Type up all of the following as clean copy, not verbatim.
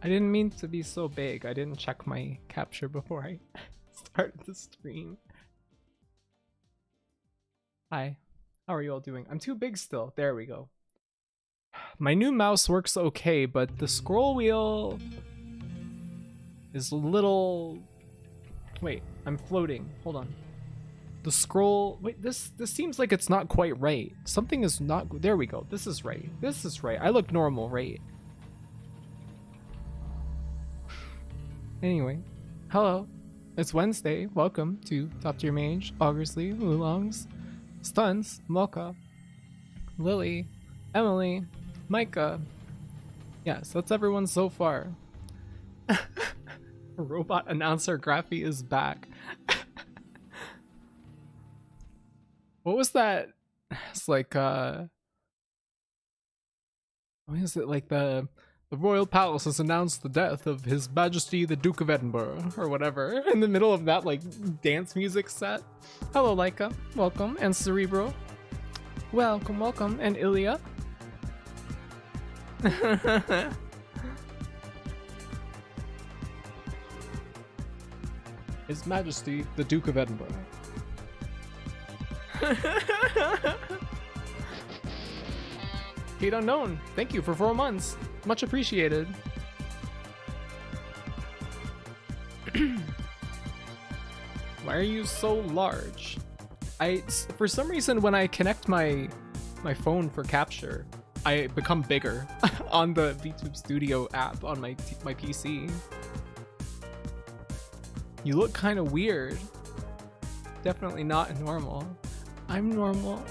I didn't mean to be so big. I didn't check my capture before I started the stream. Hi, how are you all doing? I'm too big still. There we go. My new mouse works okay, but the scroll wheel is a little... Wait, I'm floating. Hold on. The scroll... Wait, this seems like it's not quite right. Something is not... There we go. This is right. This is right. I look normal, right? Anyway, hello. It's Wednesday. Welcome to Top Tier Mage, Augersley, Oolongs, Stuns, Mocha, Lily, Emily, Micah. Yes, that's everyone so far. Robot announcer Graphy is back. What was that? It's like what is it, like the Royal Palace has announced the death of His Majesty the Duke of Edinburgh, or whatever, in the middle of that, like, dance music set. Hello, Laika. Welcome. And Cerebro. Welcome, welcome. And Ilya. His Majesty the Duke of Edinburgh. Kate Unknown, thank you for 4 months. Much appreciated. Why are you so large? For some reason, when I connect my phone for capture, I become bigger on the VTube Studio app on my PC. You look kind of weird. Definitely not normal. I'm normal.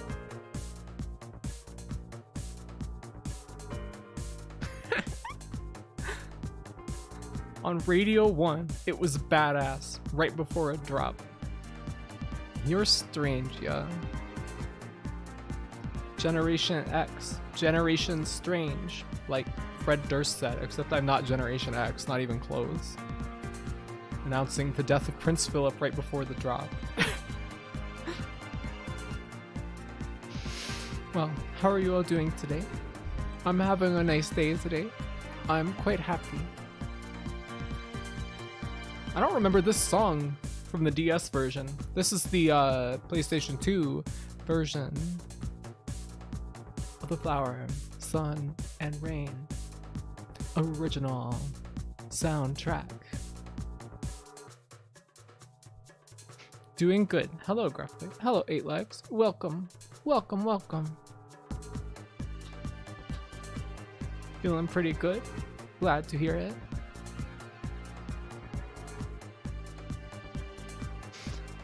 On Radio 1, it was badass right before it dropped. You're strange, yeah. Generation X, Generation Strange, like Fred Durst said, except I'm not Generation X, not even close. Announcing the death of Prince Philip right before the drop. Well, how are you all doing today? I'm having a nice day today. I'm quite happy. I don't remember this song from the DS version. This is the PlayStation 2 version of the Flower, Sun, and Rain original soundtrack. Doing good. Hello, Graphic. Hello, 8 Lives. Welcome. Welcome, welcome. Feeling pretty good. Glad to hear it.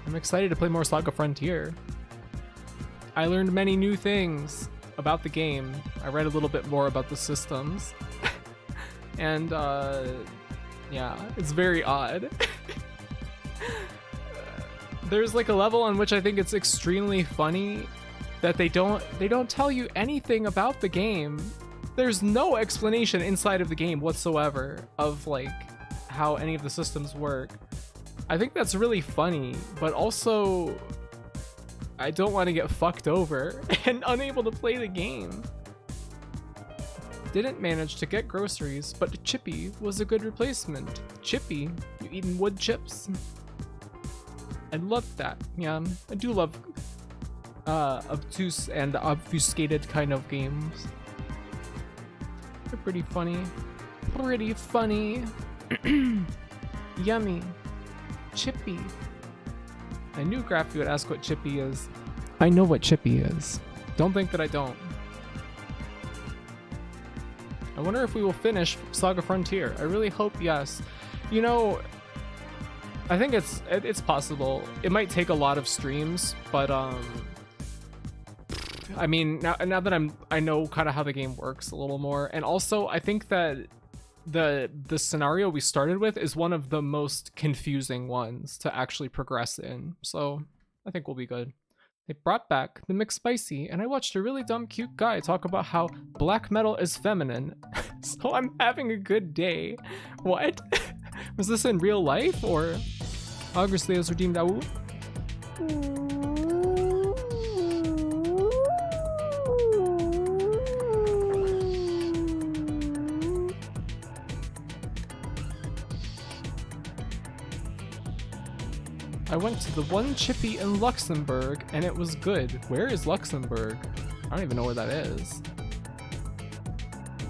I'm excited to play more Saga Frontier. I learned many new things about the game. I read a little bit more about the systems. And yeah, it's very odd. There's like a level on which I think it's extremely funny that they don't tell you anything about the game. There's no explanation inside of the game whatsoever of like how any of the systems work. I think that's really funny, but also I don't want to get fucked over and unable to play the game. Didn't manage to get groceries, but Chippy was a good replacement. Chippy, you eating wood chips? I love that. Yeah, I do love obtuse and obfuscated kind of games. They're pretty funny. Pretty funny. Yummy. Chippy. I knew Graphy would ask what Chippy is. I know what Chippy is. Don't think that I don't. I wonder if we will finish Saga Frontier. I really hope yes. You know, I think it's possible. It might take a lot of streams, but I mean, now that I know kind of how the game works a little more, and also I think that the scenario we started with is one of the most confusing ones to actually progress in. So I think we'll be good. They brought back the McSpicy, and I watched a really dumb cute guy talk about how black metal is feminine. So I'm having a good day. What? Was this in real life or Augersley has redeemed Awu? I went to the one chippy in Luxembourg and it was good. Where is Luxembourg? I don't even know where that is.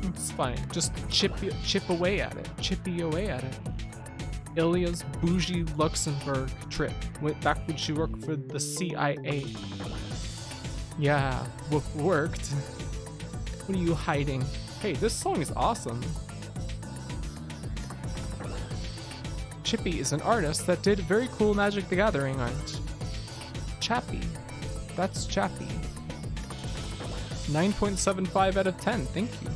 It's fine. Just chip away at it. Chippy away at it. Ilya's bougie Luxembourg trip. Went back when she worked for the CIA. Yeah, worked. What are you hiding? Hey, this song is awesome. Chippy is an artist that did very cool Magic the Gathering art. Chappy. That's Chappy. 9.75 out of 10, thank you.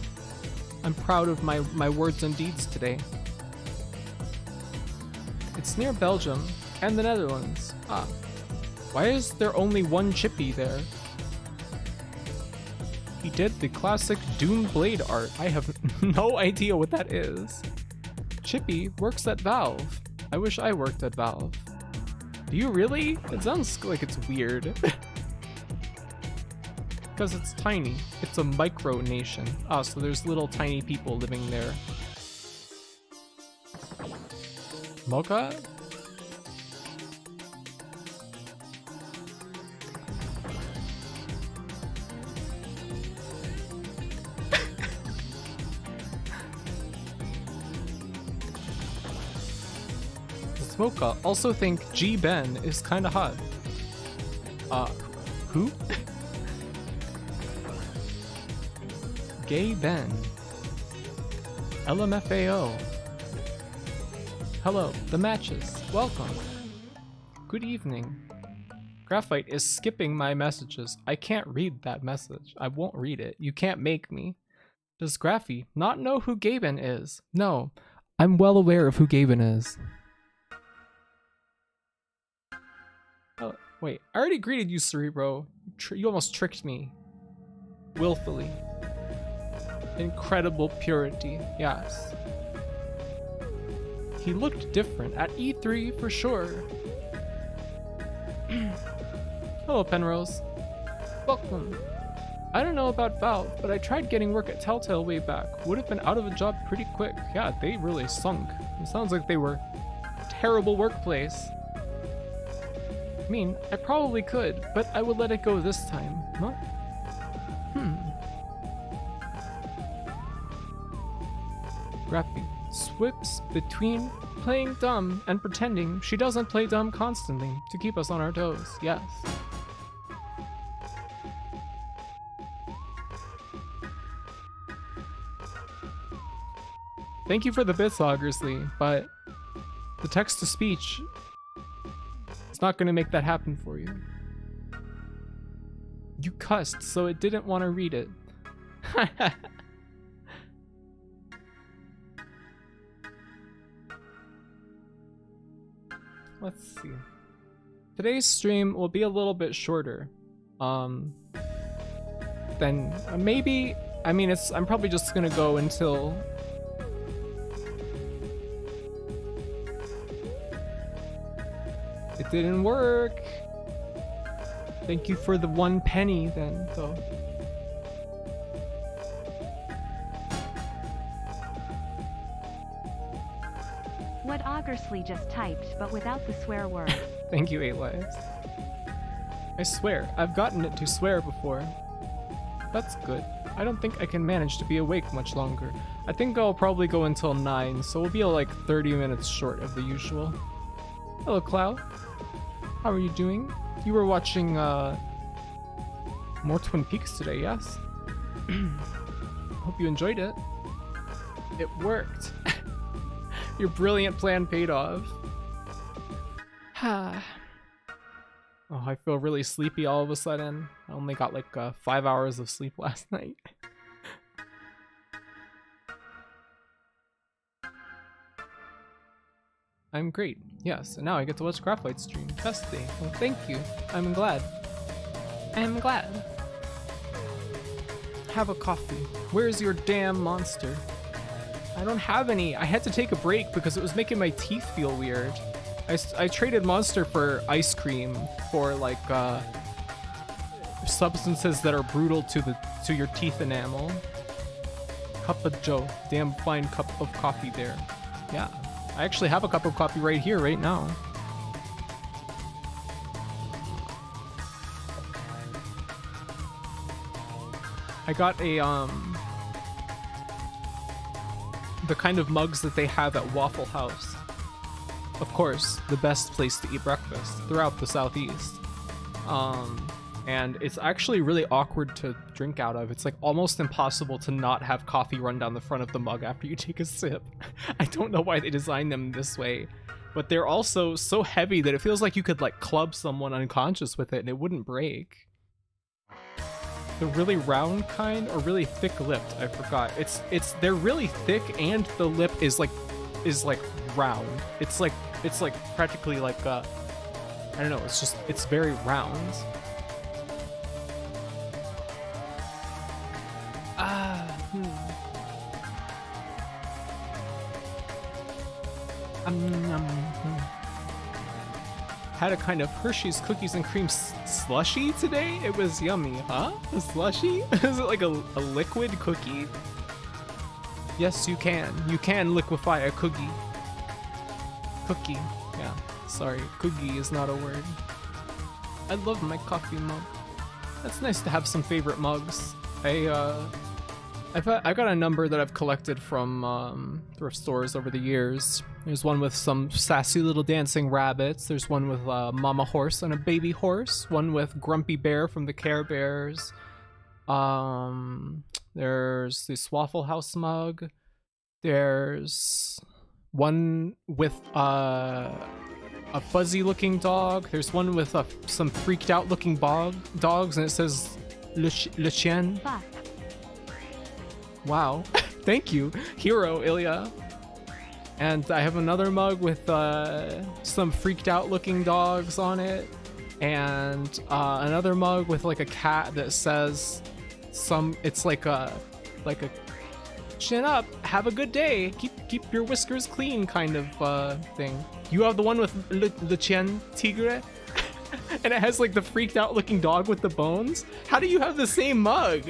I'm proud of my words and deeds today. It's near Belgium and the Netherlands. Ah. Why is there only one Chippy there? He did the classic Dune Blade art. I have no idea what that is. Chippy works at Valve. I wish I worked at Valve. Do you really? It sounds like it's weird. Because it's tiny. It's a micro nation. Ah, so there's little tiny people living there. Mocha? Mocha. Also think G Ben is kinda hot. Who? Gay Ben. LMFAO. Hello, the matches. Welcome. Good evening. Graphite is skipping my messages. I can't read that message. I won't read it. You can't make me. Does Graphy not know who Gaben is? No, I'm well aware of who Gaben is. Oh, wait, I already greeted you, Cerebro. You almost tricked me. Willfully. Incredible purity, yes. He looked different at E3 for sure. Hello, Penrose. Welcome. I don't know about Valve, but I tried getting work at Telltale way back. Would have been out of a job pretty quick. Yeah, they really sunk. It sounds like they were a terrible workplace. I mean, I probably could, but I would let it go this time. Huh? Grappy swips between playing dumb and pretending she doesn't play dumb constantly to keep us on our toes. Yes. Thank you for the bits, Augersley, but the text-to-speech is not going to make that happen for you. You cussed, so it didn't want to read it. Let's see. Today's stream will be a little bit shorter. Then maybe, I mean, I'm probably just gonna go until it didn't work. Thank you for the 1 penny then, though. What Augersley just typed, but without the swear word. Thank you, 8 lives. I swear, I've gotten it to swear before. That's good. I don't think I can manage to be awake much longer. I think I'll probably go until 9, so we'll be like 30 minutes short of the usual. Hello, Cloud. How are you doing? You were watching more Twin Peaks today, yes? Hope you enjoyed it. It worked. Your brilliant plan paid off. Oh, I feel really sleepy all of a sudden. I only got like 5 hours of sleep last night. I'm great. Yes, and now I get to watch Graphite stream. Testing. Well, thank you. I'm glad. I'm glad. Have a coffee. Where's your damn monster? I don't have any. I had to take a break because it was making my teeth feel weird. I traded Monster for ice cream for like substances that are brutal to your teeth enamel. Cup of Joe. Damn fine cup of coffee there. Yeah. I actually have a cup of coffee right here, right now. I got a the kind of mugs that they have at Waffle House. Of course, the best place to eat breakfast throughout the Southeast. And it's actually really awkward to drink out of. It's like almost impossible to not have coffee run down the front of the mug after you take a sip. I don't know why they designed them this way, but they're also so heavy that it feels like you could like club someone unconscious with it and it wouldn't break. The really round kind or really thick-lipped, I forgot. They're really thick and the lip is like round. It's like practically like I don't know, it's very round. Had a kind of Hershey's cookies and cream slushy today. It was yummy, huh? A slushy? Is it like a liquid cookie? Yes, you can. You can liquefy a cookie. Cookie. Yeah. Sorry, cookie is not a word. I love my coffee mug. That's nice to have some favorite mugs. I've got a number that I've collected from thrift stores over the years. There's one with some sassy little dancing rabbits. There's one with Mama Horse and a baby horse. One with Grumpy Bear from the Care Bears. There's this Waffle House mug. There's one with a fuzzy looking dog. There's one with some freaked out looking dogs, and it says Le Chien. Fuck. Wow. Thank you, hero Ilya. And I have another mug with some freaked out looking dogs on it, and another mug with like a cat that says it's like a chin up, have a good day, keep your whiskers clean kind of thing. You have the one with Le Chien Tigre, and it has like the freaked out looking dog with the bones. How do you have the same mug?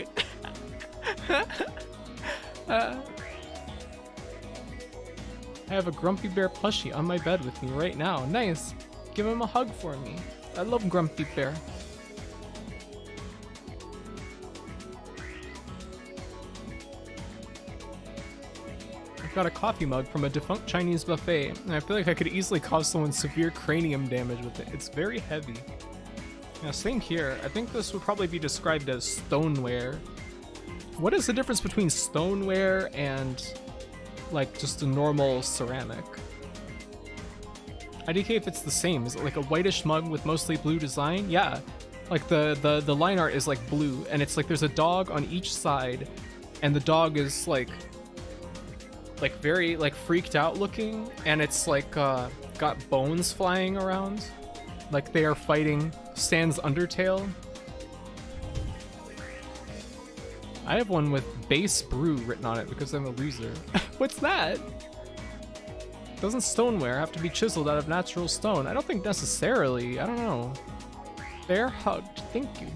I have a Grumpy Bear plushie on my bed with me right now. Nice. Give him a hug for me. I love Grumpy Bear. I've got a coffee mug from a defunct Chinese buffet, and I feel like I could easily cause someone severe cranium damage with it. It's very heavy. Yeah, same here. I think this would probably be described as stoneware. What is the difference between stoneware and like just a normal ceramic? IDK if it's the same. Is it like a whitish mug with mostly blue design? Yeah. Like the line art is like blue, and it's like there's a dog on each side, and the dog is like very like freaked out looking, and it's like got bones flying around. Like they are fighting Stan's Undertale. I have one with base brew written on it because I'm a loser. What's that? Doesn't stoneware have to be chiseled out of natural stone? I don't think necessarily. I don't know. Bear hugged. Thank you.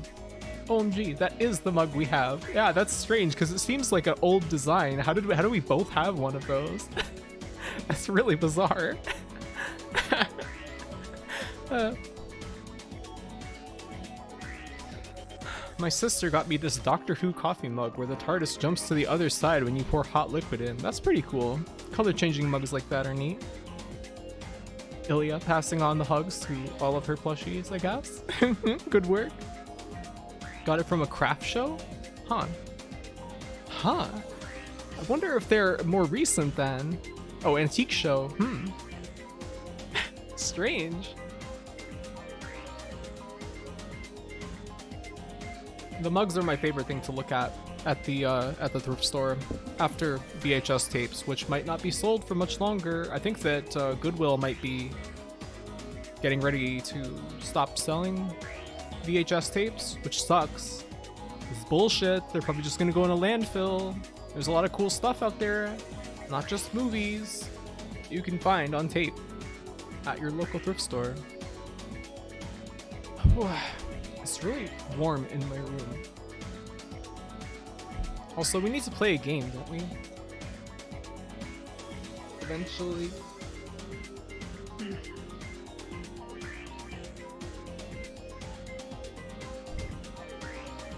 OMG, that is the mug we have. Yeah, that's strange because it seems like an old design. How do we both have one of those? That's really bizarre. My sister got me this Doctor Who coffee mug where the TARDIS jumps to the other side when you pour hot liquid in. That's pretty cool. Color changing mugs like that are neat. Ilya passing on the hugs to all of her plushies, I guess. Good work. Got it from a craft show? Huh. I wonder if they're more recent than... Oh, antique show. Strange. The mugs are my favorite thing to look at the thrift store after VHS tapes, which might not be sold for much longer. I think that Goodwill might be getting ready to stop selling VHS tapes, which sucks. It's bullshit. They're probably just gonna go in a landfill. There's a lot of cool stuff out there, not just movies, you can find on tape at your local thrift store. It's really warm in my room. Also, we need to play a game, don't we? Eventually.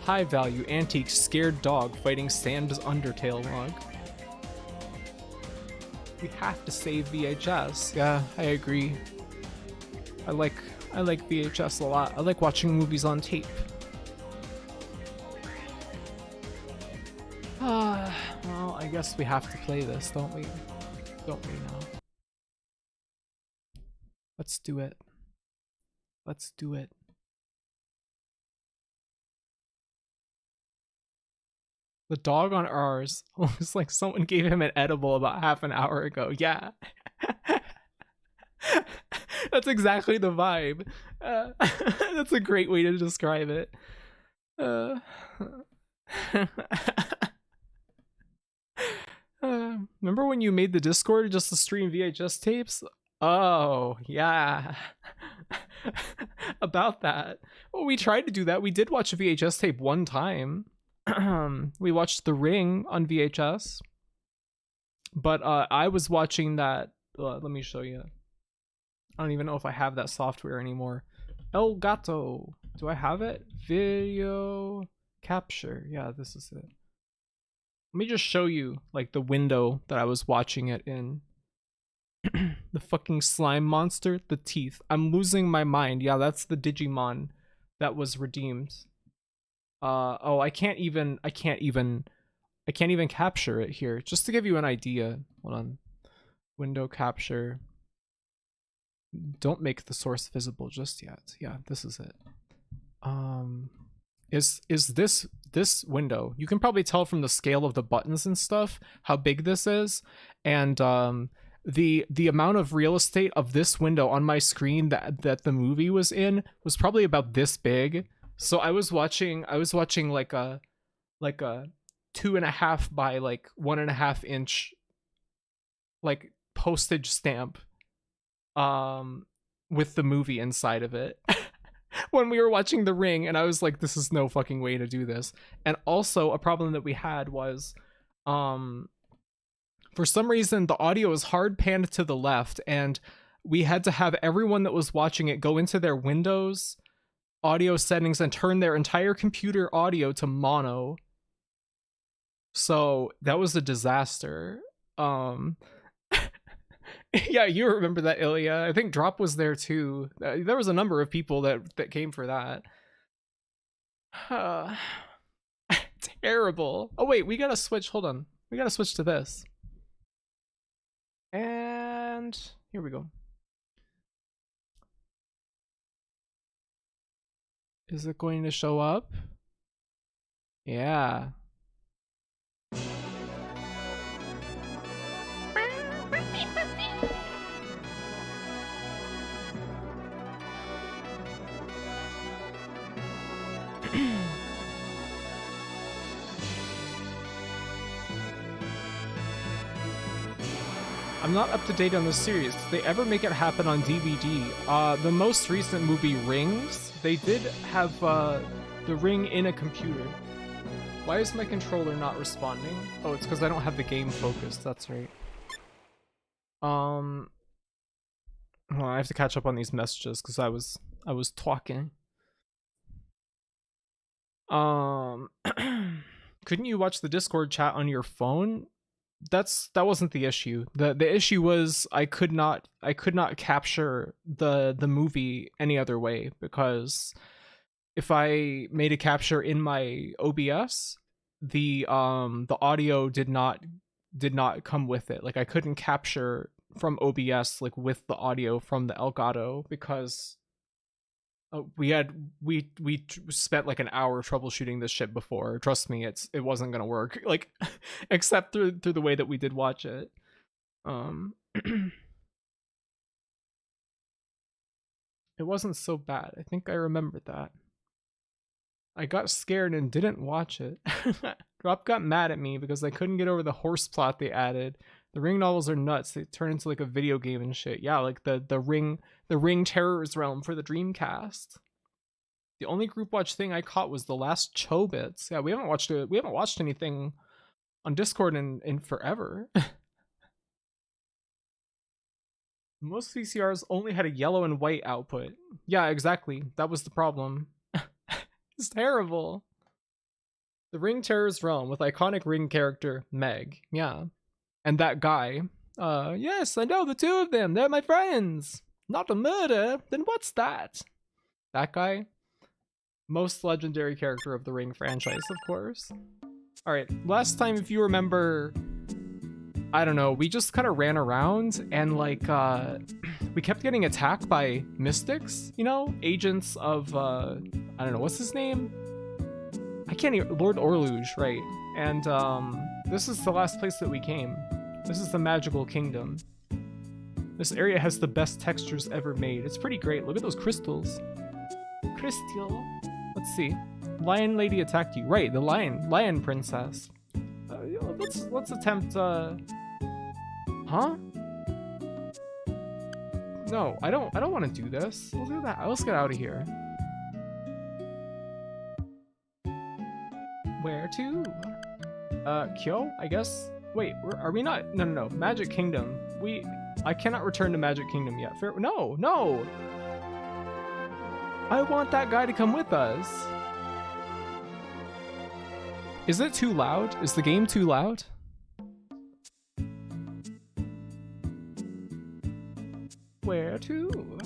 High value antique scared dog fighting Sam's Undertale log. We have to save VHS. Yeah, I agree. I like VHS a lot. I like watching movies on tape. Well, I guess we have to play this, don't we? Don't we now? Let's do it. Let's do it. The dog on ours looks like someone gave him an edible about half an hour ago. Yeah. That's exactly the vibe. That's a great way to describe it. Remember when you made the Discord just to stream VHS tapes? Oh, yeah. About that. Well, we tried to do that. We did watch a VHS tape one time. We watched The Ring on VHS. But I was watching that. Let me show you. I don't even know if I have that software anymore. El Gato. Do I have it? Video capture. Yeah, this is it. Let me just show you like the window that I was watching it in. The fucking slime monster, the teeth. I'm losing my mind. Yeah, that's the Digimon that was redeemed. Oh, I can't even capture it here. Just to give you an idea. Hold on. Window capture. Don't make the source visible just yet. Yeah, this is it. Is this window? You can probably tell from the scale of the buttons and stuff how big this is, and the amount of real estate of this window on my screen that the movie was in was probably about this big. So I was watching like a 2.5 by like 1.5 inch like postage stamp with the movie inside of it. When we were watching The Ring, and I was like, this is no fucking way to do this. And also a problem that we had was for some reason the audio is hard panned to the left, and we had to have everyone that was watching it go into their Windows audio settings and turn their entire computer audio to mono. So that was a disaster. Yeah, you remember that, Ilya. I think Drop was there too. There was a number of people that came for that. Terrible. Oh wait, we gotta switch. Hold on. We gotta switch to this. And here we go. Is it going to show up? Yeah. I'm not up to date on the series. Did they ever make it happen on DVD? The most recent movie, Rings, they did have the ring in a computer. Why is my controller not responding? Oh, it's because I don't have the game focused. That's right. Well, I have to catch up on these messages because I was talking. Couldn't you watch the Discord chat on your phone? That wasn't the issue. The issue was I could not capture the movie any other way, because if I made a capture in my OBS, the audio did not come with it. Like I couldn't capture from OBS like with the audio from the Elgato, because we spent like an hour troubleshooting this shit before. Trust me, it wasn't gonna work, like except through the way that we did watch it. It wasn't so bad. I think I remembered that. I got scared and didn't watch it. Drop got mad at me because I couldn't get over the horse plot they added. The Ring novels are nuts. They turn into like a video game and shit. Yeah, like the Ring Terror's Realm for the Dreamcast. The only group watch thing I caught was the last Chobits. Yeah, we haven't watched anything on Discord in forever. Most VCRs only had a yellow and white output. Yeah, exactly. That was the problem. It's terrible. The Ring Terror's realm with iconic Ring character Meg. Yeah. And that guy. Yes, I know the two of them. They're my friends. Not a murder. Then what's that? That guy? Most legendary character of the Ring franchise, of course. Alright, last time, if you remember, I don't know, we just kind of ran around and like, we kept getting attacked by mystics, you know? Agents of, I don't know, what's his name? I can't even, Lord Orluge, right. And this is the last place that we came. This is the Magical Kingdom. This area has the best textures ever made. It's pretty great. Look at those crystals. Crystal. Let's see. Lion lady attacked you. Right, the lion princess. Let's attempt, huh? No, I don't want to do this. Let's do that. Let's get out of here. Where to? Kyo, I guess? Wait, are we not? No. Magic Kingdom. I cannot return to Magic Kingdom yet. No! I want that guy to come with us. Is it too loud? Is the game too loud? Where to?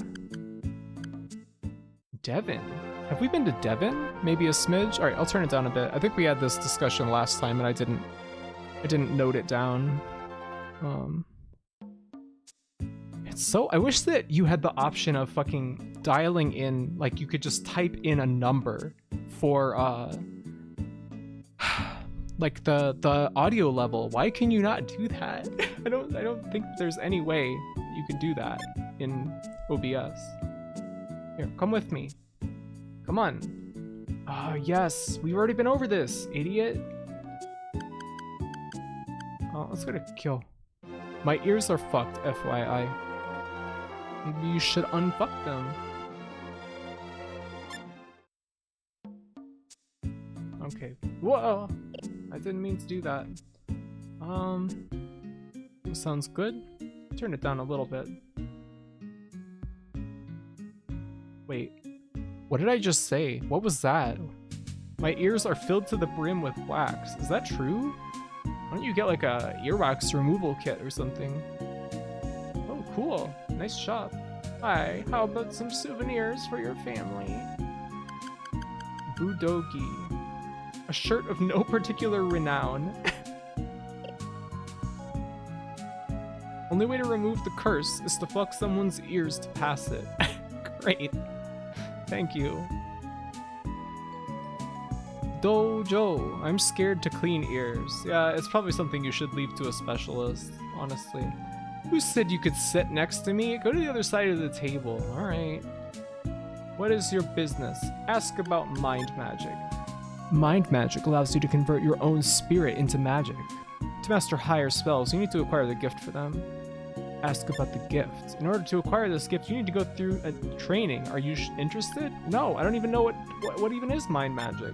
Devon. Have we been to Devon? Maybe a smidge? Alright, I'll turn it down a bit. I think we had this discussion last time and I didn't note it down. It's so, I wish that you had the option of fucking dialing in, like you could just type in a number for like the audio level. Why can you not do that? I don't think there's any way you could do that in OBS. Here, come with me. Come on. Oh, yes. We've already been over this, idiot. Oh, let's go to Kyo. My ears are fucked, FYI. Maybe you should unfuck them. Okay. Whoa! I didn't mean to do that. Sounds good. Turn it down a little bit. Wait. What did I just say? What was that? My ears are filled to the brim with wax. Is that true? Why don't you get like a earwax removal kit or something? Oh, cool. Nice shop. Hi, how about some souvenirs for your family? Budogi. A shirt of no particular renown. Only way to remove the curse is to fuck someone's ears to pass it. Great. Thank you. Dojo. I'm scared to clean ears. Yeah, it's probably something you should leave to a specialist, honestly. Who said you could sit next to me? Go to the other side of the table. Alright. What is your business? Ask about mind magic. Mind magic allows you to convert your own spirit into magic. To master higher spells, you need to acquire the gift for them. Ask about the gift. In order to acquire this gift, you need to go through a training. Are you interested? No, I don't even know what even is mind magic.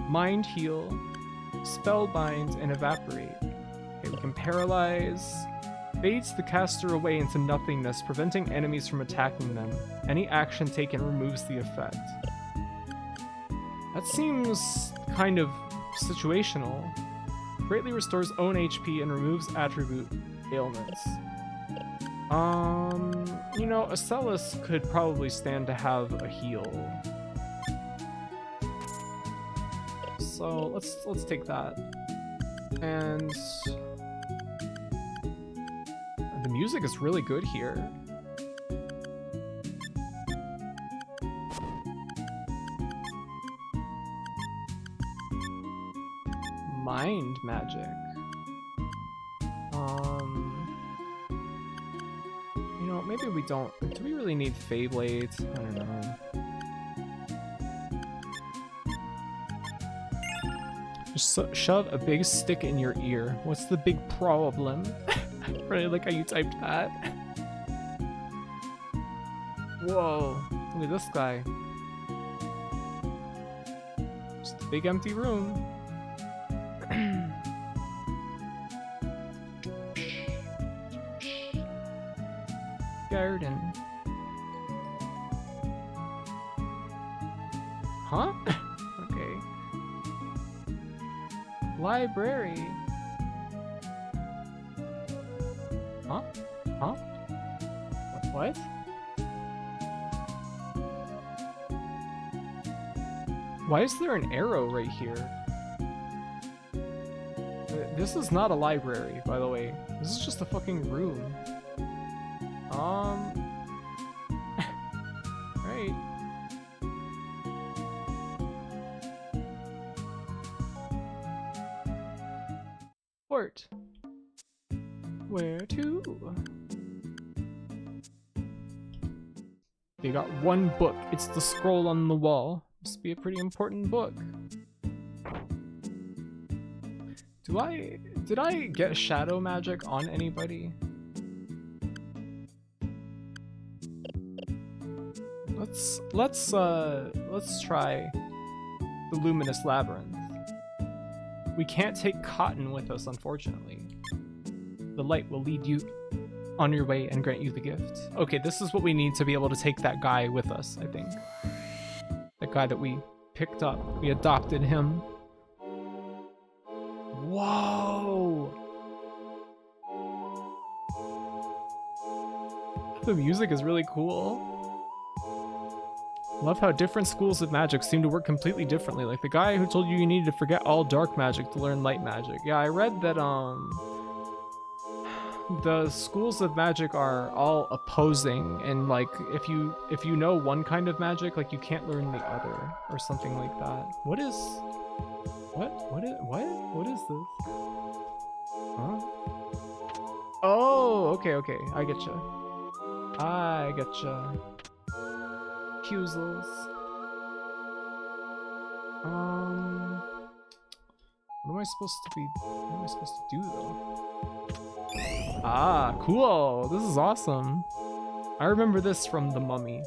Mind heal, spellbind, and evaporate. Okay, we can paralyze. Fades the caster away into nothingness, preventing enemies from attacking them. Any action taken removes the effect. That seems kind of situational. Greatly restores own HP and removes attribute ailments. You know, Acellus could probably stand to have a heal. So let's take that. And the music is really good here. Mind magic. You know, maybe we don't. Do we really need Feyblades? I don't know. Just shove a big stick in your ear. What's the big problem? I really like how you typed that. Whoa, look at this guy. Just a big empty room. Garden. Huh? Okay. Library. Huh? Huh? What? Why is there an arrow right here? This is not a library, by the way. This is just a fucking room. Right. Port. Where to? They got one book. It's the scroll on the wall. Must be a pretty important book. Did I get shadow magic on anybody? Let's try the Luminous Labyrinth. We can't take Cotton with us, unfortunately. The light will lead you on your way and grant you the gift. Okay, this is what we need to be able to take that guy with us, I think. That guy that we picked up. We adopted him. Whoa! The music is really cool. Love how different schools of magic seem to work completely differently. Like the guy who told you needed to forget all dark magic to learn light magic. Yeah, I read that the schools of magic are all opposing, and like if you know one kind of magic, like you can't learn the other or something like that. What is this? Huh? Oh, okay, I getcha. Puzzles. What am I supposed to do though? Ah, cool. This is awesome. I remember this from The Mummy.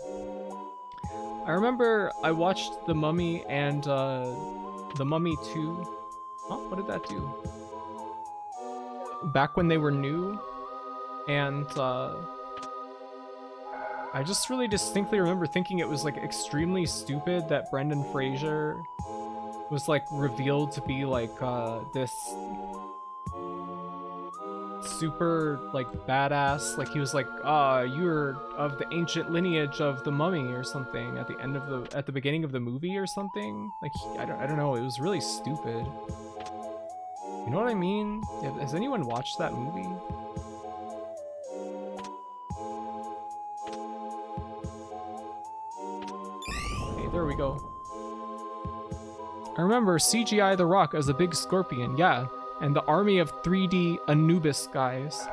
I remember I watched The Mummy and The Mummy 2. Huh? What did that do? Back when they were new, and I just really distinctly remember thinking it was like extremely stupid that Brendan Fraser was like revealed to be like this super like badass, like he was like, you're of the ancient lineage of the Mummy or something at the beginning of the movie or something. Like I don't know, it was really stupid. You know what I mean? Has anyone watched that movie? Okay, there we go. I remember CGI The Rock as a big scorpion, yeah, and the army of 3D Anubis guys.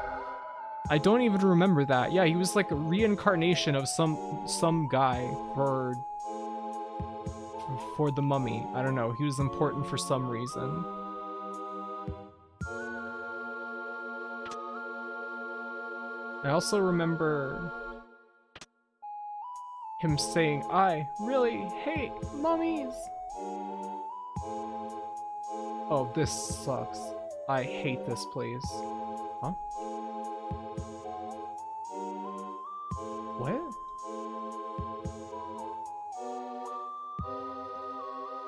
I don't even remember that. Yeah, he was like a reincarnation of some guy for the Mummy. I don't know. He was important for some reason. I also remember him saying, "I really hate mummies." Oh, this sucks. I hate this place. Huh? What?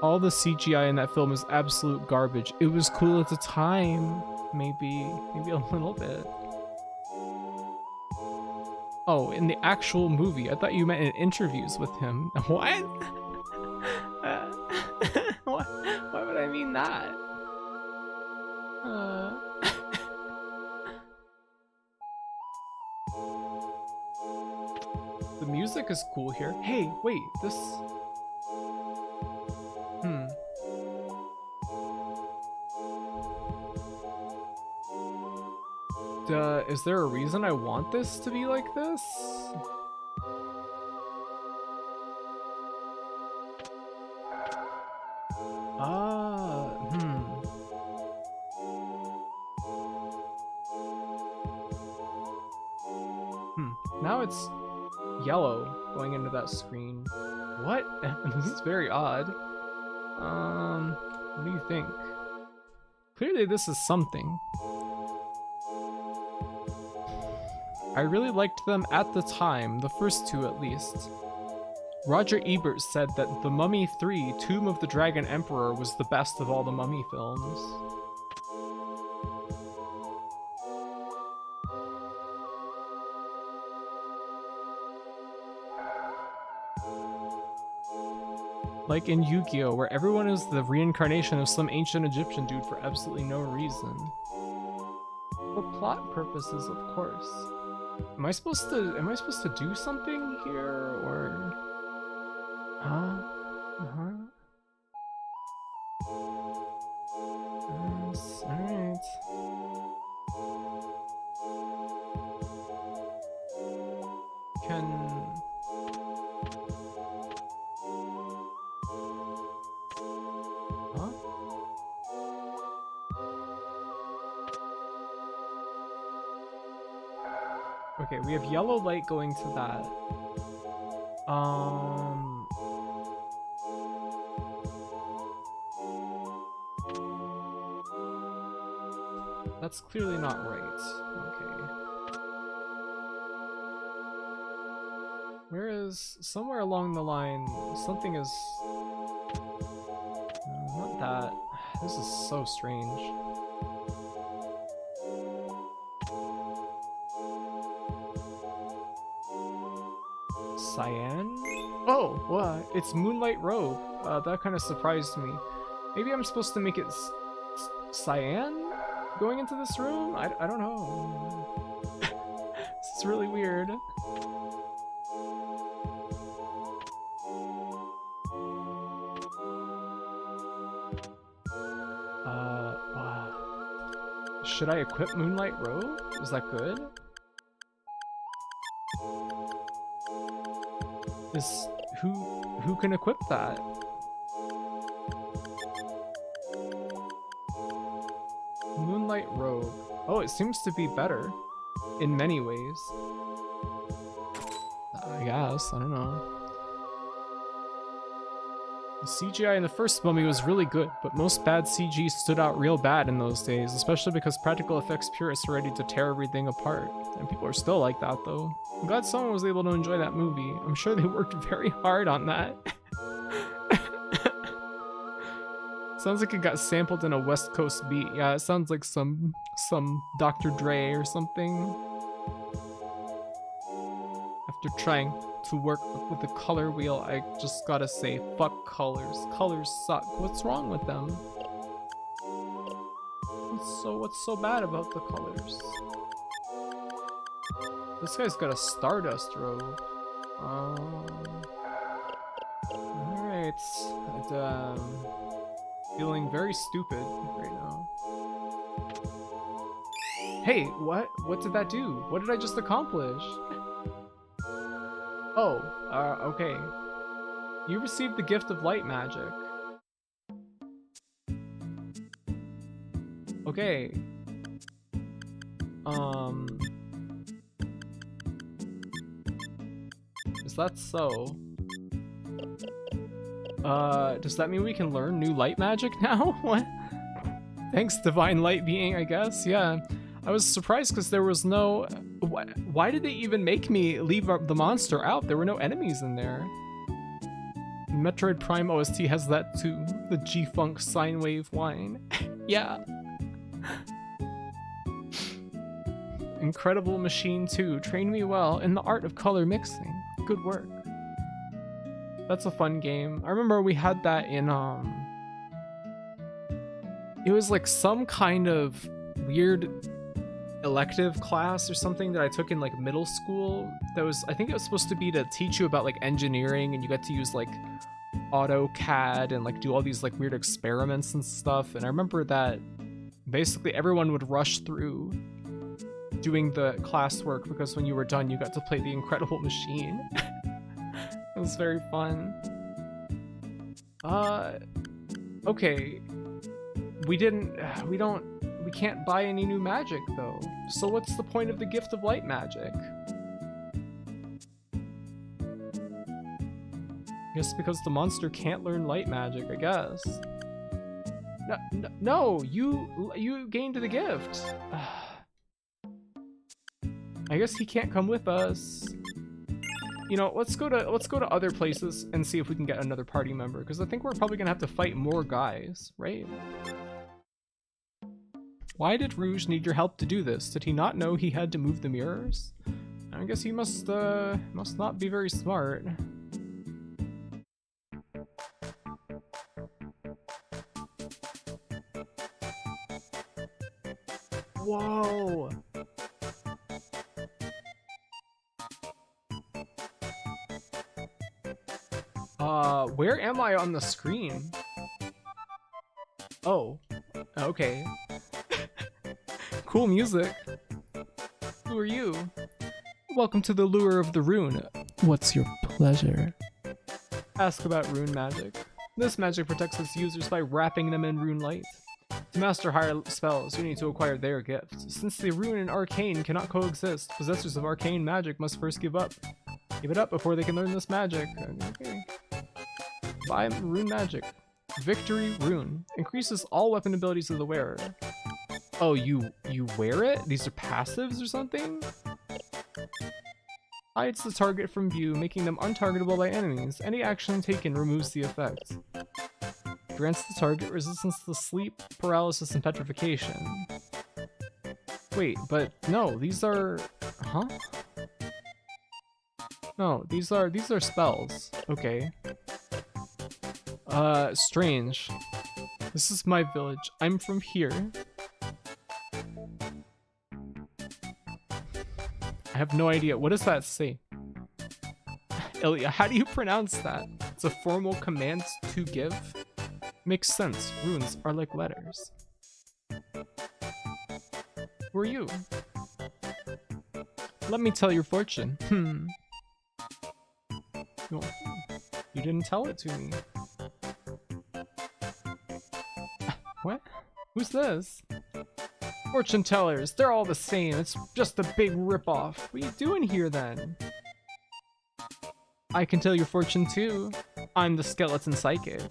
All the CGI in that film is absolute garbage. It was cool at the time. Maybe a little bit. Oh, in the actual movie. I thought you meant in interviews with him. What? Why would I mean that? The music is cool here. Hey, wait, this... Is there a reason I want this to be like this? Now it's yellow going into that screen. What? This is very odd. What do you think? Clearly this is something. I really liked them at the time, the first two at least. Roger Ebert said that The Mummy 3, Tomb of the Dragon Emperor was the best of all the Mummy films. Like in Yu-Gi-Oh, where everyone is the reincarnation of some ancient Egyptian dude for absolutely no reason. For plot purposes, of course. Am I supposed to do something here, or... Huh? Uh-huh. Yes, alright. Huh? Okay, we have yellow light going to that. That's clearly not right. Okay. Whereas somewhere along the line, something is... No, not that. This is so strange. Cyan? Oh, what? It's Moonlight Robe. That kind of surprised me. Maybe I'm supposed to make it cyan going into this room? I don't know. This is really weird. Wow. Should I equip Moonlight Robe? Is that good? Who can equip that? Moonlight Robe. Oh, it seems to be better in many ways. I guess, I don't know. The CGI in the first Mummy was really good, but most bad CG stood out real bad in those days, especially because practical effects purists were ready to tear everything apart. And people are still like that though. I'm glad someone was able to enjoy that movie. I'm sure they worked very hard on that. Sounds like it got sampled in a West Coast beat. Yeah, it sounds like some Dr. Dre or something. After trying to work with the color wheel, I just gotta say, fuck colors. Colors suck. What's wrong with them? What's so bad about the colors? This guy's got a Stardust robe. Alright. Feeling very stupid right now. Hey, what? What did that do? What did I just accomplish? Oh, okay. You received the gift of light magic. Okay. Is that so? Does that mean we can learn new light magic now? What? Thanks, Divine Light Being, I guess. Yeah. I was surprised because there was no... Why did they even make me leave the monster out? There were no enemies in there. Metroid Prime OST has that too. The G-Funk sine wave whine. Yeah. Incredible Machine 2. Trained me well in the art of color mixing. Good work. That's a fun game. I remember we had that in, it was like some kind of weird elective class or something that I took in like middle school. That was, I think it was supposed to be to teach you about like engineering, and you got to use like AutoCAD and like do all these like weird experiments and stuff. And I remember that basically everyone would rush through doing the classwork because when you were done, you got to play the Incredible Machine. It was very fun. Okay. We can't buy any new magic though. So what's the point of the gift of light magic? I guess because the monster can't learn light magic, I guess. No, you gained the gift. I guess he can't come with us. You know, let's go to other places and see if we can get another party member, because I think we're probably gonna have to fight more guys, right? Why did Rouge need your help to do this? Did he not know he had to move the mirrors? I guess he must not be very smart. Whoa. Where am I on the screen? Oh, okay. Cool music. Who are you? Welcome to the lure of the rune. What's your pleasure? Ask about Rune Magic. This magic protects its users by wrapping them in rune light. To master higher spells, you need to acquire their gifts. Since the rune and arcane cannot coexist, possessors of arcane magic must first give it up before they can learn this magic. Okay. Buy Rune Magic. Victory Rune. Increases all weapon abilities of the wearer. Oh, you wear it? These are passives or something? Hides the target from view, making them untargetable by enemies. Any action taken removes the effect. Grants the target resistance to sleep, paralysis, and petrification. Wait, but no, these are... Huh? No, these are spells. Okay. Strange. This is my village. I'm from here. I have no idea. What does that say? Ilya, how do you pronounce that? It's a formal command to give? Makes sense. Runes are like letters. Who are you? Let me tell your fortune. You didn't tell it to me. What? Who's this? Fortune tellers, they're all the same. It's just a big ripoff. What are you doing here then? I can tell your fortune too. I'm the skeleton psychic.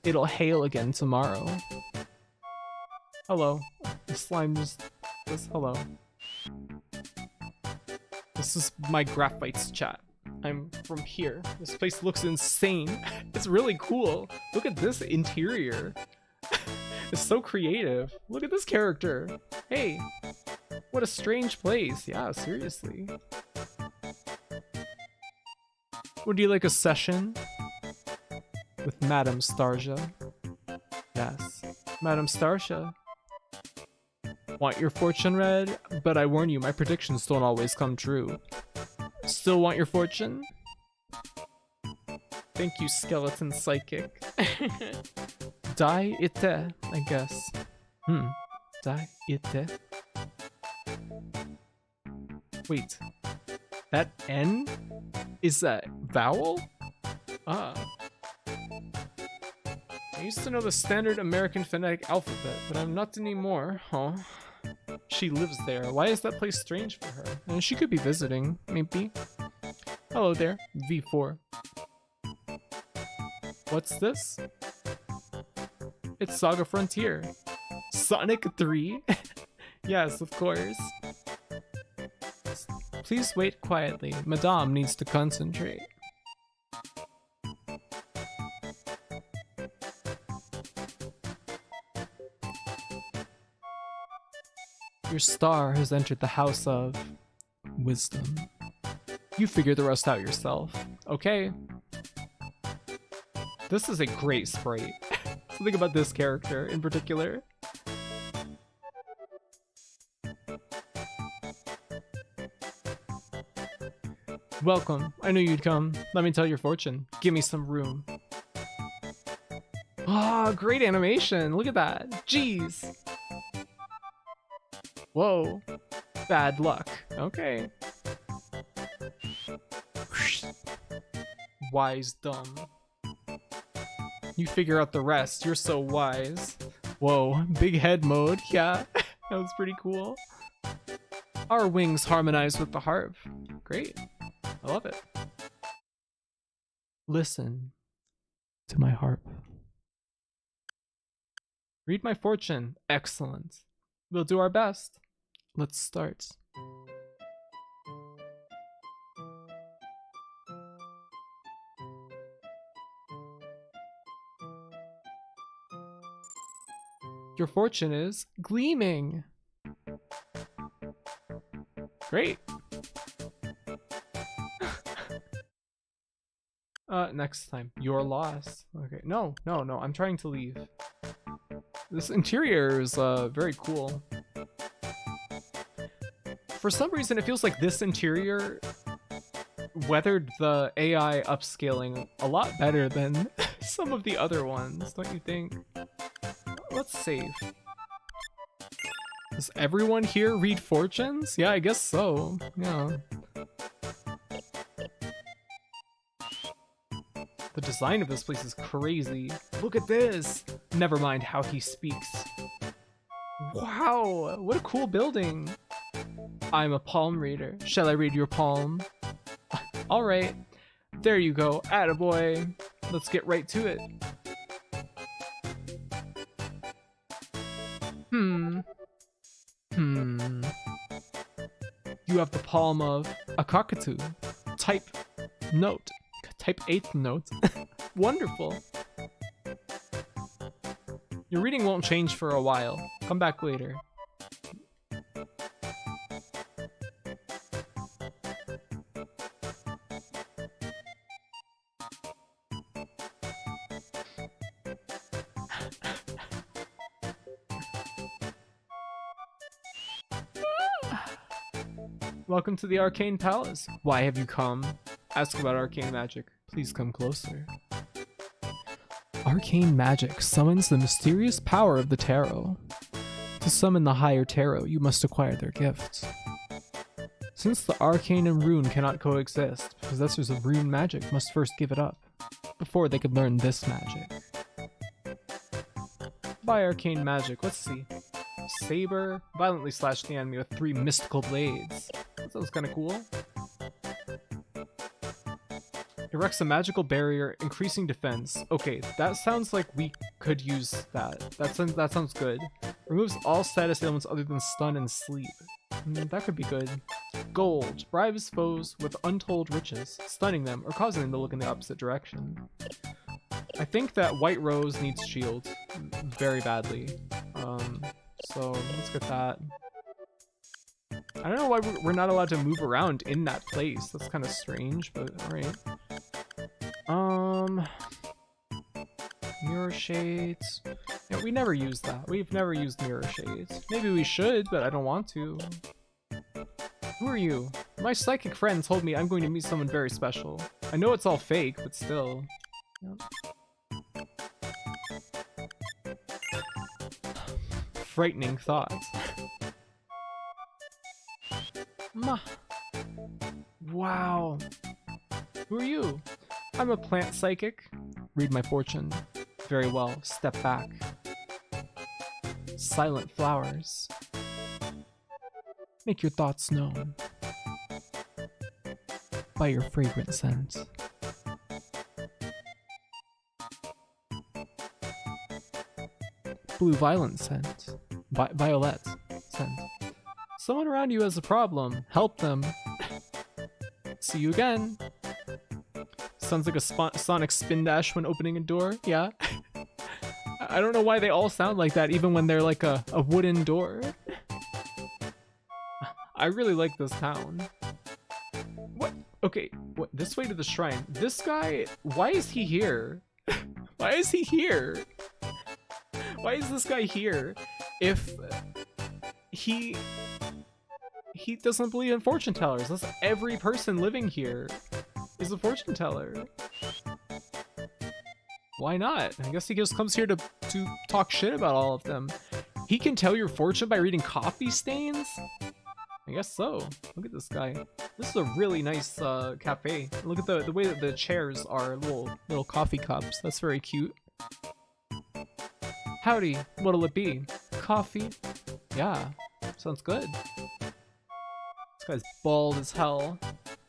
It'll hail again tomorrow. Hello. The slime just says hello. This is my Graphites chat. I'm from here. This place looks insane. It's really cool. Look at this interior. It's so creative. Look at this character. Hey, what a strange place. Yeah, seriously. Would you like a session with Madame Starsia? Yes, Madame Starsia. Want your fortune read? But I warn you, my predictions don't always come true. Still want your fortune? Thank you, skeleton psychic. Die ite, I guess. Die ite. Wait, that N is a vowel? Ah. I used to know the standard American phonetic alphabet, but I'm not anymore, huh? She lives there. Why is that place strange for her? And she could be visiting, maybe. Hello there, V4. What's this? It's Saga Frontier. Sonic 3? Yes, of course. Please wait quietly. Madame needs to concentrate. Your star has entered the house of wisdom. You figure the rest out yourself. Okay. This is a great sprite. Something about this character in particular. Welcome. I knew you'd come. Let me tell your fortune. Give me some room. Ah, oh, great animation. Look at that. Jeez. Whoa. Bad luck. Okay. Wise dumb. You figure out the rest. You're so wise. Whoa. Big head mode. Yeah. That was pretty cool. Our wings harmonize with the harp. Great. I love it. Listen to my harp. Read my fortune. Excellent. We'll do our best. Let's start. Your fortune is gleaming. Great. Next time. Your loss. Okay. No. I'm trying to leave. This interior is very cool. For some reason, it feels like this interior weathered the AI upscaling a lot better than some of the other ones, don't you think? Let's save. Does everyone here read fortunes? Yeah, I guess so. Yeah. The design of this place is crazy. Look at this! Never mind how he speaks. Wow, what a cool building. I'm a palm reader. Shall I read your palm? Alright. There you go. Attaboy. Let's get right to it. You have the palm of a cockatoo. Type note. Type 8th note. Wonderful. Your reading won't change for a while. Come back later. Welcome to the Arcane Palace. Why have you come? Ask about arcane magic. Please come closer. Arcane magic summons the mysterious power of the tarot. To summon the higher tarot, you must acquire their gifts. Since the arcane and rune cannot coexist, possessors of rune magic must first give it up, before they could learn this magic. By arcane magic, let's see. Saber, violently slash the enemy with 3 mystical blades. That sounds kind of cool. Erects a magical barrier, increasing defense. Okay, that sounds like we could use that. That sounds good. Removes all status ailments other than stun and sleep. That could be good. Gold. Bribes foes with untold riches, stunning them or causing them to look in the opposite direction. I think that White Rose needs shield very badly. So let's get that. I don't know why we're not allowed to move around in that place. That's kind of strange, but alright. Mirror shades. Yeah, we never use that. We've never used mirror shades. Maybe we should, but I don't want to. Who are you? My psychic friend told me I'm going to meet someone very special. I know it's all fake, but still. Yep. Frightening thoughts. Wow. Who are you? I'm a plant psychic. Read my fortune. Very well. Step back. Silent flowers. Make your thoughts known by your fragrant scent. Blue violet scent. Violet scent. Someone around you has a problem. Help them. See you again. Sounds like a sonic spin dash when opening a door. Yeah. I don't know why they all sound like that, even when they're like a wooden door. I really like this town. What? Okay, what? This way to the shrine. This guy, why is he here? Why is he here? Why is this guy here if he doesn't believe in fortune tellers? That's every person living here is a fortune teller. Why not? I guess he just comes here to talk shit about all of them. He can tell your fortune by reading coffee stains? I guess so. Look at this guy. This is a really nice cafe. Look at the way that the chairs are little coffee cups. That's very cute. Howdy, what'll it be? Coffee? Yeah, sounds good. This guy's bald as hell.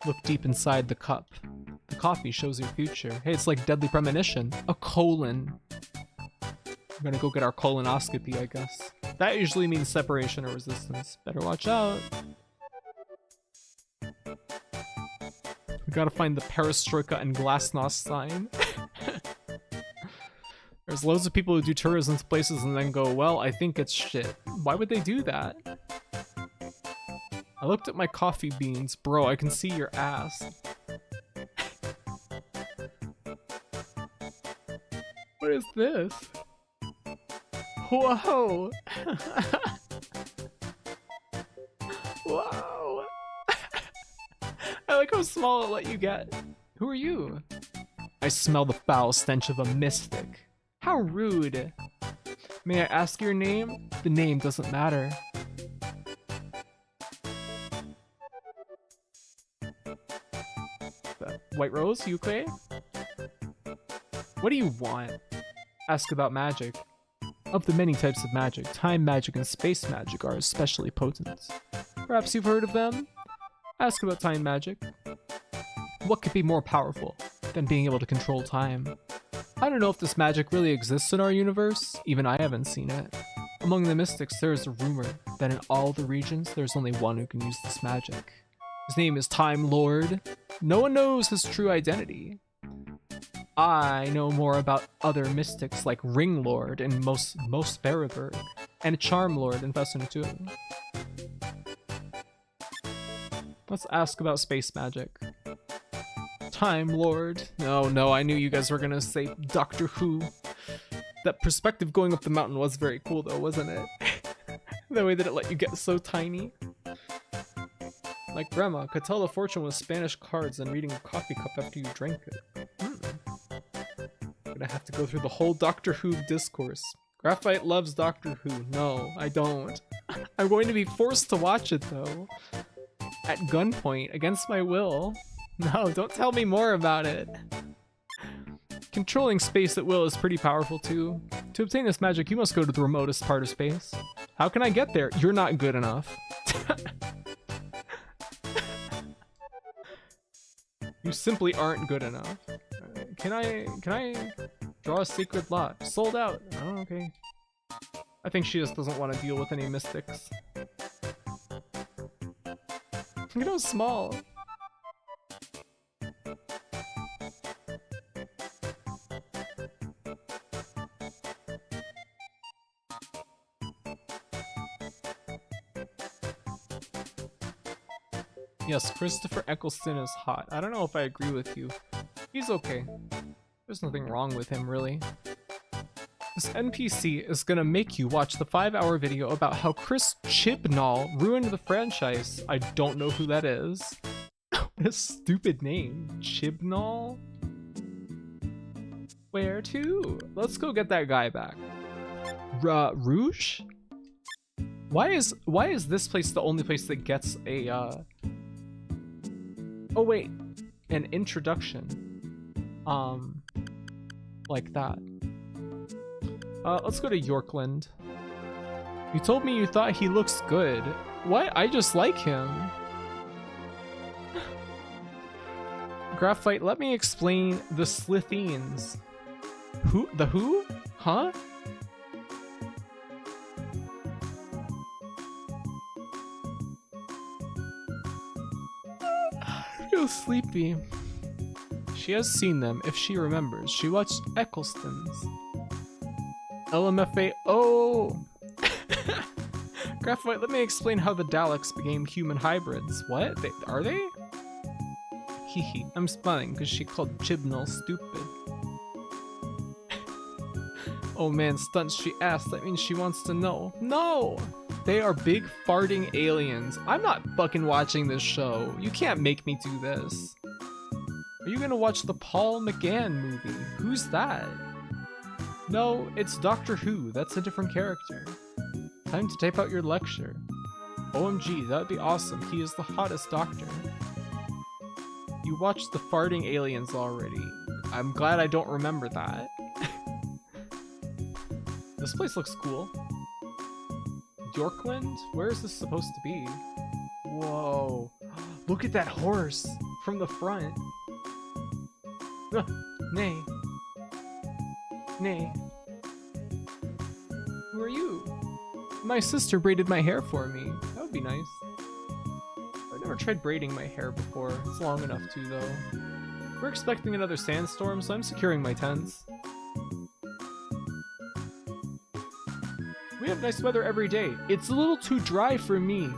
Look deep inside the cup. The coffee shows your future. Hey, it's like Deadly Premonition. A colon. We're gonna go get our colonoscopy, I guess. That usually means separation or resistance. Better watch out. We gotta find the perestroika and glasnost sign. There's loads of people who do tourism to places and then go, well, I think it's shit. Why would they do that? I looked at my coffee beans. Bro, I can see your ass. What is this? Whoa! Wow! I like how small it let you get. Who are you? I smell the foul stench of a mystic. How rude. May I ask your name? The name doesn't matter. White Rose, you okay? What do you want? Ask about magic. Of the many types of magic, time magic and space magic are especially potent. Perhaps you've heard of them? Ask about time magic. What could be more powerful than being able to control time? I don't know if this magic really exists in our universe, even I haven't seen it. Among the mystics, there is a rumor that in all the regions, there's only one who can use this magic. His name is Time Lord. No one knows his true identity. I know more about other mystics like Ring Lord in Most Berreberg, and Charm Lord in Fessenatu. Let's ask about space magic. Time Lord. No, I knew you guys were gonna say Doctor Who. That perspective going up the mountain was very cool though, wasn't it? The way that it let you get so tiny. Like Grandma could tell the fortune with Spanish cards and reading a coffee cup after you drank it. I'm gonna have to go through the whole Doctor Who discourse. Graphite loves Doctor Who. No, I don't. I'm going to be forced to watch it though. At gunpoint, against my will. No, don't tell me more about it. Controlling space at will is pretty powerful too. To obtain this magic, you must go to the remotest part of space. How can I get there? You're not good enough. You simply aren't good enough. Can I draw a sacred lot? Sold out. Oh, okay. I think she just doesn't want to deal with any mystics. Look at how small. Yes, Christopher Eccleston is hot. I don't know if I agree with you. He's okay. There's nothing wrong with him, really. This NPC is gonna make you watch the 5-hour video about how Chris Chibnall ruined the franchise. I don't know who that is. What a stupid name. Chibnall? Where to? Let's go get that guy back. Rouge? Why is this place the only place that gets a oh wait, an introduction. Like that. Let's go to Yorkland. You told me you thought he looks good. What? I just like him. Graphite, let me explain the Slithines. Who? The who? Huh? I feel sleepy. She has seen them, if she remembers. She watched Eccleston's. LMFA. Oh! Graphite, let me explain how the Daleks became human hybrids. What? Are they? Hehe. I'm smiling because she called Chibnall stupid. Oh man, stunts, she asked. That means she wants to know. No! They are big farting aliens. I'm not fucking watching this show. You can't make me do this. Are you gonna watch the Paul McGann movie? Who's that? No, it's Doctor Who. That's a different character. Time to type out your lecture. OMG, that would be awesome. He is the hottest doctor. You watched the farting aliens already. I'm glad I don't remember that. This place looks cool. Yorkland? Where is this supposed to be? Whoa. Look at that horse from the front. Nay. Nay. Who are you? My sister braided my hair for me. That would be nice. I've never tried braiding my hair before. It's long enough to, though. We're expecting another sandstorm, so I'm securing my tents. We have nice weather every day. It's a little too dry for me.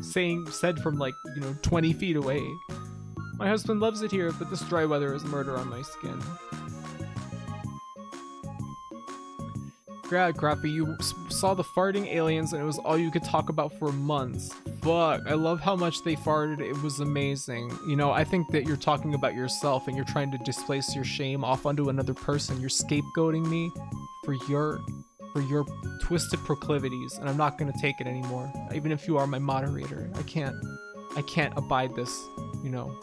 Said from like, 20 feet away. My husband loves it here, but this dry weather is murder on my skin. Grappy, you saw the farting aliens and it was all you could talk about for months. fuck? I love how much they farted. It was amazing. You know, I think that you're talking about yourself and you're trying to displace your shame off onto another person. You're scapegoating me for your twisted proclivities, and I'm not gonna take it anymore. Even if you are my moderator, I can't abide this. You know,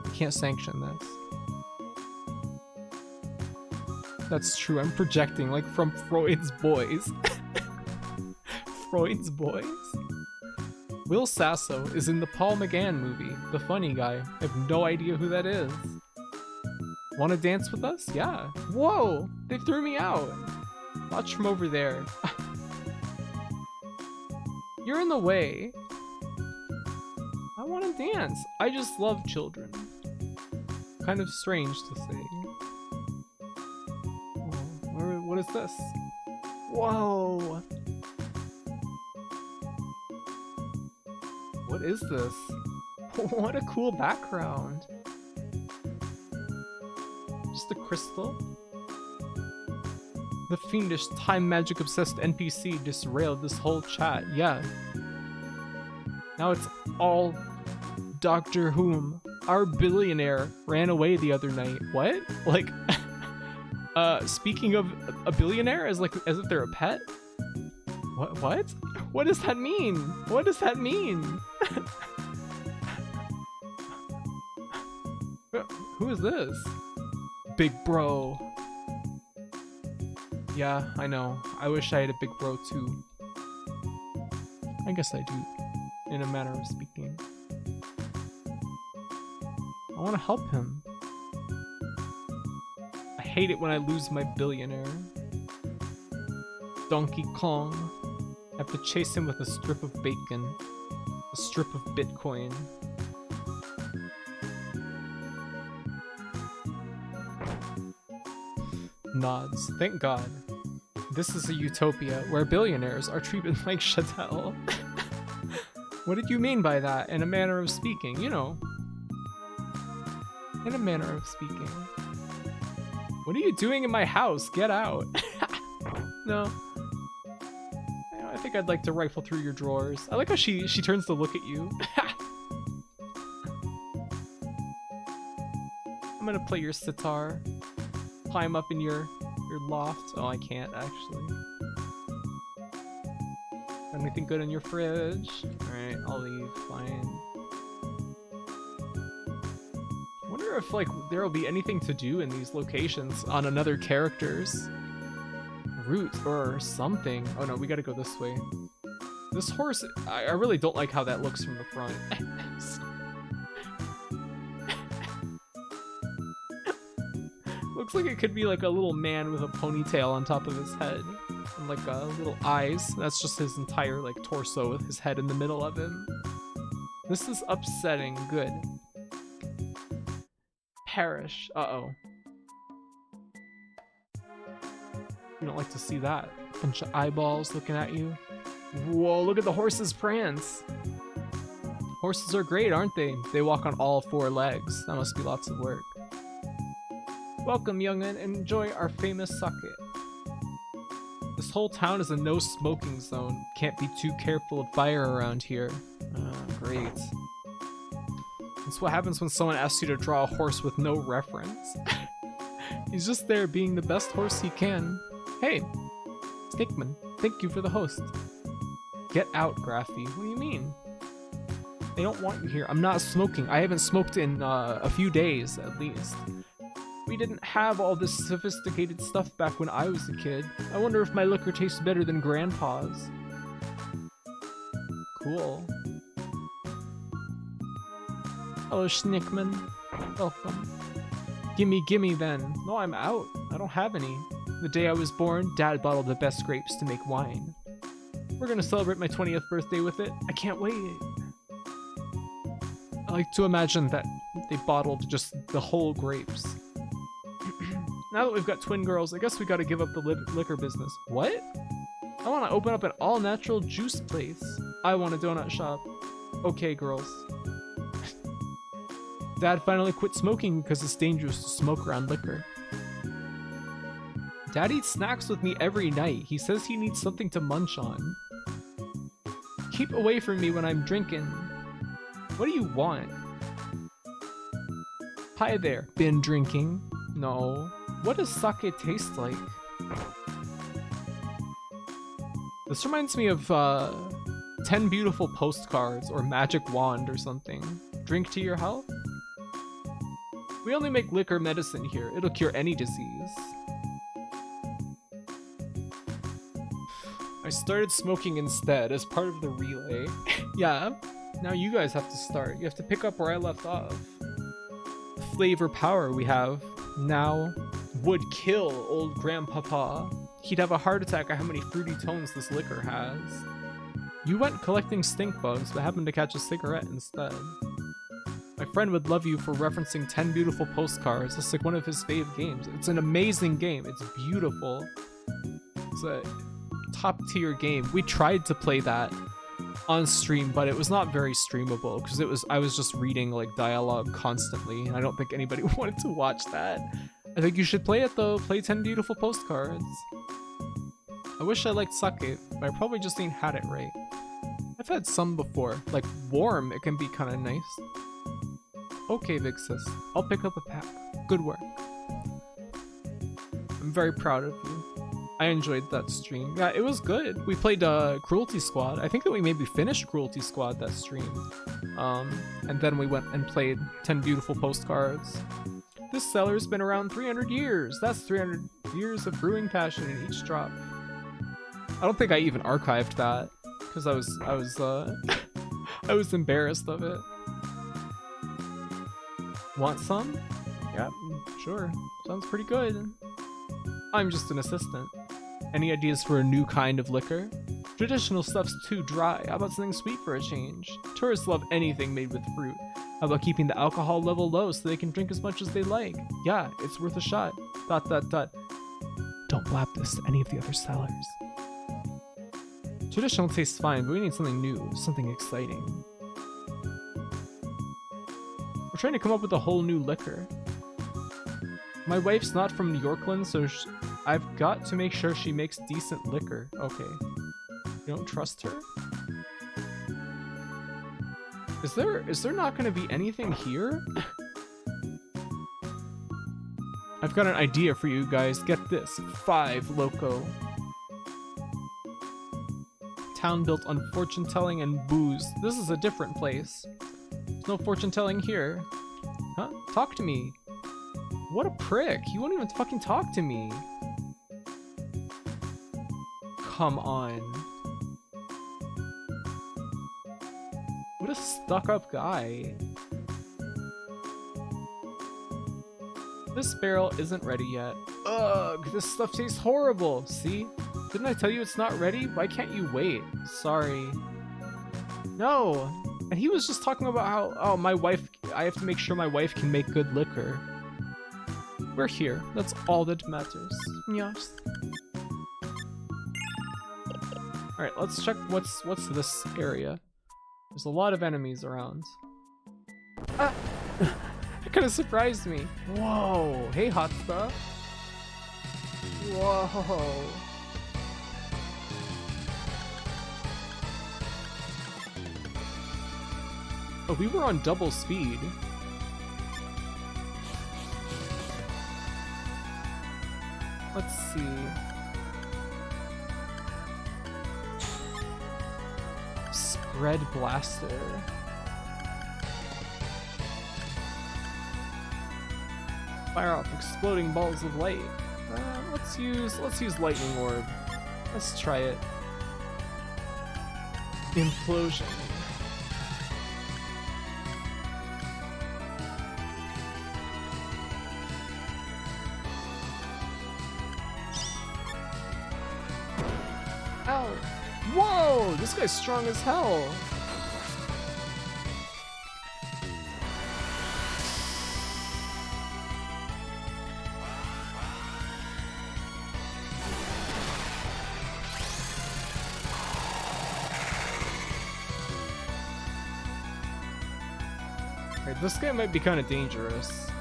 I can't sanction this. That's true. I'm projecting like from Freud's boys. Freud's boys. Will Sasso is in the Paul McGann movie, the funny guy. I have no idea who that is. Want to dance with us? Yeah. Whoa! They threw me out. Watch from over there. You're in the way. I want to dance. I just love children. Kind of strange to say. What is this? Whoa! What is this? What a cool background. Just a crystal? The fiendish time magic obsessed NPC disrailed this whole chat. Yeah. Now it's all Doctor Whom. Our billionaire ran away the other night. What? Like, speaking of a billionaire as if they're a pet? What? What does that mean? What does that mean? Who is this? Big bro. Yeah, I know. I wish I had a big bro too. I guess I do, in a manner of speaking. I want to help him. I hate it when I lose my billionaire. Donkey Kong. I have to chase him with a strip of bacon. A strip of Bitcoin. Nods. Thank God. This is a utopia where billionaires are treated like chattel. What did you mean by that? In a manner of speaking, you know. In a manner of speaking. What are you doing in my house? Get out. No. I think I'd like to rifle through your drawers. I like how she turns to look at you. I'm gonna play your sitar. Climb up in your loft. Oh, I can't actually. Anything good in your fridge? Alright, I'll leave. Fine. I wonder if like there will be anything to do in these locations on another character's route or something. Oh no, we gotta go this way. This horse, I really don't like how that looks from the front. Looks like it could be like a little man with a ponytail on top of his head and like little eyes. That's just his entire like torso with his head in the middle of him. This is upsetting. Good. Perish. Uh-oh. You don't like to see that. Bunch of eyeballs looking at you. Whoa, look at the horse's prance. Horses are great, aren't they? They walk on all four legs. That must be lots of work. Welcome, young'un. Enjoy our famous sake. This whole town is a no smoking zone. Can't be too careful of fire around here. Great. That's what happens when someone asks you to draw a horse with no reference. He's just there being the best horse he can. Hey, Stickman, thank you for the host. Get out, Graphy. What do you mean? They don't want you here. I'm not smoking. I haven't smoked in a few days, at least. We didn't have all this sophisticated stuff back when I was a kid. I wonder if my liquor tastes better than Grandpa's. Cool. Hello, Schnickman. Welcome. Gimme then. No, I'm out. I don't have any. The day I was born, Dad bottled the best grapes to make wine. We're gonna celebrate my 20th birthday with it. I can't wait. I like to imagine that they bottled just the whole grapes. Now that we've got twin girls, I guess we gotta give up the liquor business. What? I want to open up an all-natural juice place. I want a donut shop. Okay, girls. Dad finally quit smoking because it's dangerous to smoke around liquor. Dad eats snacks with me every night. He says he needs something to munch on. Keep away from me when I'm drinking. What do you want? Hi there. Been drinking? No. What does sake taste like? This reminds me of 10 Beautiful Postcards or Magic Wand or something. Drink to your health? We only make liquor medicine here. It'll cure any disease. I started smoking instead as part of the relay. Yeah, now you guys have to start. You have to pick up where I left off. Flavor power we have now would kill old grandpapa. He'd have a heart attack at how many fruity tones this liquor has. You went collecting stink bugs, but happened to catch a cigarette instead. My friend would love you for referencing 10 Beautiful Postcards. It's like one of his fave games. It's an amazing game. It's beautiful. It's a top tier game. We tried to play that on stream, but it was not very streamable because I was just reading like dialogue constantly. I don't think anybody wanted to watch that. I think you should play it though. Play 10 Beautiful Postcards. I wish I liked sake, but I probably just ain't had it right. I've had some before. Like warm, it can be kind of nice. Okay, big sis. I'll pick up a pack. Good work. I'm very proud of you. I enjoyed that stream. Yeah, it was good. We played Cruelty Squad. I think that we maybe finished Cruelty Squad that stream. And then we went and played 10 Beautiful Postcards. This cellar's been around 300 years. That's 300 years of brewing passion in each drop. I don't think I even archived that because I was I was embarrassed of it. Want some? Yeah, sure. Sounds pretty good. I'm just an assistant. Any ideas for a new kind of liquor? Traditional stuff's too dry. How about something sweet for a change? Tourists love anything made with fruit. How about keeping the alcohol level low so they can drink as much as they like? Yeah, it's worth a shot. ... Don't blab this to any of the other sellers. Traditional tastes fine, but we need something new, something exciting. We're trying to come up with a whole new liquor. My wife's not from New Yorkland, so I've got to make sure she makes decent liquor. Okay. You don't trust her? Is there not going to be anything here? I've got an idea for you guys. Get this. 5 Loco. Town built on fortune telling and booze. This is a different place. There's no fortune telling here. Huh? Talk to me. What a prick. He won't even fucking talk to me. Come on. What a stuck-up guy. This barrel isn't ready yet. Ugh, this stuff tastes horrible. See? Didn't I tell you it's not ready? Why can't you wait? Sorry. No. And he was just talking about how, oh, my wife, I have to make sure my wife can make good liquor. We're here. That's all that matters. Yes. Alright, let's check what's this area. There's a lot of enemies around. Ah! That kind of surprised me. Whoa. Hey, hot stuff. Whoa. Oh, we were on double speed. Let's see. Spread Blaster. Fire off exploding balls of light. Let's use Lightning Orb. Let's try it. Implosion. Ow! Whoa! This guy's strong as hell! Alright, this guy might be kind of dangerous.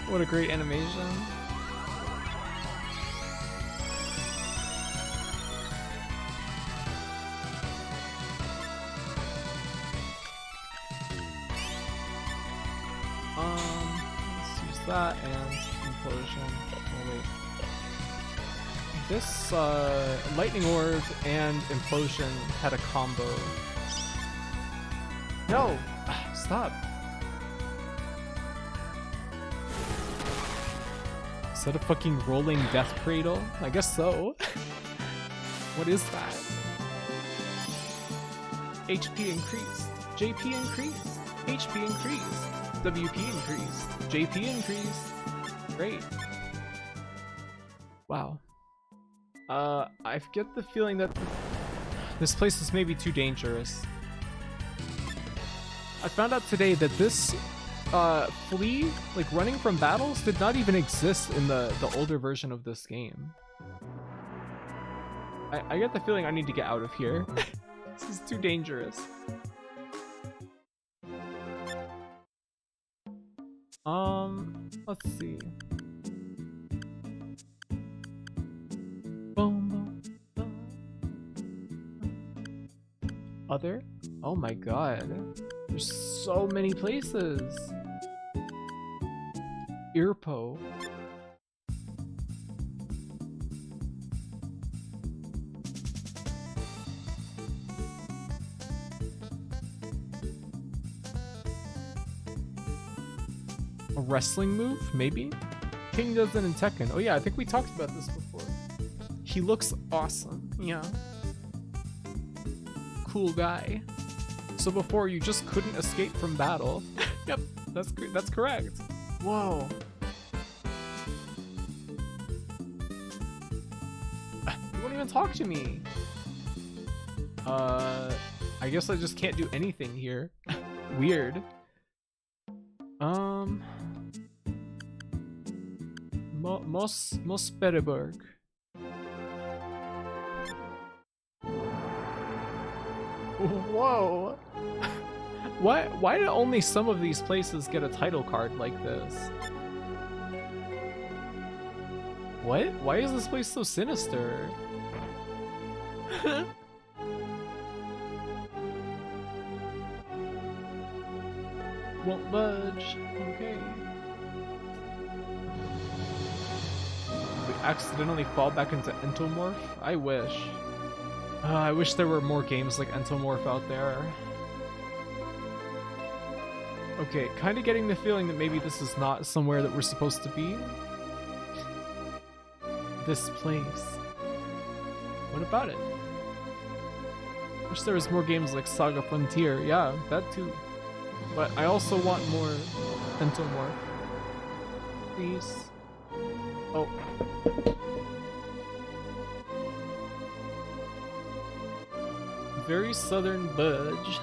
What a great animation. Let's use that and implosion. Oh wait. This lightning orb and implosion had a combo. No! Stop. Is that a fucking rolling death cradle? I guess so. What is that? HP increased. JP increased. HP increased. WP increased. JP increased. Great. Wow. I get the feeling that this place is maybe too dangerous. I found out today that this flea, like running from battles, did not even exist in the older version of this game. I get the feeling I need to get out of here. This is too dangerous. Let's see. Other? Oh my god. There's so many places. Irpo. A wrestling move, maybe? King does it in Tekken. Oh yeah, I think we talked about this before. He looks awesome. Yeah. Cool guy. So before you just couldn't escape from battle. Yep, that's correct. Whoa. You won't even talk to me. I guess I just can't do anything here. Weird. Mospereberg. Whoa. Why did only some of these places get a title card like this? What? Why is this place so sinister? Won't budge. Okay. We accidentally fall back into Entomorph? I wish. I wish there were more games like Entomorph out there. Okay, kind of getting the feeling that maybe this is not somewhere that we're supposed to be. This place. What about it? Wish there was more games like Saga Frontier. Yeah, that too. But I also want more Entomorph. Please. Oh. Very southern budge.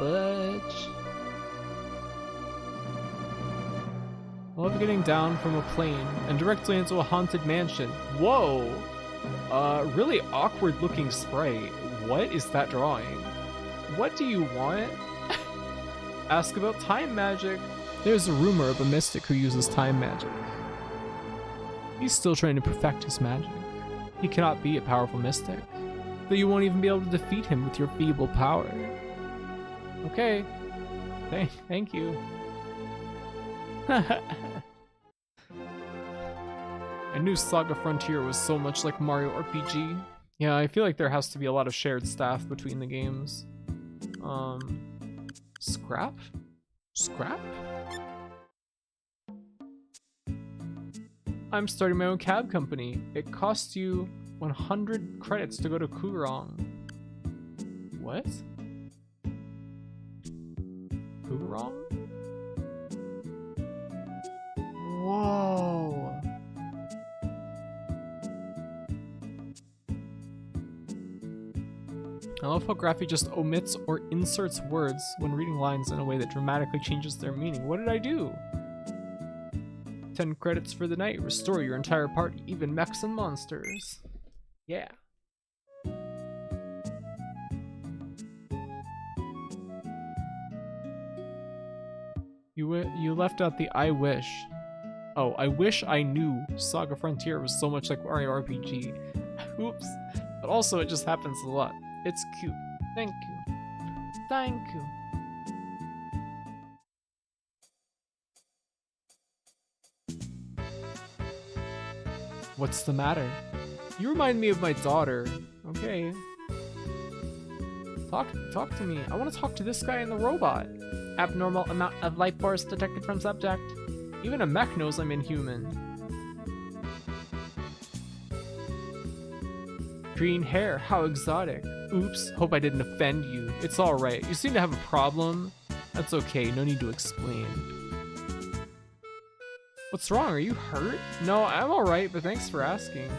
Budge. Love getting down from a plane and directly into a haunted mansion. Whoa! Really awkward looking sprite. What is that drawing? What do you want? Ask about time magic. There's a rumor of a mystic who uses time magic. He's still trying to perfect his magic. He cannot be a powerful mystic, though you won't even be able to defeat him with your feeble power. Okay. Thank you. I knew Saga Frontier was so much like Mario RPG. Yeah, I feel like there has to be a lot of shared staff between the games. Scrap? Scrap? I'm starting my own cab company. It costs you 100 credits to go to Kurong. What? Kurong? Whoa. I love how Graphy just omits or inserts words when reading lines in a way that dramatically changes their meaning. What did I do? 10 credits for the night. Restore your entire party, even mechs and monsters. Yeah. You left out the I wish. Oh, I wish I knew Saga Frontier was so much like Mario RPG. Oops. But also, it just happens a lot. It's cute. Thank you. Thank you. What's the matter? You remind me of my daughter. Okay. Talk to me. I want to talk to this guy and the robot. Abnormal amount of life force detected from subject. Even a mech knows I'm inhuman. Green hair, how exotic. Oops, hope I didn't offend you. It's alright. You seem to have a problem. That's okay, no need to explain. What's wrong? Are you hurt? No, I'm alright, but thanks for asking.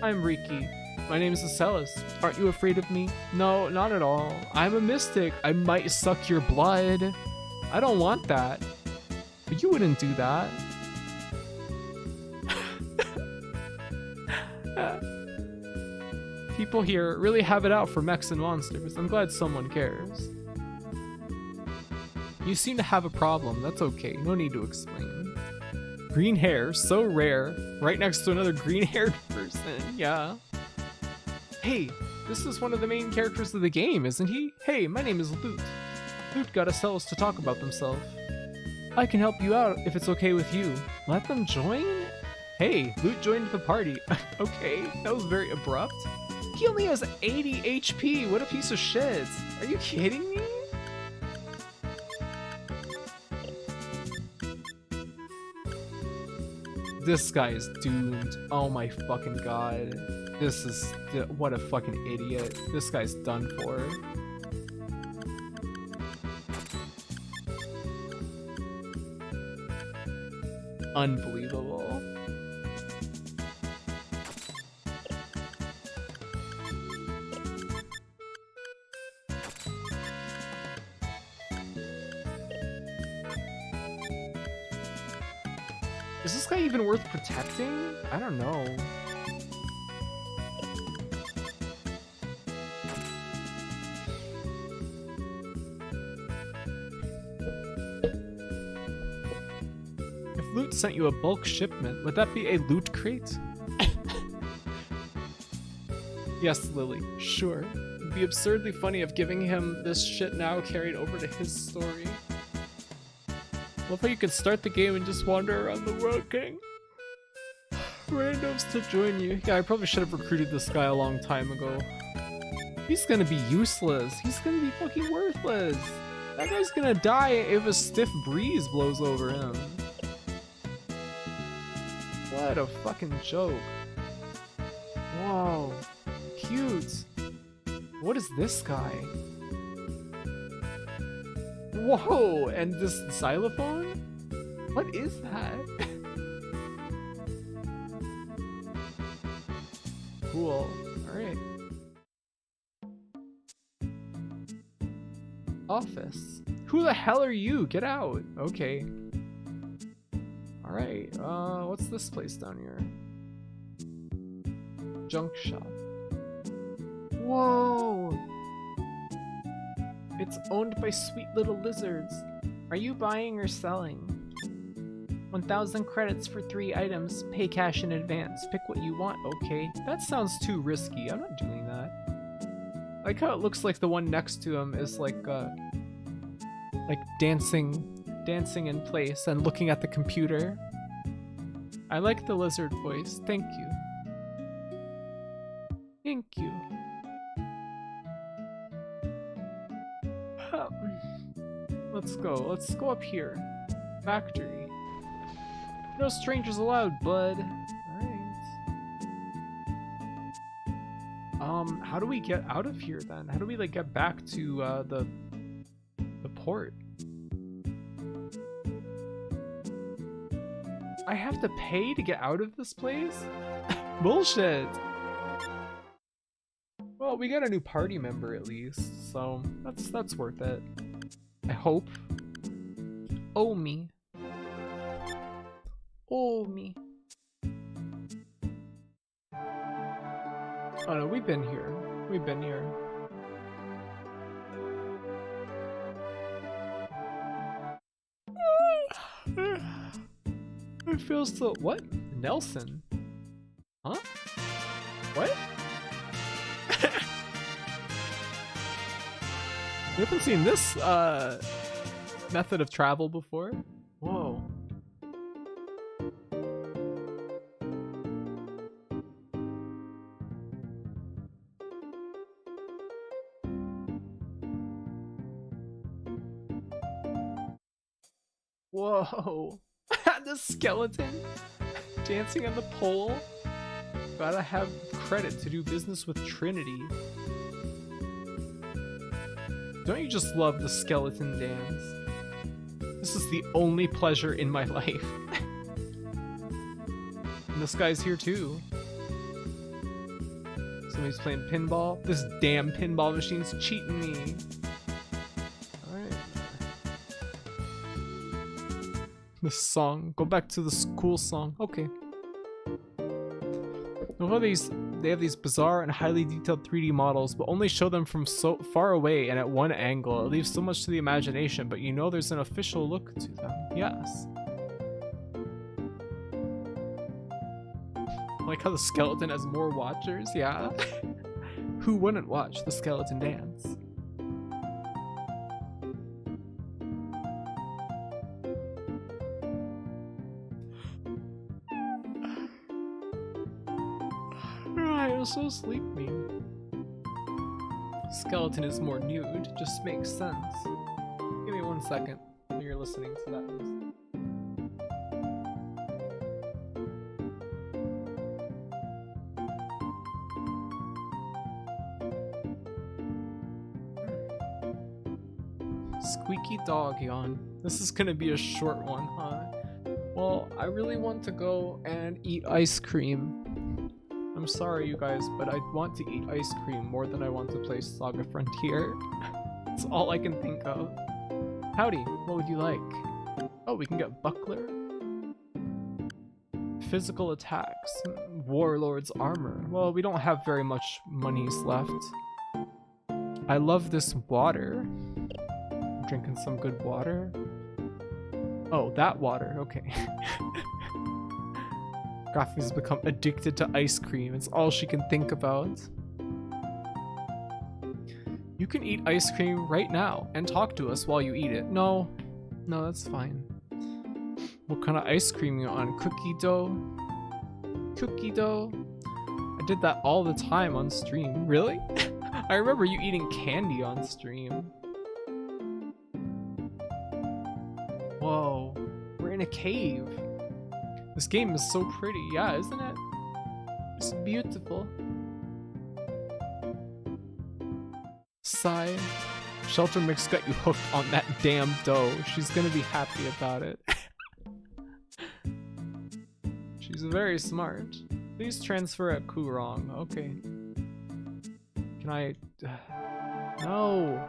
I'm Riki. My name is Acellus. Aren't you afraid of me? No, not at all. I'm a mystic. I might suck your blood. I don't want that. But you wouldn't do that. People here really have it out for mechs and monsters. I'm glad someone cares. You seem to have a problem. That's okay. No need to explain. Green hair, so rare. Right next to another green-haired person. Yeah. Hey, this is one of the main characters of the game, isn't he? Hey, my name is Lute. Lute got Acellus to talk about themselves. I can help you out if it's okay with you. Let them join? Hey, Lute joined the party. Okay, that was very abrupt. He only has 80 HP. What a piece of shit. Are you kidding me? This guy is doomed. Oh my fucking god. This is... what a fucking idiot. This guy's done for. Unbelievable. Is this guy even worth protecting? I don't know. If Loot sent you a bulk shipment, would that be a loot crate? Yes, Lily, sure. It'd be absurdly funny if giving him this shit now carried over to his story. Love how you can start the game and just wander around the world, King. Randoms to join you. Yeah, I probably should have recruited this guy a long time ago. He's gonna be useless. He's gonna be fucking worthless. That guy's gonna die if a stiff breeze blows over him. What a fucking joke. Whoa. Cute. What is this guy? Whoa, and this xylophone? What is that? Cool. Alright. Office. Who the hell are you? Get out. Okay. Alright, what's this place down here? Junk shop. Whoa! It's owned by sweet little lizards. Are you buying or selling? 1,000 credits for 3 items. Pay cash in advance. Pick what you want, okay? That sounds too risky. I'm not doing that. I like how it looks like the one next to him is like dancing in place and looking at the computer. I like the lizard voice. Thank you. Thank you. Let's go. Let's go up here. Factory. No strangers allowed, bud. Alright. How do we get out of here then? How do we like get back to the port? I have to pay to get out of this place? Bullshit. Well, we got a new party member at least, so that's worth it. I hope. Oh me. Oh me. Oh no, we've been here. We've been here. feels to what? Nelson? Huh? What? We haven't seen this method of travel before. Whoa. Whoa. The skeleton dancing on the pole. Gotta have credit to do business with Trinity. Don't you just love the skeleton dance? This is the only pleasure in my life. And this guy's here too. Somebody's playing pinball. This damn pinball machine's cheating me. Alright. This song. Go back to the cool song. Okay. They have these bizarre and highly detailed 3D models, but only show them from so far away and at one angle. It leaves so much to the imagination, but you know there's an official look to them. Yes. I like how the skeleton has more watchers, yeah. Who wouldn't watch the skeleton dance? I'm so sleepy. Skeleton is more nude, just makes sense. Give me 1 second while you're listening to that. Squeaky dog yawn. This is gonna be a short one, huh? Well, I really want to go and eat ice cream. I'm sorry, you guys, but I want to eat ice cream more than I want to play Saga Frontier. That's all I can think of. Howdy, what would you like? Oh, we can get Buckler. Physical attacks. Warlord's armor. Well, we don't have very much monies left. I love this water. I'm drinking some good water. Oh, that water, okay. Graphi's become addicted to ice cream. It's all she can think about. You can eat ice cream right now and talk to us while you eat it. No, that's fine. What kind of ice cream you on? Cookie dough? Cookie dough? I did that all the time on stream. Really? I remember you eating candy on stream. Whoa, we're in a cave. This game is so pretty, yeah, isn't it? It's beautiful. Sigh. Shelter Mix got you hooked on that damn dough. She's gonna be happy about it. She's very smart. Please transfer at Kurong. Okay. Can I... No.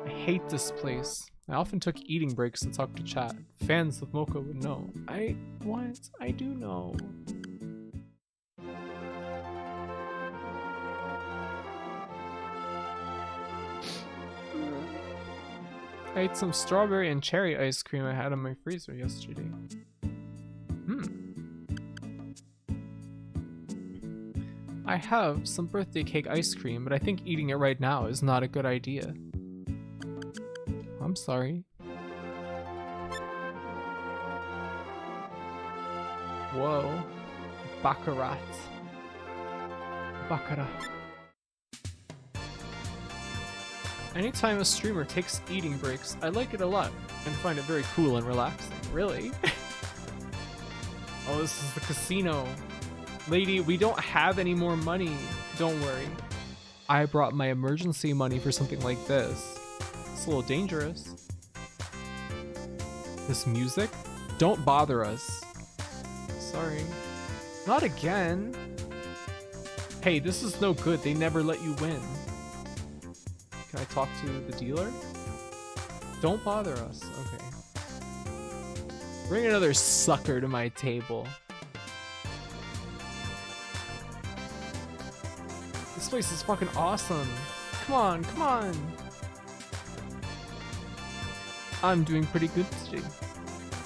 I hate this place. I often took eating breaks to talk to chat. Fans of Mocha would know. I do know. I ate some strawberry and cherry ice cream I had in my freezer yesterday. I have some birthday cake ice cream, but I think eating it right now is not a good idea. I'm sorry. Whoa. Baccarat. Baccarat. Anytime a streamer takes eating breaks, I like it a lot and find it very cool and relaxing. Really? Oh, this is the casino. Lady, we don't have any more money. Don't worry. I brought my emergency money for something like this. It's a little dangerous. This music? Don't bother us. Sorry. Not again. Hey, this is no good. They never let you win. Can I talk to the dealer? Don't bother us. Okay. Bring another sucker to my table. This place is fucking awesome. Come on, come on. I'm doing pretty good today.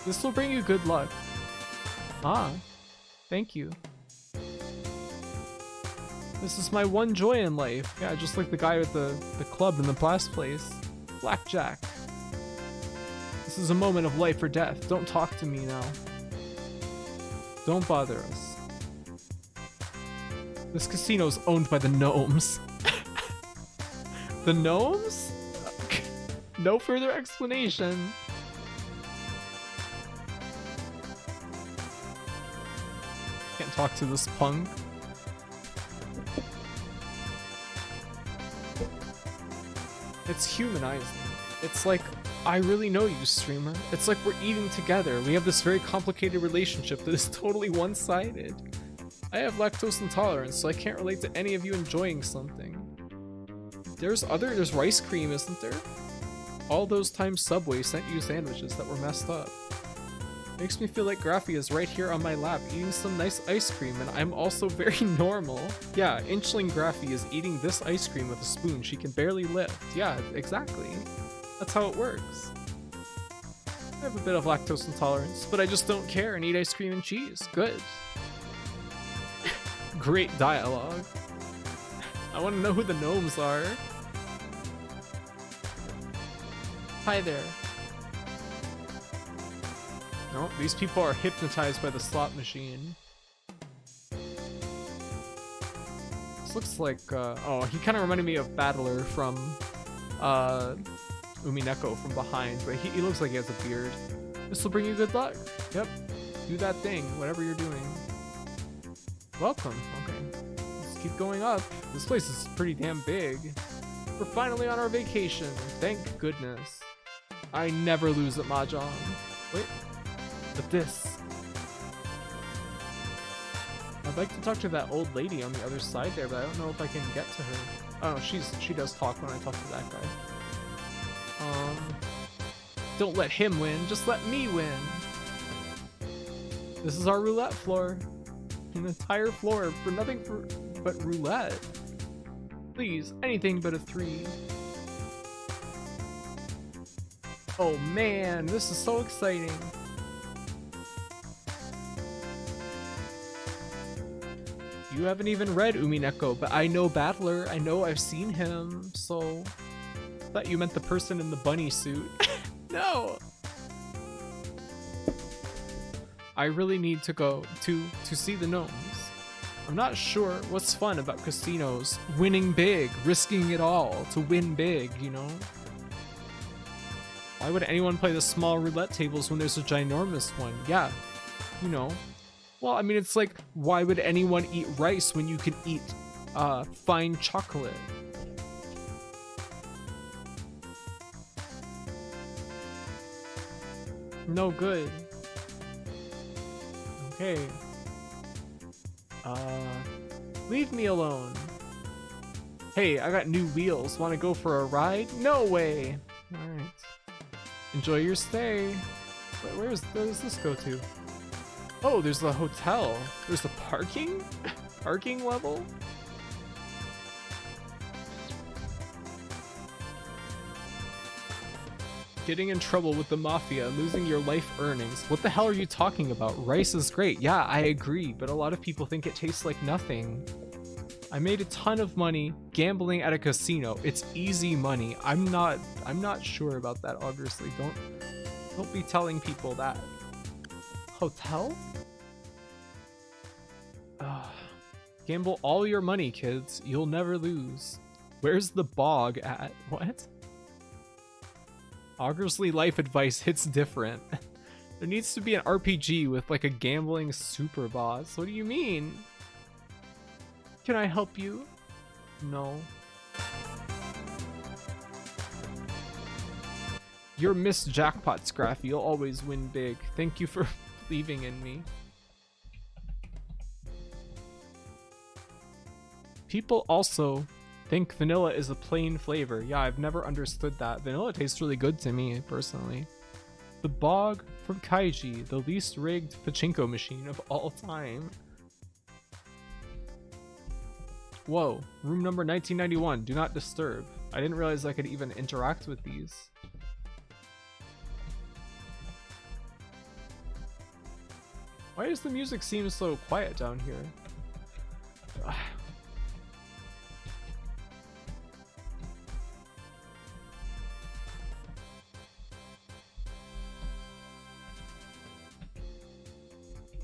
This will bring you good luck. Ah, thank you. This is my one joy in life. Yeah, just like the guy with the club in the last place. Blackjack. This is a moment of life or death. Don't talk to me now. Don't bother us. This casino's owned by the gnomes. The gnomes? No further explanation. Can't talk to this punk. It's humanizing. It's like, I really know you, streamer. It's like we're eating together. We have this very complicated relationship that is totally one-sided. I have lactose intolerance, so I can't relate to any of you enjoying something. There's rice cream, isn't there? All those times Subway sent you sandwiches that were messed up. Makes me feel like Graffy is right here on my lap eating some nice ice cream, and I'm also very normal. Yeah, Inchling Graffy is eating this ice cream with a spoon she can barely lift. Yeah, exactly. That's how it works. I have a bit of lactose intolerance, but I just don't care and eat ice cream and cheese. Good. Great dialogue. I want to know who the gnomes are. Hi there. No, these people are hypnotized by the slot machine. This looks like, oh, he kind of reminded me of Battler from, Umineko from behind, but he looks like he has a beard. This will bring you good luck. Yep, do that thing, whatever you're doing. Welcome, okay. Let's keep going up. This place is pretty damn big. We're finally on our vacation, thank goodness. I never lose at Mahjong. Wait. But this. I'd like to talk to that old lady on the other side there, but I don't know if I can get to her. Oh no, she does talk when I talk to that guy. Don't let him win, just let me win. This is our roulette floor. An entire floor for nothing but roulette. Please, anything but a 3. Oh man, this is so exciting. You haven't even read Umineko, but I know Battler. I know I've seen him, so... I thought you meant the person in the bunny suit. No! I really need to go to see the gnomes. I'm not sure what's fun about casinos. Winning big, risking it all to win big, you know? Why would anyone play the small roulette tables when there's a ginormous one? Yeah, you know. Well, I mean, it's like, why would anyone eat rice when you can eat fine chocolate? No good. Okay. Leave me alone. Hey, I got new wheels. Want to go for a ride? No way. All right. Enjoy your stay. Where does this go to? Oh, there's the hotel. There's the parking? Parking level? Getting in trouble with the mafia, losing your life earnings. What the hell are you talking about? Rice is great. Yeah, I agree, but a lot of people think it tastes like nothing. I made a ton of money gambling at a casino. It's easy money. I'm not sure about that, obviously. Don't be telling people that. Hotel? Gamble all your money, kids. You'll never lose. Where's the bog at? What? Augersley life advice hits different. There needs to be an RPG with like a gambling super boss. What do you mean? Can I help you? No. You're Miss Jackpot, Scraffy. You'll always win big. Thank you for believing in me. People also think vanilla is a plain flavor. Yeah, I've never understood that. Vanilla tastes really good to me, personally. The Bog from Kaiji, the least rigged pachinko machine of all time. Whoa, room number 1991, do not disturb. I didn't realize I could even interact with these. Why does the music seem so quiet down here? Ugh.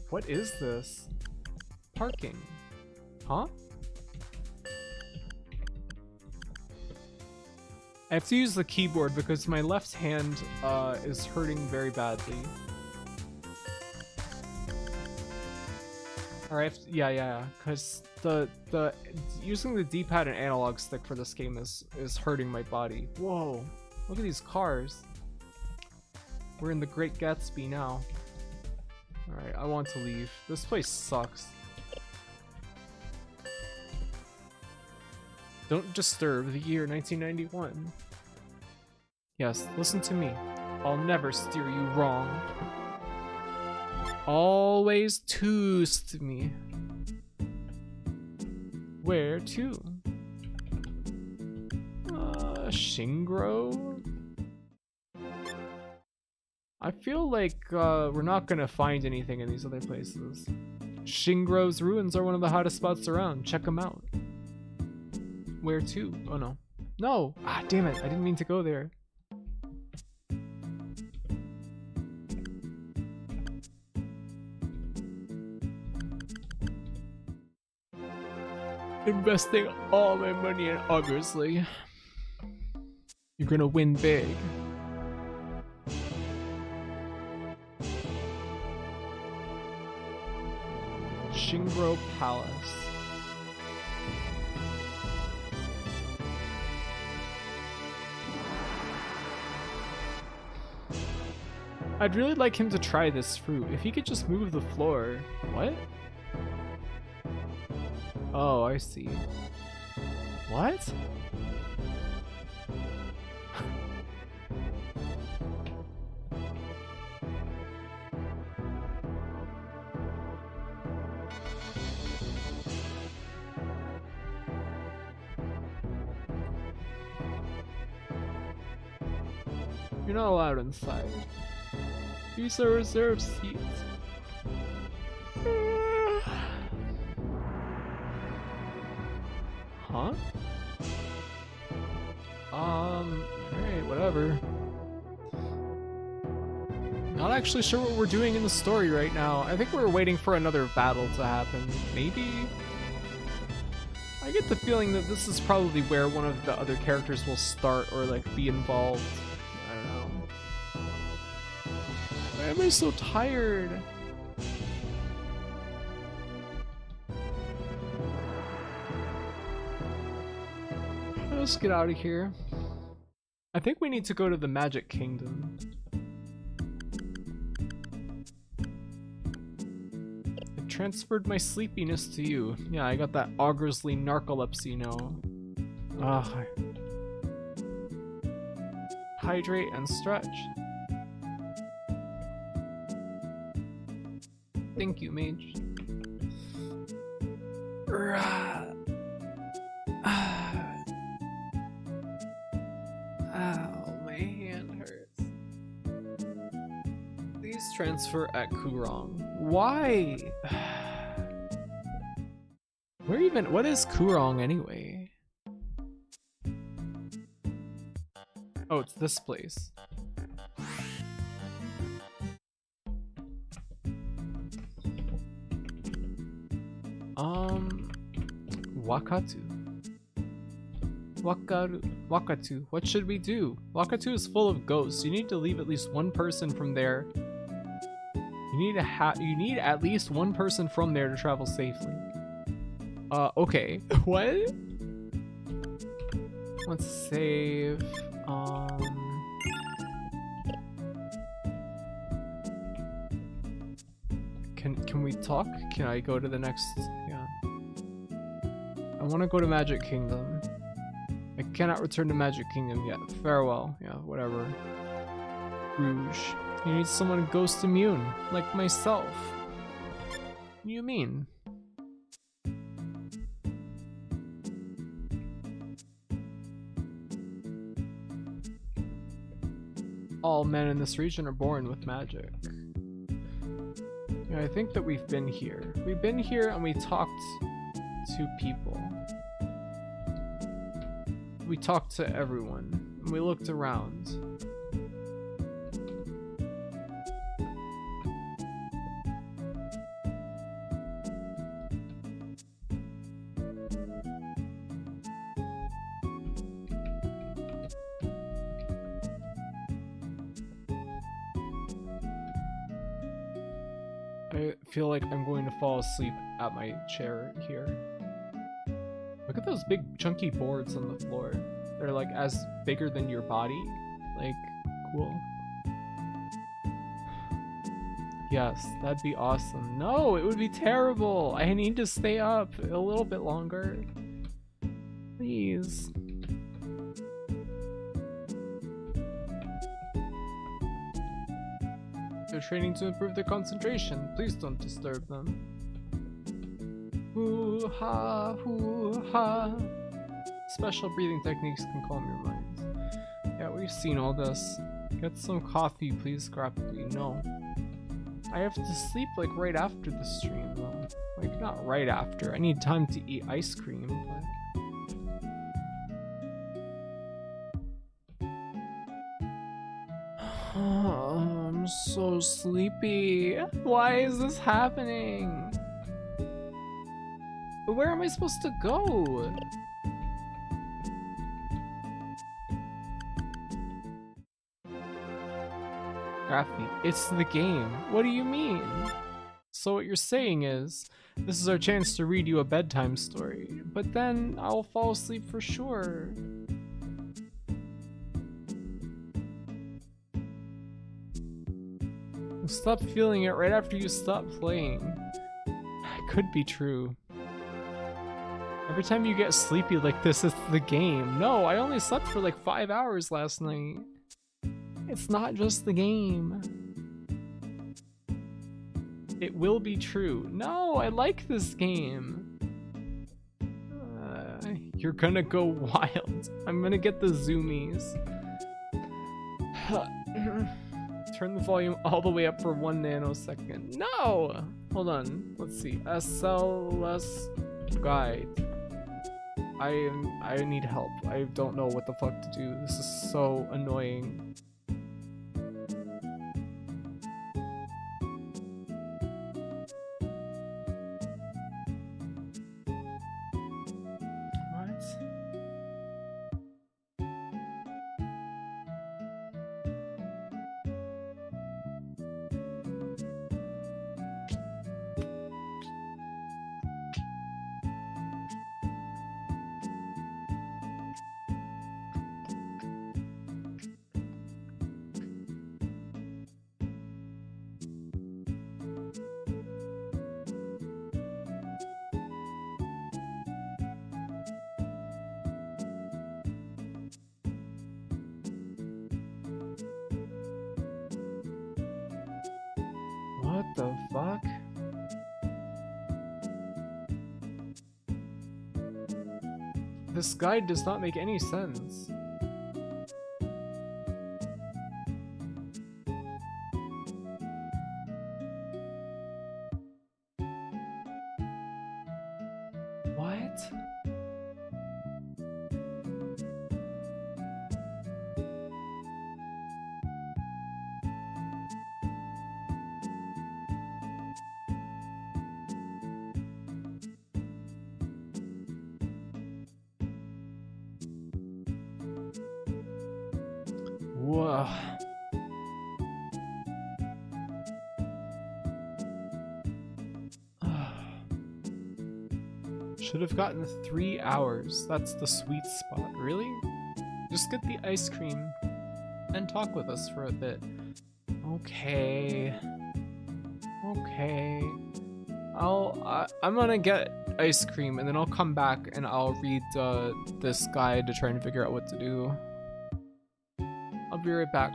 What is this? Parking. Huh? I have to use the keyboard because my left hand is hurting very badly. Alright, yeah, because the using the D-pad and analog stick for this game is hurting my body. Whoa, look at these cars. We're in the Great Gatsby now. Alright, I want to leave. This place sucks. Don't disturb the year 1991. Yes, listen to me. I'll never steer you wrong. Always toast me. Where to? Shingro? I feel like we're not gonna find anything in these other places. Shingro's ruins are one of the hottest spots around. Check them out. Where to? Oh no. No! Ah, damn it. I didn't mean to go there. Investing all my money in Augersley. You're gonna win big. Shingro Palace. I'd really like him to try this fruit. If he could just move the floor. What? Oh, I see. What? You're not allowed inside. These are reserved seats. Huh? Alright, whatever. Not actually sure what we're doing in the story right now. I think we're waiting for another battle to happen. Maybe? I get the feeling that this is probably where one of the other characters will start or like be involved. I don't know. Why am I so tired? Let's get out of here. I think we need to go to the Magic Kingdom. I transferred my sleepiness to you. Yeah, I got that Augersley narcolepsy now. Ugh. Hydrate and stretch. Thank you, mage. Ow, my hand hurts. Please transfer at Kurong. Why? Where even? What is Kurong anyway? Oh, it's this place. Wakatu. Wakatu. What should we do? Wakatu is full of ghosts. You need to leave at least one person from there. You need at least one person from there to travel safely. Okay. What? Let's save. Can we talk? Can I go to the next? Yeah. I want to go to Magic Kingdom. I cannot return to Magic Kingdom yet. Farewell. Yeah, whatever. Rouge. You need someone ghost immune, like myself. What do you mean? All men in this region are born with magic. I think that we've been here. We've been here and we talked to people. We talked to everyone. And we looked around. I feel like I'm going to fall asleep at my chair here. Look at those big chunky boards on the floor. They're like as bigger than your body. Like, cool. Yes, that'd be awesome. No, it would be terrible. I need to stay up a little bit longer. Please. They're training to improve their concentration. Please don't disturb them. Hoo ha, hoo ha. Special breathing techniques can calm your minds. Yeah, we've seen all this. Get some coffee, please, Scrappy. No. I have to sleep like right after the stream, though. Like, not right after. I need time to eat ice cream, but... I'm so sleepy. Why is this happening? Where am I supposed to go? Graffy, it's the game. What do you mean? So what you're saying is, this is our chance to read you a bedtime story, but then I'll fall asleep for sure. Stop feeling it right after you stop playing. It could be true. Every time you get sleepy like this, it's the game. No, I only slept for like 5 hours last night. It's not just the game. It will be true. No, I like this game. You're gonna go wild. I'm gonna get the zoomies. Turn the volume all the way up for 1 nanosecond. No! Hold on. Let's see. SLS guide. I need help. I don't know what the fuck to do. This is so annoying. What the fuck? This guide does not make any sense. What? Whoa. Should have gotten 3 hours. That's the sweet spot. Really? Just get the ice cream and talk with us for a bit. Okay. Okay. I'm gonna get ice cream and then I'll come back and I'll read this guide to try and figure out what to do. I'll be right back.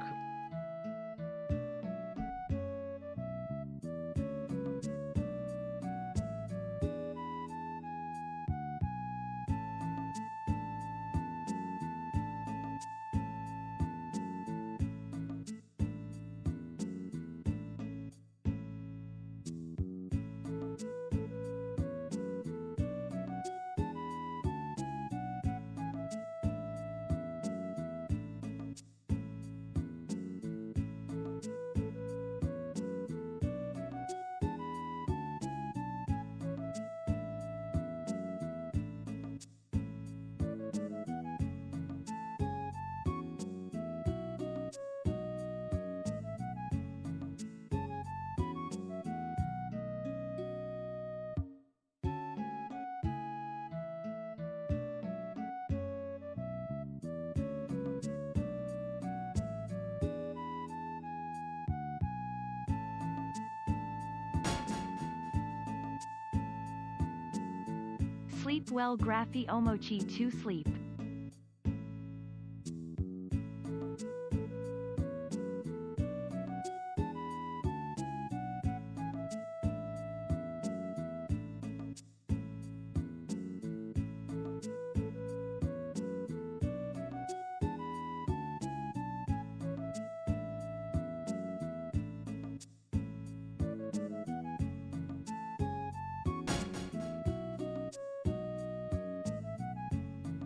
Sleep well, Graphy Omochi to sleep.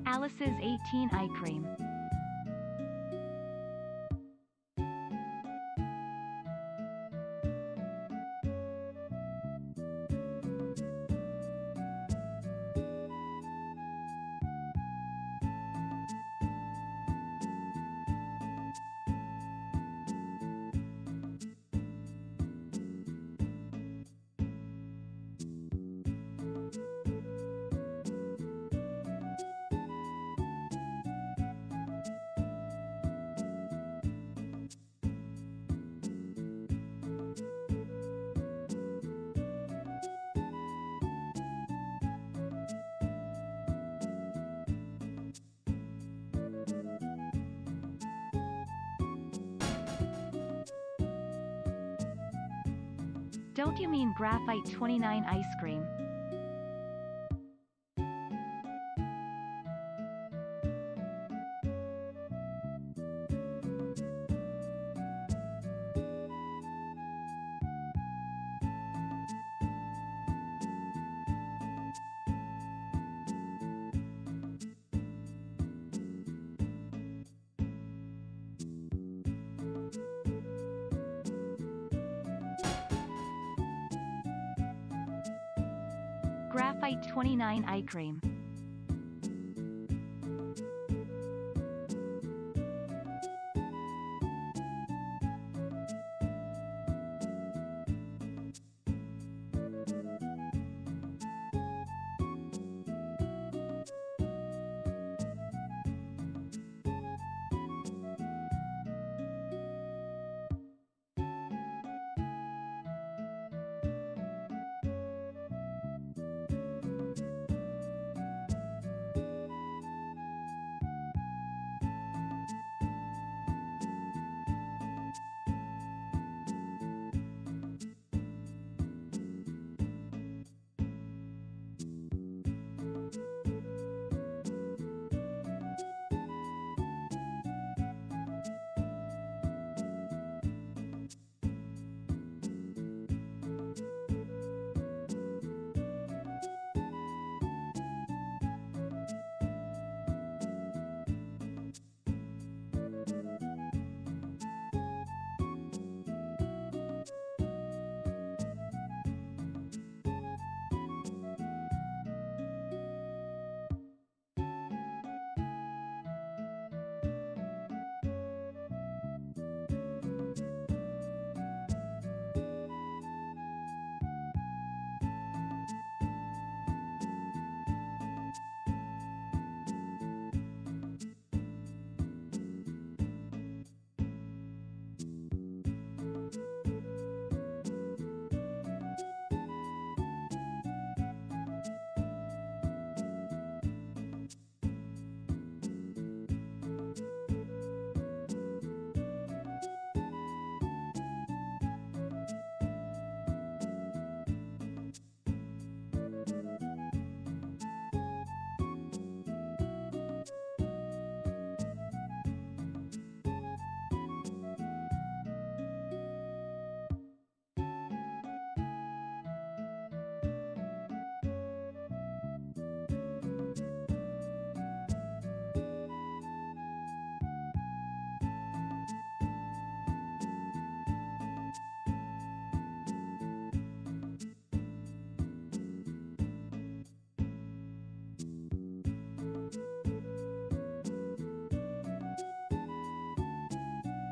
Alice's 18 eye cream. Don't you mean graphite 29 ice cream? Graphite 29 eye cream.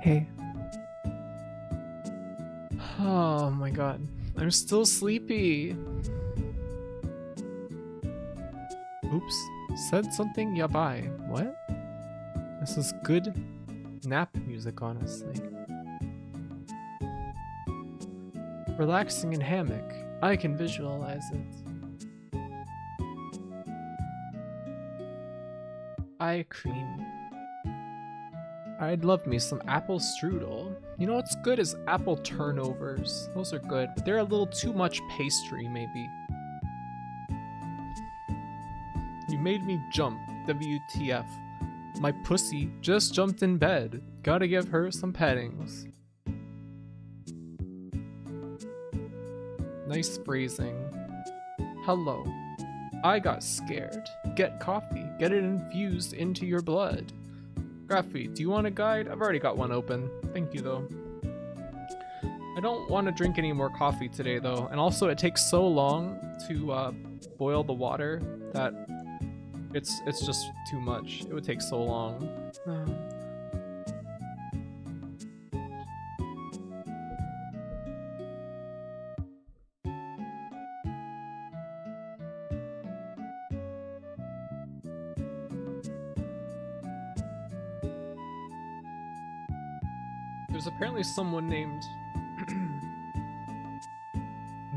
Hey. Oh my god. I'm still sleepy. Oops. Said something yabai. What? This is good nap music, honestly. Relaxing in hammock. I can visualize it. eye cream. I'd love me some apple strudel. You know what's good is apple turnovers. Those are good, but they're a little too much pastry, maybe. You made me jump, WTF. My pussy just jumped in bed. Gotta give her some pettings. Nice phrasing. Hello. I got scared. Get coffee. Get it infused into your blood. Graffy, do you want a guide? I've already got one open. Thank you, though. I don't want to drink any more coffee today, though. And also, it takes so long to boil the water that it's just too much. It would take so long. There's apparently someone named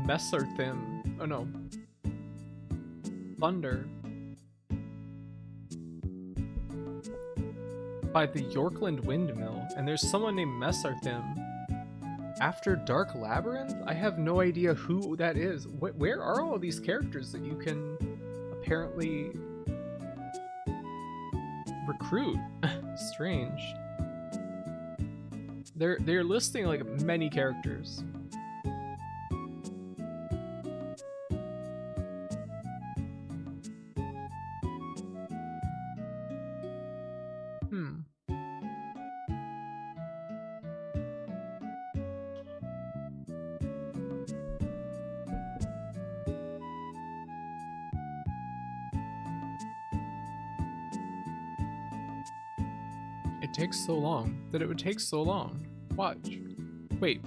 Messerthim. Oh no. Thunder. By the Yorkland Windmill. And there's someone named Messerthim. After Dark Labyrinth? I have no idea who that is. Where are all these characters that you can apparently recruit? Strange. They're listing like many characters. It takes so long that it would take so long. Watch. Wait,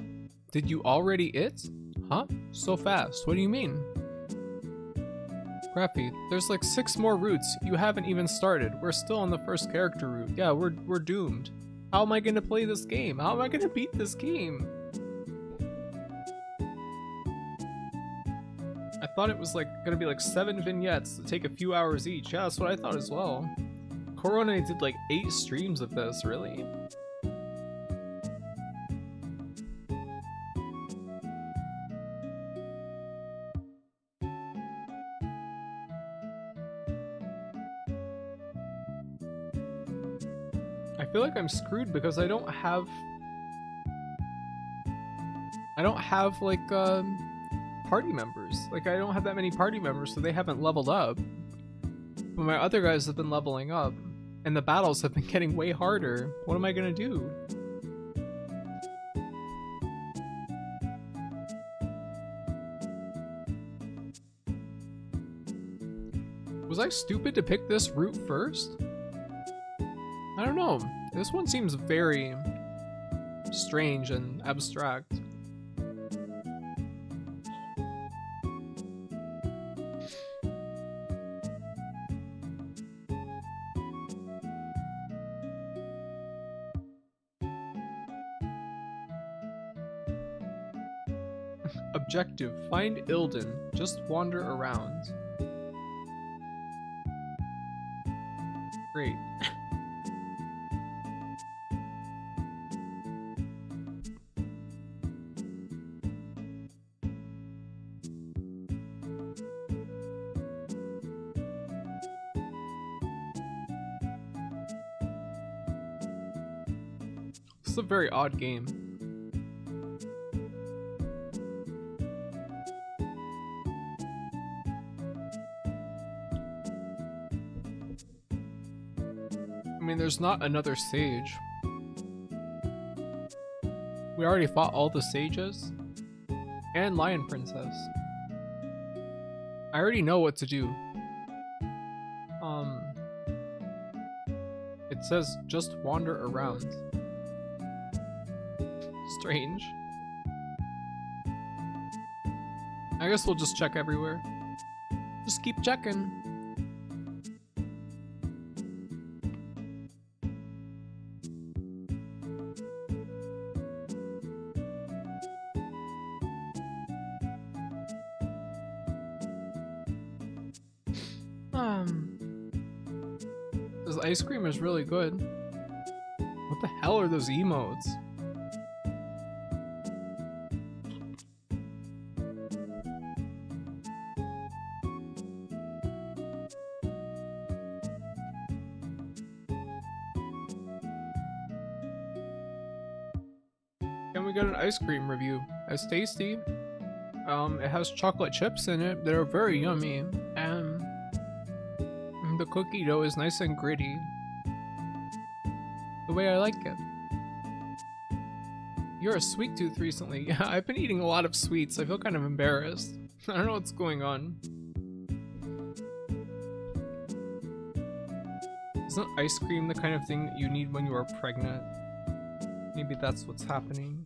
did you already it? Huh? So fast. What do you mean? Crappy, there's like 6 more routes. You haven't even started. We're still on the first character route. Yeah, we're doomed. How am I gonna play this game? How am I gonna beat this game? I thought it was like gonna be like 7 vignettes that take a few hours each. Yeah, that's what I thought as well. Corona did like 8 streams of this, really? I feel like I'm screwed because I don't have like party members. Like I don't have that many party members, so they haven't leveled up. But my other guys have been leveling up, and the battles have been getting way harder. What am I gonna do? Was I stupid to pick this route first? I don't know. This one seems very strange and abstract. Objective, find Ilden. Just wander around. Great. This is a very odd game. I mean, there's not another sage. We already fought all the sages and Lion Princess. I already know what to do. It says just wander around. Strange. I guess we'll just check everywhere. Just keep checking. This ice cream is really good. What the hell are those emotes? Can we get an ice cream review? It's tasty. It has chocolate chips in it that are very yummy, and the cookie dough is nice and gritty. The way I like it. You're a sweet tooth recently. Yeah, I've been eating a lot of sweets. I feel kind of embarrassed. I don't know what's going on. Isn't ice cream the kind of thing that you need when you are pregnant? Maybe that's what's happening.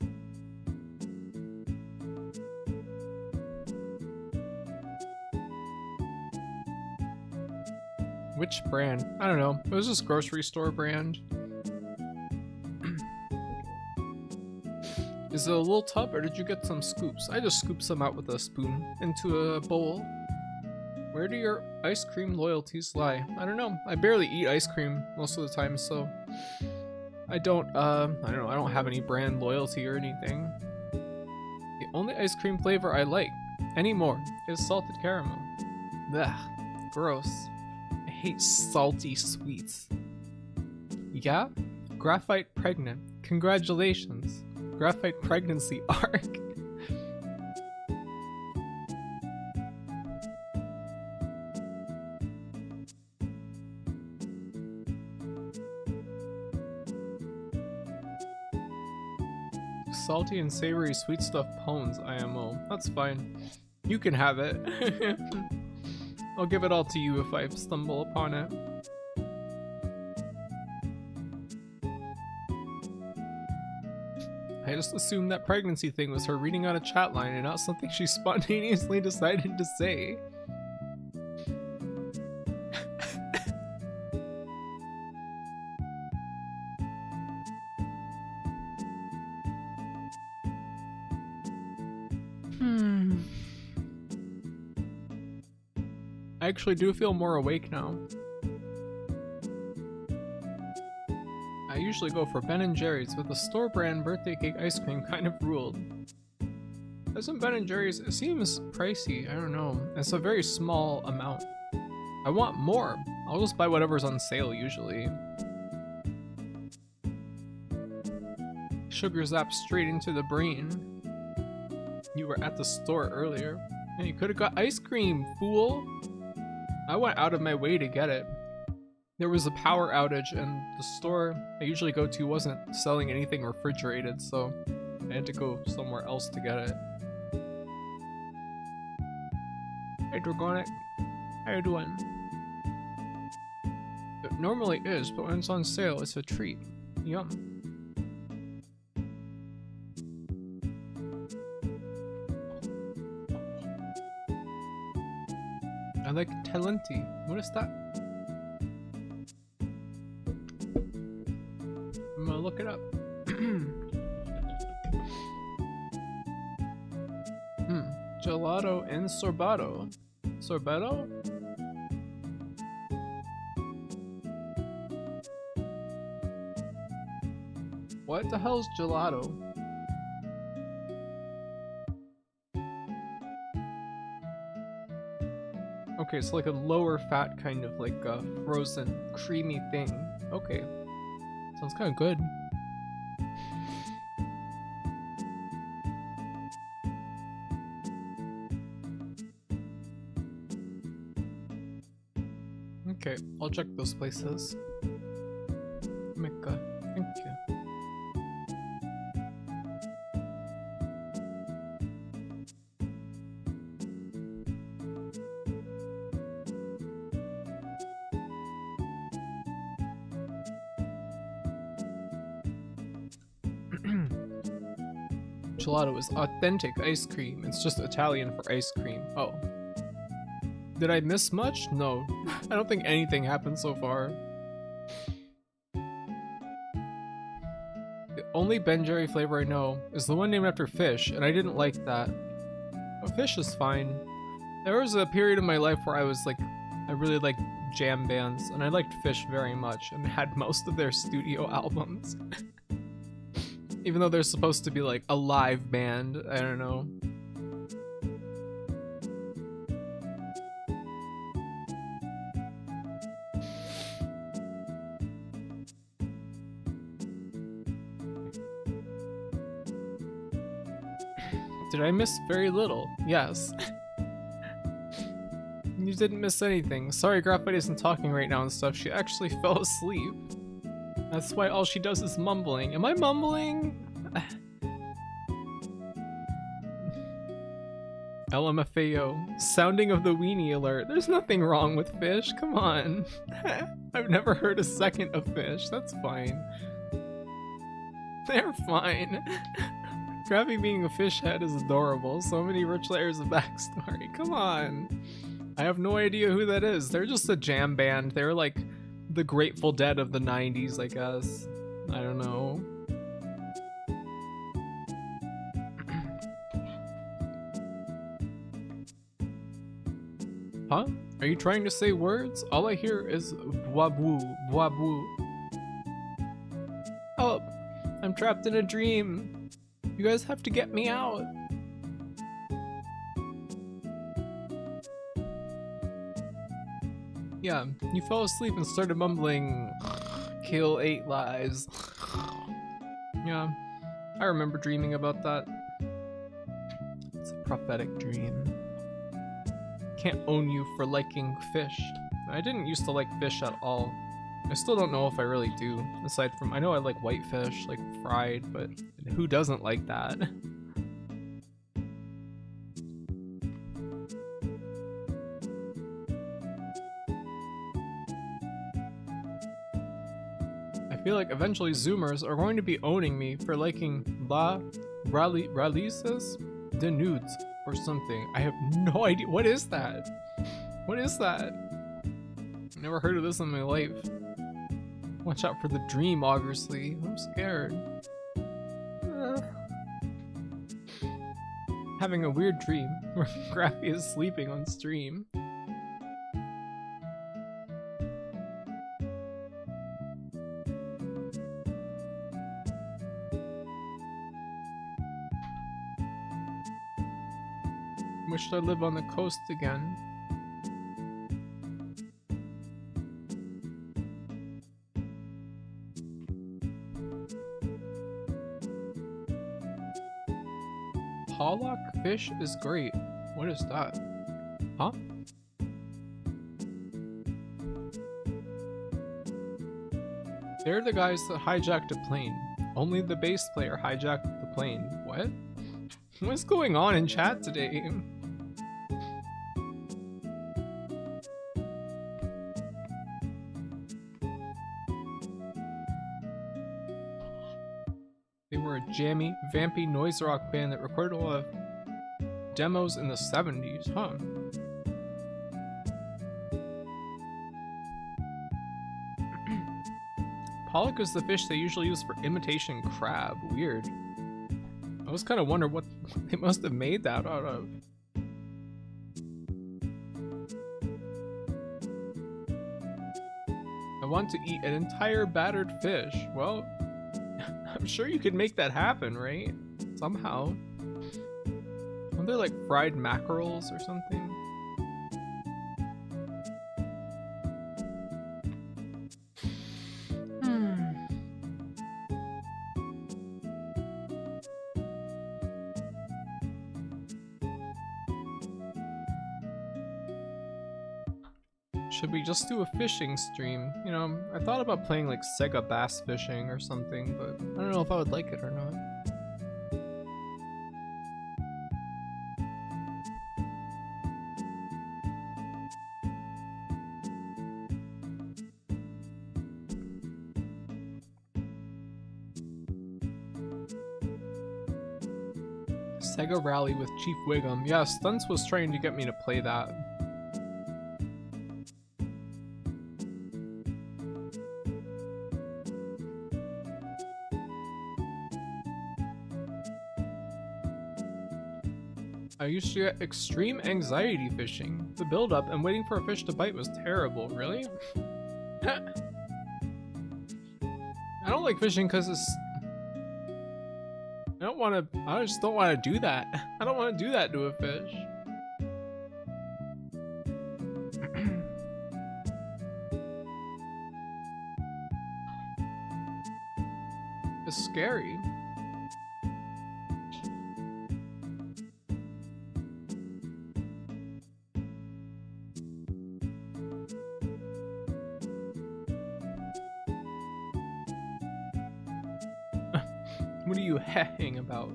Which brand? I don't know. It was this grocery store brand. Is it a little tub or did you get some scoops? I just scooped some out with a spoon into a bowl. Where do your ice cream loyalties lie? I don't know. I barely eat ice cream most of the time, so I don't know. I don't have any brand loyalty or anything. The only ice cream flavor I like anymore is salted caramel. Ugh, gross. I hate salty sweets. Yeah? Graphite pregnant. Congratulations. Graphite pregnancy arc. Salty and savory sweet stuff pones, IMO. That's fine. You can have it. I'll give it all to you if I stumble upon it. I just assumed that pregnancy thing was her reading out a chat line and not something she spontaneously decided to say. I actually do feel more awake now. I usually go for Ben & Jerry's, but the store brand birthday cake ice cream kind of ruled. Isn't Ben & Jerry's, it seems pricey, I don't know. It's a very small amount. I want more. I'll just buy whatever's on sale usually. Sugar zapped straight into the brain. You were at the store earlier. And you could have got ice cream, fool! I went out of my way to get it. There was a power outage and the store I usually go to wasn't selling anything refrigerated, so I had to go somewhere else to get it. Hey Dragonic, how you doing? It normally is, but when it's on sale, it's a treat. Yum. I like Talenti. What is that? I'm gonna look it up. Gelato and sorbetto. Sorbetto? What the hell is gelato? Okay, it's like a lower fat kind of like a frozen creamy thing. Okay. Sounds kind of good. Okay, I'll check those places. Mika, thank you. Gelato is authentic ice cream. It's just Italian for ice cream. Oh. Did I miss much? No. I don't think anything happened so far. The only Ben Jerry flavor I know is the one named after fish, and I didn't like that. But fish is fine. There was a period in my life where I really really like jam bands, and I liked Fish very much, and had most of their studio albums. Even though they're supposed to be like a live band, I don't know. Did I miss very little? Yes. You didn't miss anything. Sorry, Graphite isn't talking right now and stuff. She actually fell asleep. That's why all she does is mumbling. Am I mumbling? LMFAO. Sounding of the weenie alert. There's nothing wrong with Fish. Come on. I've never heard a second of Fish. That's fine. They're fine. Krabby being a fish head is adorable. So many rich layers of backstory. Come on. I have no idea who that is. They're just a jam band. They're like the Grateful Dead of the 90s, I guess. I don't know. Huh? Are you trying to say words? All I hear is bois-boo, bois-boo. Oh, I'm trapped in a dream. You guys have to get me out. Yeah, you fell asleep and started mumbling, kill 8 lives. Yeah, I remember dreaming about that. It's a prophetic dream. Can't own you for liking Fish. I didn't used to like Fish at all. I still don't know if I really do, aside from, I know I like white fish, like fried, but who doesn't like that? I feel like eventually Zoomers are going to be owning me for liking La Ralices de Nudes or something. I have no idea. What is that? What is that? Never heard of this in my life. Watch out for the dream, obviously. I'm scared. Having a weird dream where Graffy is sleeping on stream. Wish I lived on the coast again. Pollock fish is great. What is that? Huh? They're the guys that hijacked a plane. Only the bass player hijacked the plane. What? What's going on in chat today? They were a jammy, vampy noise rock band that recorded a lot of demos in the 70s, huh? Pollock is the fish they usually use for imitation crab. Weird. I was kind of wondering what they must have made that out of. I want to eat an entire battered fish. Well, I'm sure you could make that happen, right? Somehow. Aren't there like fried mackerels or something? Should we just do a fishing stream? You know, I thought about playing like Sega bass fishing or something, but I don't know if I would like it or not. Sega Rally with Chief Wiggum. Yeah, Stunts was trying to get me to play that. I used to get extreme anxiety fishing. The build-up and waiting for a fish to bite was terrible. Really? I don't like fishing because it's... I just don't want to do that. I don't want to do that to a fish. It's scary. What are you hehing about?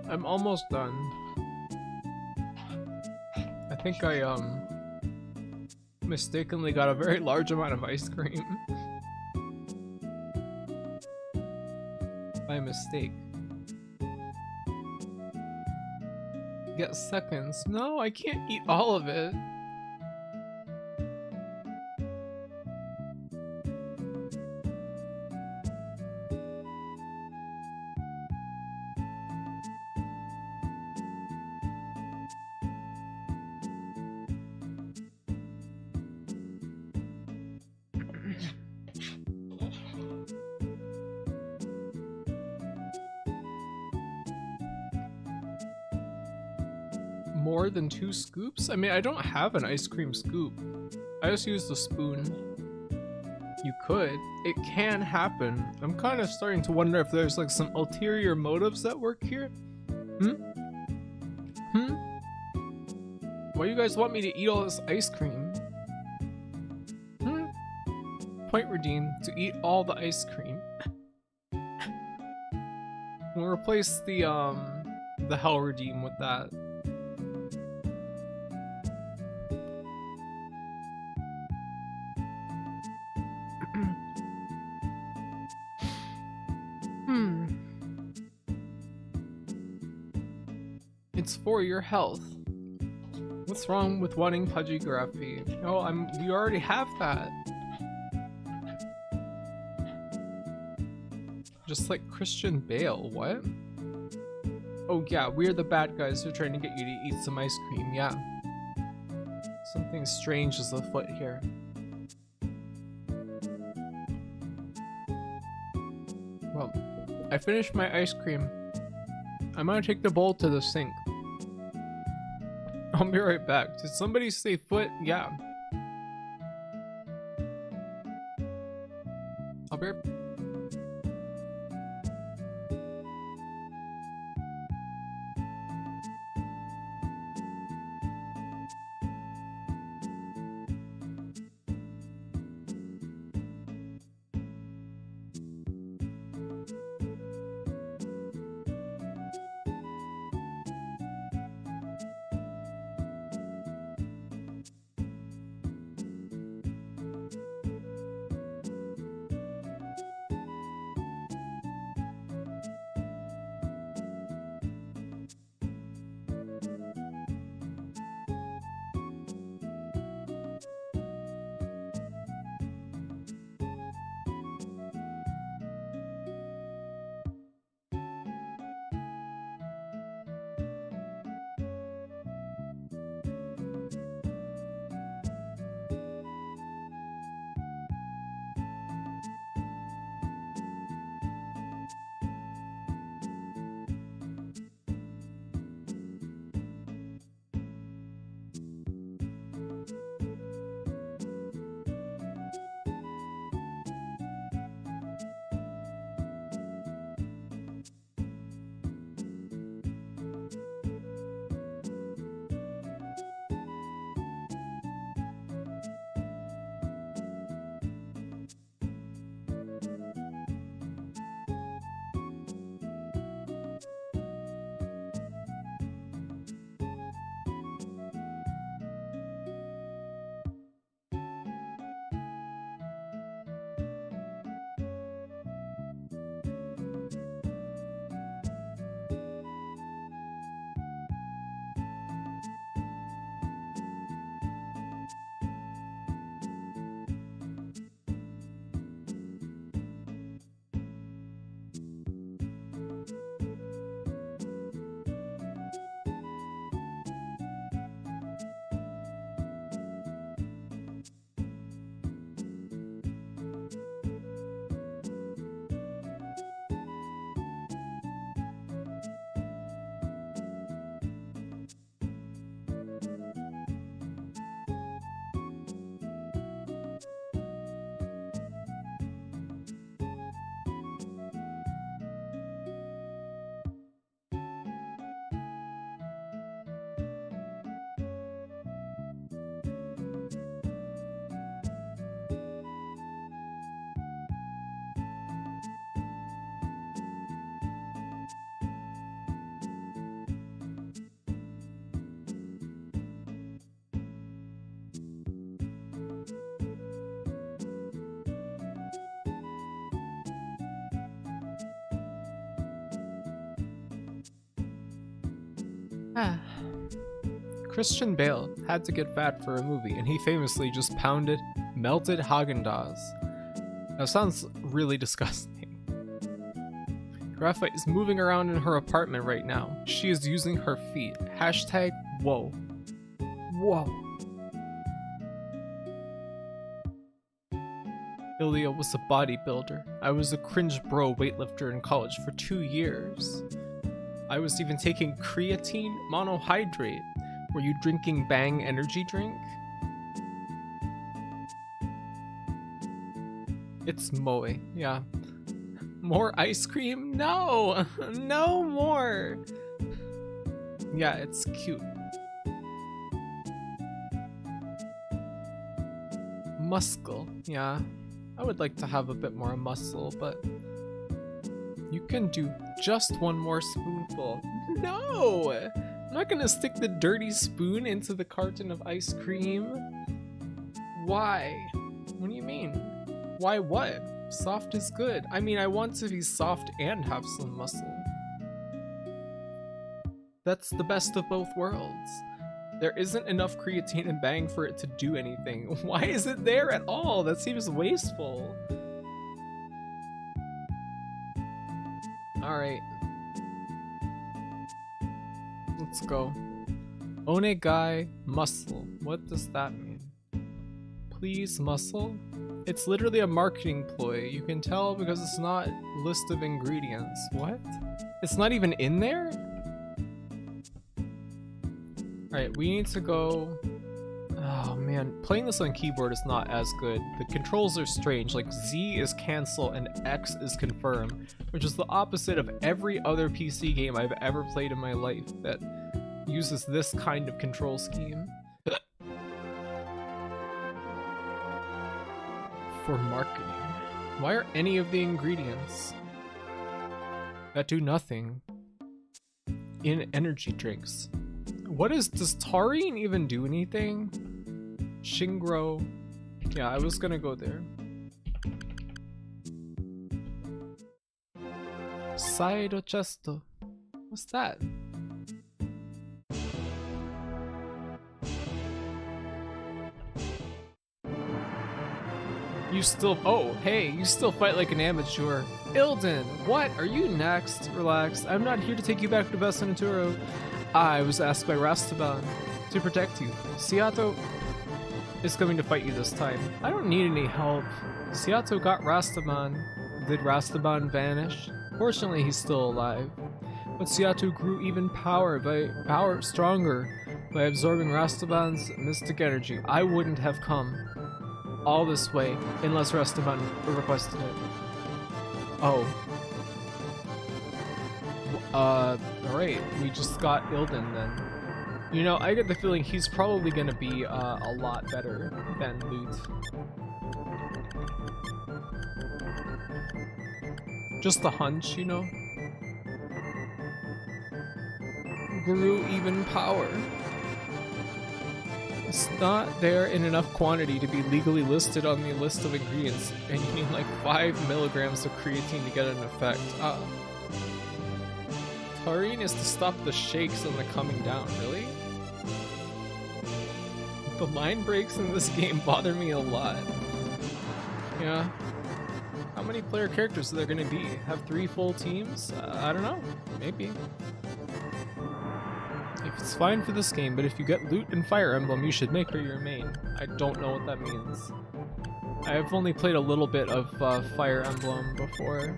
I'm almost done. I think I mistakenly got a very large amount of ice cream. By mistake. Get seconds. No, I can't eat all of it. More than 2 scoops? I mean, I don't have an ice cream scoop. I just use the spoon. You could. It can happen. I'm kind of starting to wonder if there's like some ulterior motives at work here. Why you guys want me to eat all this ice cream? Point redeemed to eat all the ice cream. We'll replace the hell redeem with that. It's for your health. What's wrong with wanting pudgy-graphy? Oh, we already have that. Just like Christian Bale, what? Oh yeah, we're the bad guys who are trying to get you to eat some ice cream, yeah. Something strange is afoot here. Well, I finished my ice cream. I'm gonna take the bowl to the sink. I'll be right back. Did somebody say foot? Yeah. I'll be right back. Ah. Christian Bale had to get fat for a movie, and he famously just pounded melted Haagen-Dazs. That sounds really disgusting. Graphite is moving around in her apartment right now. She is using her feet. Hashtag whoa. Whoa. Ilya was a bodybuilder. I was a cringe bro weightlifter in college for 2 years. I was even taking creatine monohydrate. Were you drinking Bang energy drink? It's moe, yeah. More ice cream? No! No more! Yeah, it's cute. Muscle, yeah. I would like to have a bit more muscle, but you can do just one more spoonful. No! I'm not gonna stick the dirty spoon into the carton of ice cream. Why? What do you mean? Why what? Soft is good. I mean, I want to be soft and have some muscle. That's the best of both worlds. There isn't enough creatine and Bang for it to do anything. Why is it there at all? That seems wasteful. Alright. Let's go. Onegai muscle. What does that mean? Please muscle? It's literally a marketing ploy. You can tell because it's not a list of ingredients. What? It's not even in there? Alright, we need to go... Oh man, playing this on keyboard is not as good. The controls are strange, like Z is cancel and X is confirm, which is the opposite of every other PC game I've ever played in my life that uses this kind of control scheme. For marketing. Why are any of the ingredients that do nothing in energy drinks? Does taurine even do anything? Shingro. Yeah, I was gonna go there. Saido chesto. What's that? You still- oh, hey, you still fight like an amateur. Ilden, what? Are you next? Relax, I'm not here to take you back to Basanaturo. I was asked by Rastaban to protect you. Seato is coming to fight you this time. I don't need any help. Seato got Rastaban. Did Rastaban vanish? Fortunately, he's still alive. But Seato grew even stronger by absorbing Rastaban's mystic energy. I wouldn't have come all this way unless Rastaban requested it. Oh. Alright, we just got Ilden then. You know, I get the feeling he's probably gonna be a lot better than Loot. Just a hunch, you know? Grew even power. It's not there in enough quantity to be legally listed on the list of ingredients, and you need like 5 milligrams of creatine to get an effect. Taurine is to stop the shakes and the coming down, really? The line breaks in this game bother me a lot. Yeah. How many player characters are there gonna be? Have 3 full teams? I don't know. Maybe. If it's fine for this game, but if you get loot and Fire Emblem, you should make her your main. I don't know what that means. I've only played a little bit of Fire Emblem before.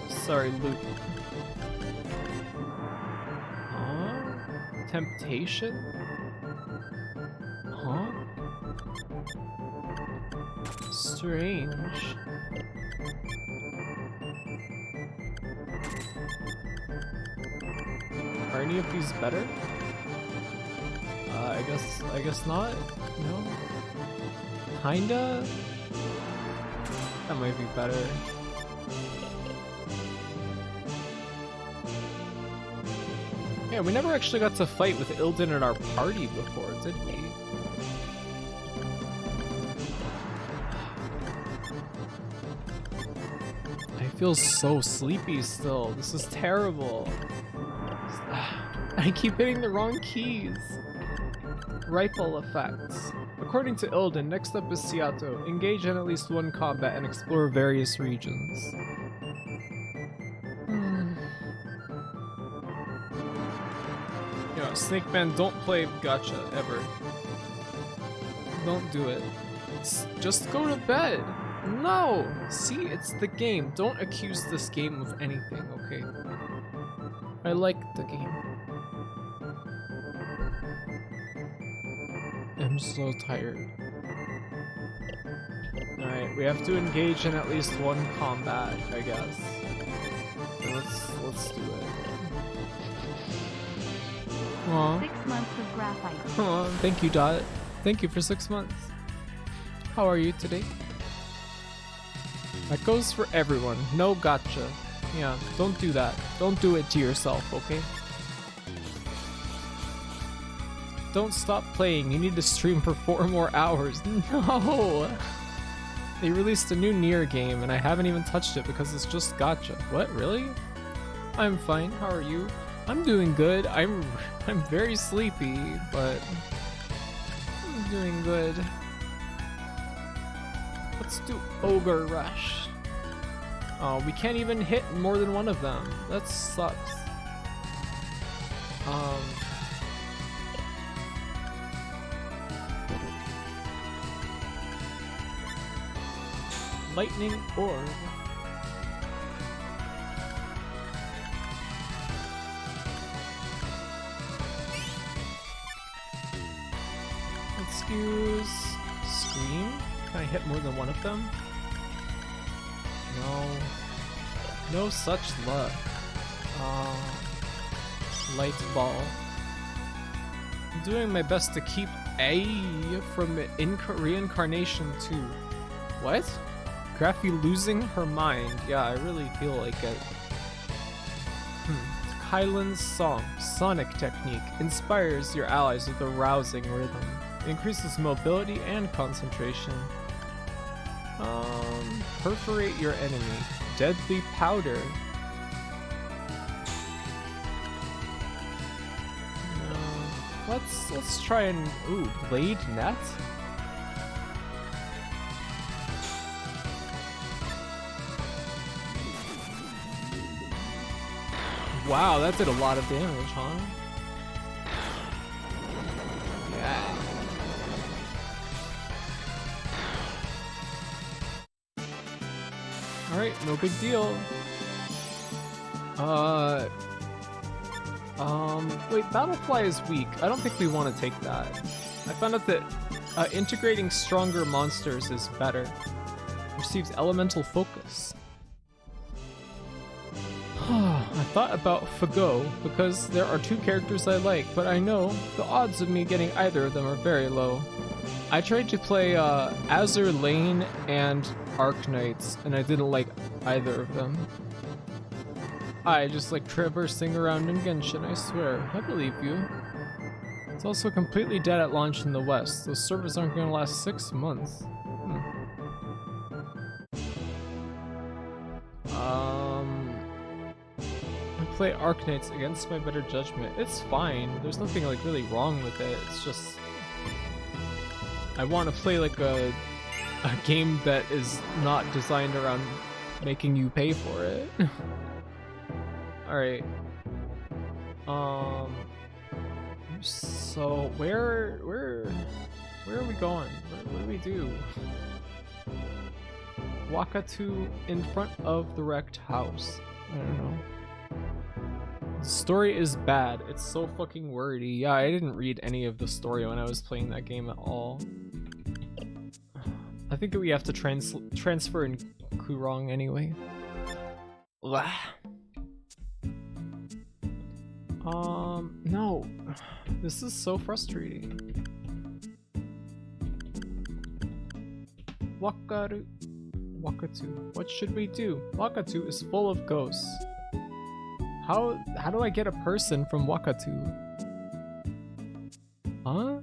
Sorry, loot. Huh? Temptation? Huh? Strange. Are any of these better? I guess not? No? Kinda? That might be better. Yeah, we never actually got to fight with Ilden in our party before, did we? feel so sleepy still. This is terrible. I keep hitting the wrong keys. Rifle effects. According to Ilden, next up is Seattle. Engage in at least one combat and explore various regions. Yo, Snake Man, don't play gacha ever. Don't do it. Just go to bed. No! See, it's the game. Don't accuse this game of anything, okay? I like the game. I'm so tired. Alright, we have to engage in at least one combat, I guess. Let's do it. Aww. 6 months of graphite. Aww, thank you, Dot. Thank you for 6 months. How are you today? That goes for everyone. No gotcha. Yeah, don't do that. Don't do it to yourself, okay? Don't stop playing. You need to stream for 4 more hours. No! They released a new Nier game and I haven't even touched it because it's just gotcha. What, really? I'm fine. How are you? I'm doing good. I'm very sleepy, but I'm doing good. Let's do Ogre Rush. Oh, we can't even hit more than one of them. That sucks. Lightning Orb. Let's use Scream. Can I hit more than one of them? No. No such luck. Light Ball. I'm doing my best to keep A from reincarnation too. What? Graffy losing her mind. Yeah, I really feel like it. Kylan's song, Sonic Technique, inspires your allies with a rousing rhythm. It increases mobility and concentration. Perforate your enemy. Deadly Powder. Let's try and Blade Net. Wow, that did a lot of damage, huh? Yeah. Alright, no big deal. Wait, Battlefly is weak. I don't think we want to take that. I found out that integrating stronger monsters is better. Receives elemental focus. I thought about Fago because there are 2 characters I like, but I know the odds of me getting either of them are very low. I tried to play Azur Lane and Arc Knights, and I didn't like either of them. I just like traversing around in Genshin, I swear. I believe you. It's also completely dead at launch in the West. Those servers aren't going to last 6 months. I play Arc Knights against my better judgment. It's fine. There's nothing like really wrong with it. It's just I want to play like a game that is not designed around making you pay for it. Alright. So where are we going? What do we do? Wakatu in front of the wrecked house. I don't know. The story is bad. It's so fucking wordy. Yeah, I didn't read any of the story when I was playing that game at all. I think we have to transfer in Kurong anyway. Blah. No. This is so frustrating. Wakatu. What should we do? Wakatu is full of ghosts. How do I get a person from Wakatu? Huh?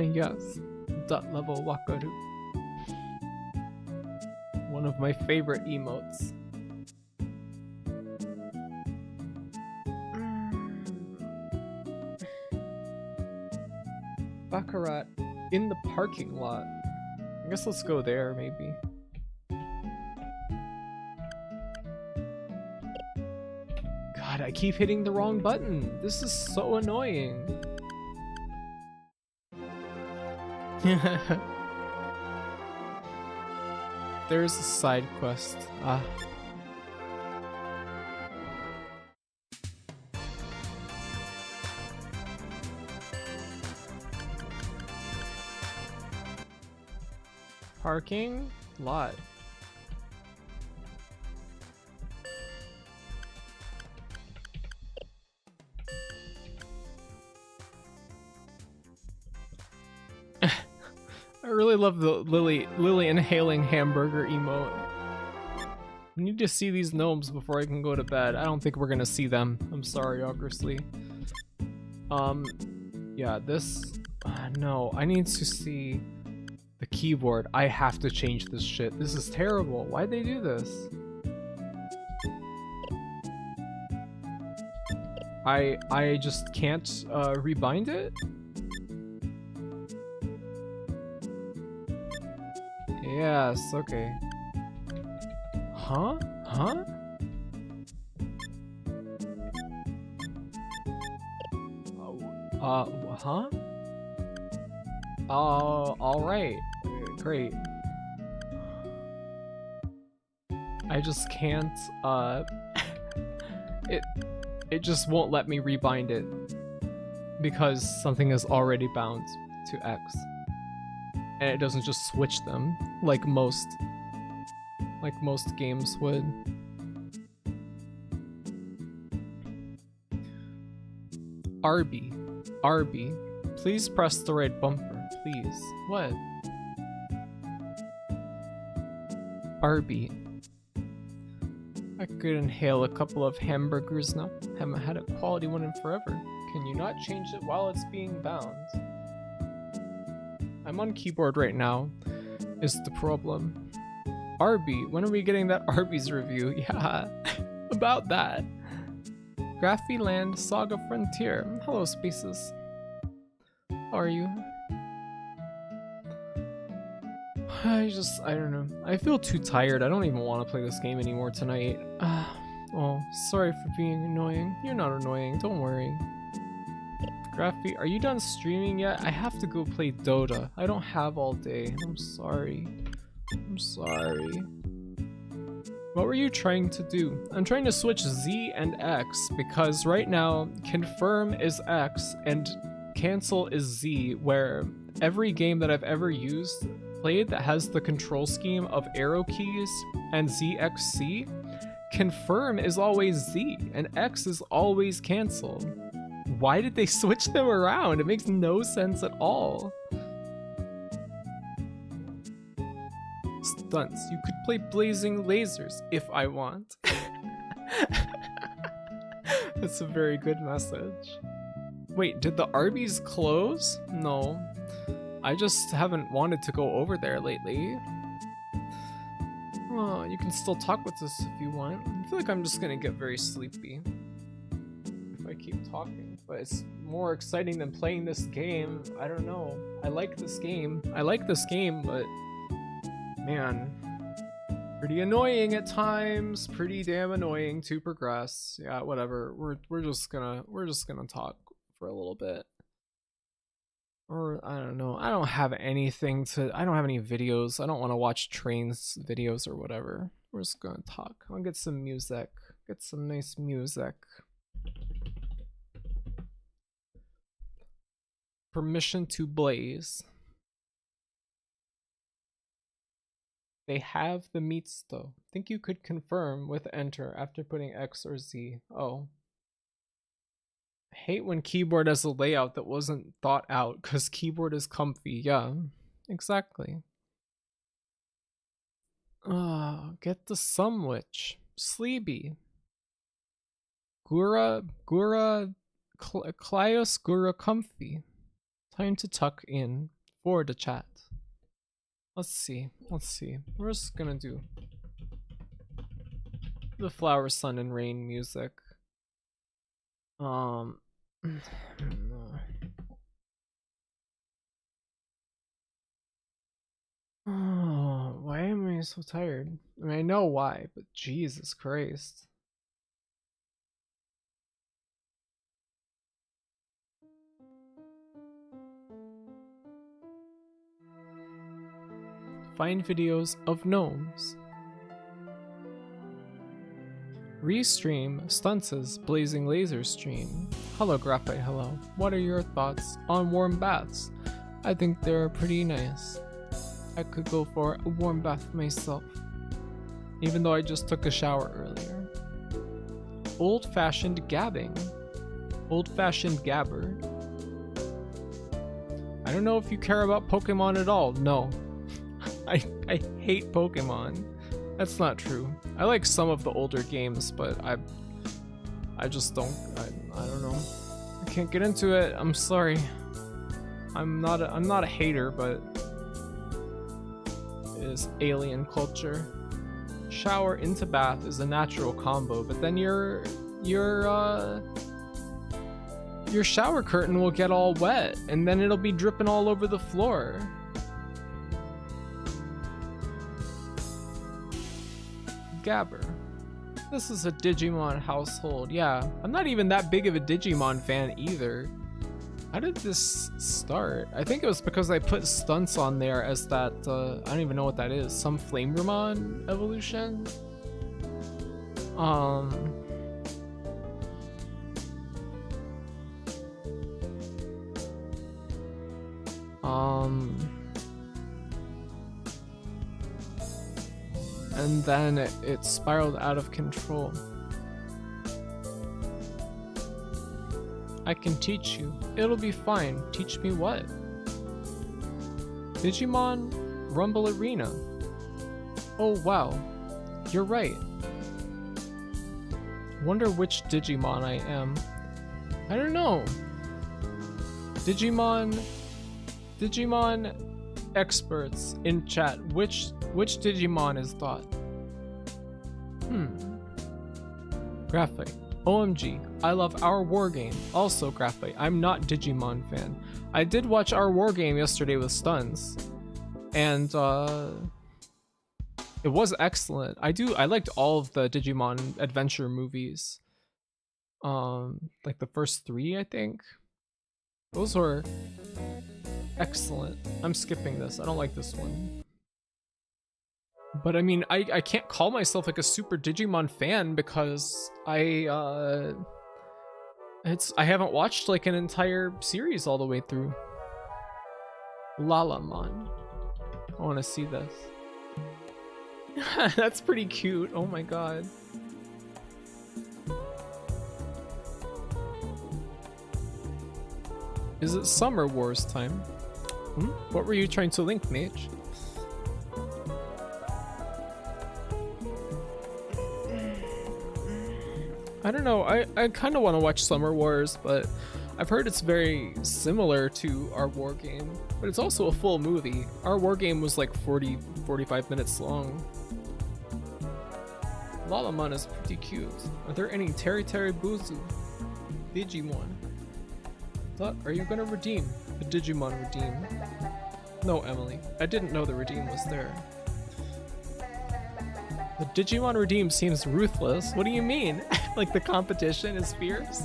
Yes. Dot level Wakaru. One of my favorite emotes. Baccarat in the parking lot. I guess let's go there, maybe. God, I keep hitting the wrong button. This is so annoying. There's a side quest. Ah. Parking lot. I really love the Lily inhaling hamburger emote. I need to see these gnomes before I can go to bed. I don't think we're gonna see them. I'm sorry, obviously. Yeah, this. No, I need to see the keyboard. I have to change this shit. This is terrible. Why'd they do this? I just can't rebind it. Yes, okay. Huh? Huh? Huh? Alright. Great. I just can't, it just won't let me rebind it because something is already bound to X. And it doesn't just switch them like most games would. RB, please press the right bumper, please. What? RB. I could inhale a couple of hamburgers now. Haven't had a quality one in forever. Can you not change it while it's being bound? I'm on keyboard right now, is the problem. RB, when are we getting that Arby's review? Yeah, about that. Graphiland Saga Frontier. Hello, Spaces. How are you? I don't know. I feel too tired. I don't even want to play this game anymore tonight. Oh, sorry for being annoying. You're not annoying, don't worry. Graphy, are you done streaming yet? I have to go play Dota. I don't have all day. I'm sorry. I'm sorry. What were you trying to do? I'm trying to switch Z and X because right now confirm is X and cancel is Z, where every game that I've ever played that has the control scheme of arrow keys and ZXC, confirm is always Z and X is always cancel. Why did they switch them around? It makes no sense at all. Stunts. You could play blazing lasers if I want. That's a very good message. Wait, did the Arby's close? No. I just haven't wanted to go over there lately. Oh, you can still talk with us if you want. I feel like I'm just gonna get very sleepy if I keep talking, but it's more exciting than playing this game. I don't know. I like this game, but man, pretty annoying at times. Pretty damn annoying to progress. Yeah, whatever. We're just gonna talk for a little bit. Or I don't know. I don't have any videos. I don't want to watch trains videos or whatever. We're just gonna talk. I'll get some music. Get some nice music. Permission to blaze. They have the meats though. Think you could confirm with enter after putting X or Z. Oh. I hate when keyboard has a layout that wasn't thought out because keyboard is comfy. Yeah, exactly. Get the sandwich. Sleepy. Clios Gura comfy. Time to tuck in for the chat. Let's see. Let's see. We're just gonna do the flower, sun, and rain music. No. Oh, why am I so tired? I mean, I know why, but Jesus Christ. Find videos of gnomes. Restream Stunts' Blazing Laser stream. Hello Graphite, hello. What are your thoughts on warm baths? I think they're pretty nice. I could go for a warm bath myself, even though I just took a shower earlier. Old-fashioned gabbing. Old-fashioned gabber. I don't know if you care about Pokemon at all. No. I hate Pokemon. That's not true. I like some of the older games, but I just don't. I don't know. I can't get into it. I'm sorry. I'm not a hater, but it is alien culture. Shower into bath is a natural combo, but then your shower curtain will get all wet, and then it'll be dripping all over the floor. Gabber. This is a Digimon household. Yeah, I'm not even that big of a Digimon fan either. How did this start? I think it was because I put Stunts on there as that, I don't even know what that is. Some Flameremon evolution? And then it spiraled out of control. I can teach you. It'll be fine. Teach me what? Digimon Rumble Arena. Oh wow. You're right. Wonder which Digimon I am. I don't know. Digimon experts in chat. Which Digimon is thought? Graphite. OMG, I love Our War Game. Also Graphite. I'm not Digimon fan. I did watch Our War Game yesterday with Stuns, and it was excellent. I liked all of the Digimon adventure movies. Like the first 3, I think. Those were excellent. I'm skipping this. I don't like this one. But I mean, I can't call myself like a super Digimon fan because I haven't watched like an entire series all the way through. Lalamon. I want to see this. That's pretty cute. Oh my god. Is it Summer Wars time? What were you trying to link, Mage? I don't know, I kind of want to watch Summer Wars, but I've heard it's very similar to Our War Game, but it's also a full movie. Our War Game was like 45 minutes long. Lalamon is pretty cute. Are there any Terry Buzu Digimon? Are you gonna redeem? The Digimon redeem? No, Emily. I didn't know the redeem was there. The Digimon redeem seems ruthless. What do you mean? Like the competition is fierce?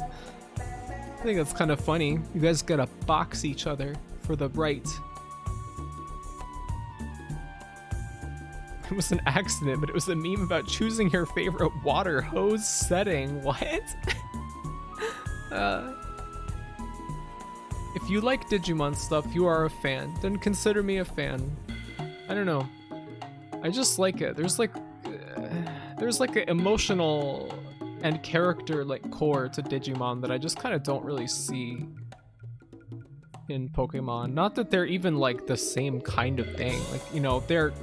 I think that's kind of funny. You guys gotta box each other for the right. It was an accident, but it was a meme about choosing your favorite water hose setting. What? If you like Digimon stuff, you are a fan. Then consider me a fan. I don't know. I just like it. There's like an emotional and character like core to Digimon that I just kind of don't really see in Pokemon. Not that they're even like the same kind of thing. Like, you know, they're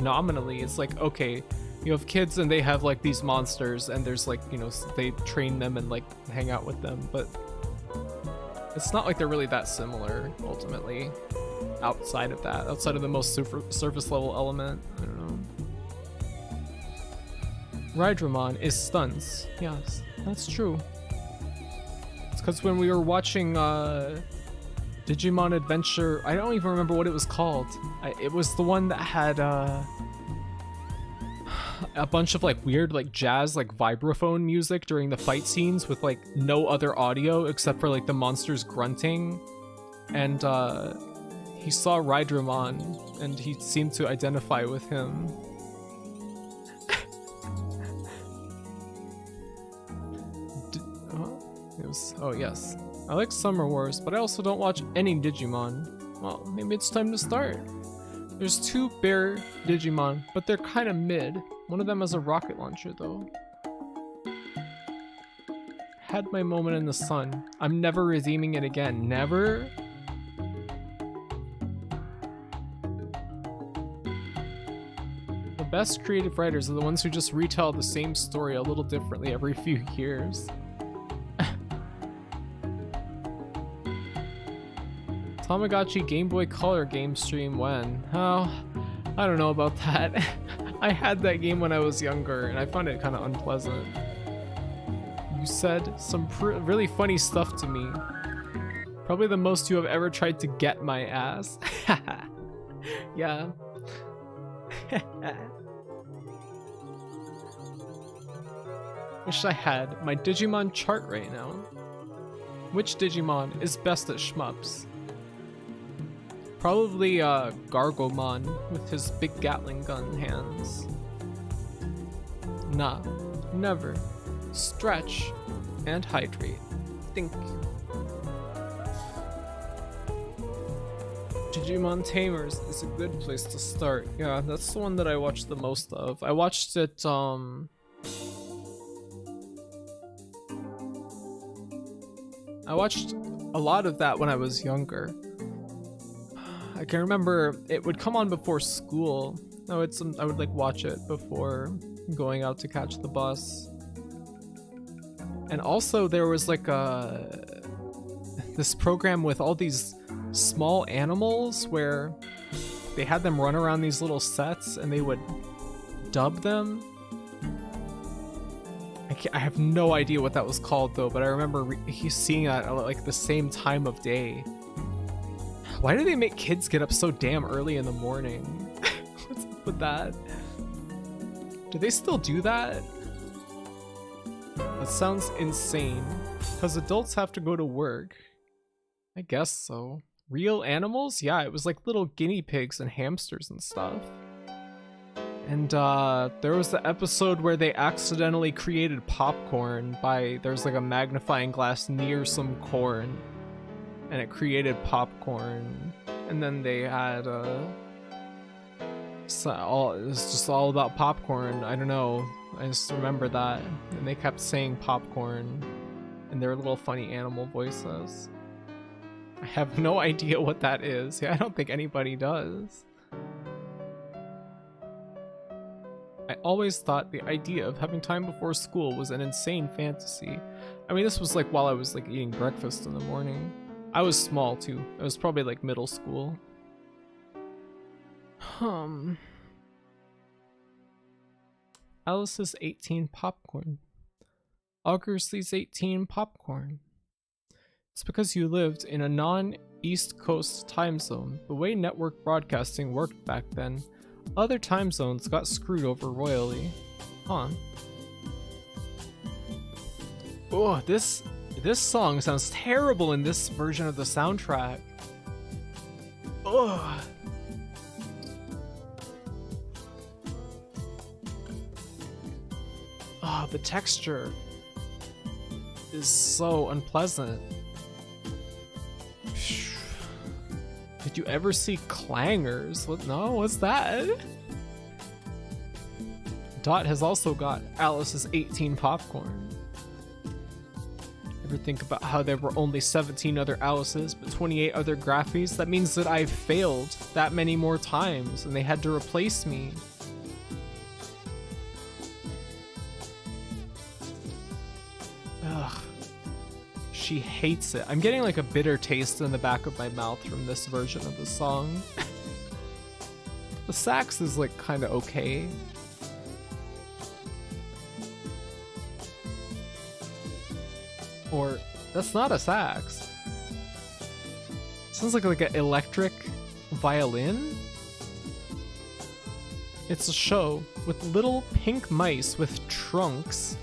nominally, it's like, okay, you have kids and they have like these monsters and there's like, you know, they train them and like hang out with them, but it's not like they're really that similar ultimately. outside of that, outside of the most surface level element. I don't know. Rydramon is stuns. Yes, that's true. It's because when we were watching Digimon Adventure, I don't even remember what it was called. It was the one that had a bunch of like weird like jazz like vibraphone music during the fight scenes with like no other audio except for like the monsters grunting. And he saw Rydramon and he seemed to identify with him. Oh yes, I like Summer Wars, but I also don't watch any Digimon. Well, maybe it's time to start. There's 2 bear Digimon, but they're kind of mid. One of them has a rocket launcher though. Had my moment in the sun. I'm never redeeming it again. Never? The best creative writers are the ones who just retell the same story a little differently every few years. Tamagotchi Game Boy Color game stream when? Oh, I don't know about that. I had that game when I was younger and I found it kind of unpleasant. You said some really funny stuff to me. Probably the most you have ever tried to get my ass. Yeah. Wish I had my Digimon chart right now. Which Digimon is best at shmups? Probably Gargomon with his big Gatling gun hands. Nah, never. Stretch and hydrate. Think. Digimon Tamers is a good place to start. Yeah, that's the one that I watched the most of. I watched it I watched a lot of that when I was younger. I can remember it would come on before school. I would like watch it before going out to catch the bus. And also there was like this program with all these small animals where they had them run around these little sets and they would dub them. I have no idea what that was called though, but I remember seeing that at like the same time of day. Why do they make kids get up so damn early in the morning? What's up with that? Do they still do that? That sounds insane. Because adults have to go to work. I guess so. Real animals? Yeah, it was like little guinea pigs and hamsters and stuff. And there was the episode where they accidentally created popcorn by, there's like a magnifying glass near some corn. And it created popcorn. And then they had it was just all about popcorn. I don't know. I just remember that. And they kept saying popcorn in their little funny animal voices. I have no idea what that is. Yeah, I don't think anybody does. I always thought the idea of having time before school was an insane fantasy. I mean, this was like while I was like eating breakfast in the morning. I was small too. I was probably like middle school. Alice's 18 popcorn. Augersley's 18 popcorn. It's because you lived in a non-East Coast time zone. The way network broadcasting worked back then, other time zones got screwed over royally. Huh. Oh, this song sounds terrible in this version of the soundtrack. Ugh. Oh, the texture is so unpleasant. Did you ever see clangers? What? No, what's that? Dot has also got Alice's 18 popcorn. Ever think about how there were only 17 other Alices but 28 other Graphies? That means that I've failed that many more times and they had to replace me. she hates it. I'm getting like a bitter taste in the back of my mouth from this version of the song. The sax is like kind of okay. Or that's not a sax. Sounds like an electric violin. It's a show with little pink mice with trunks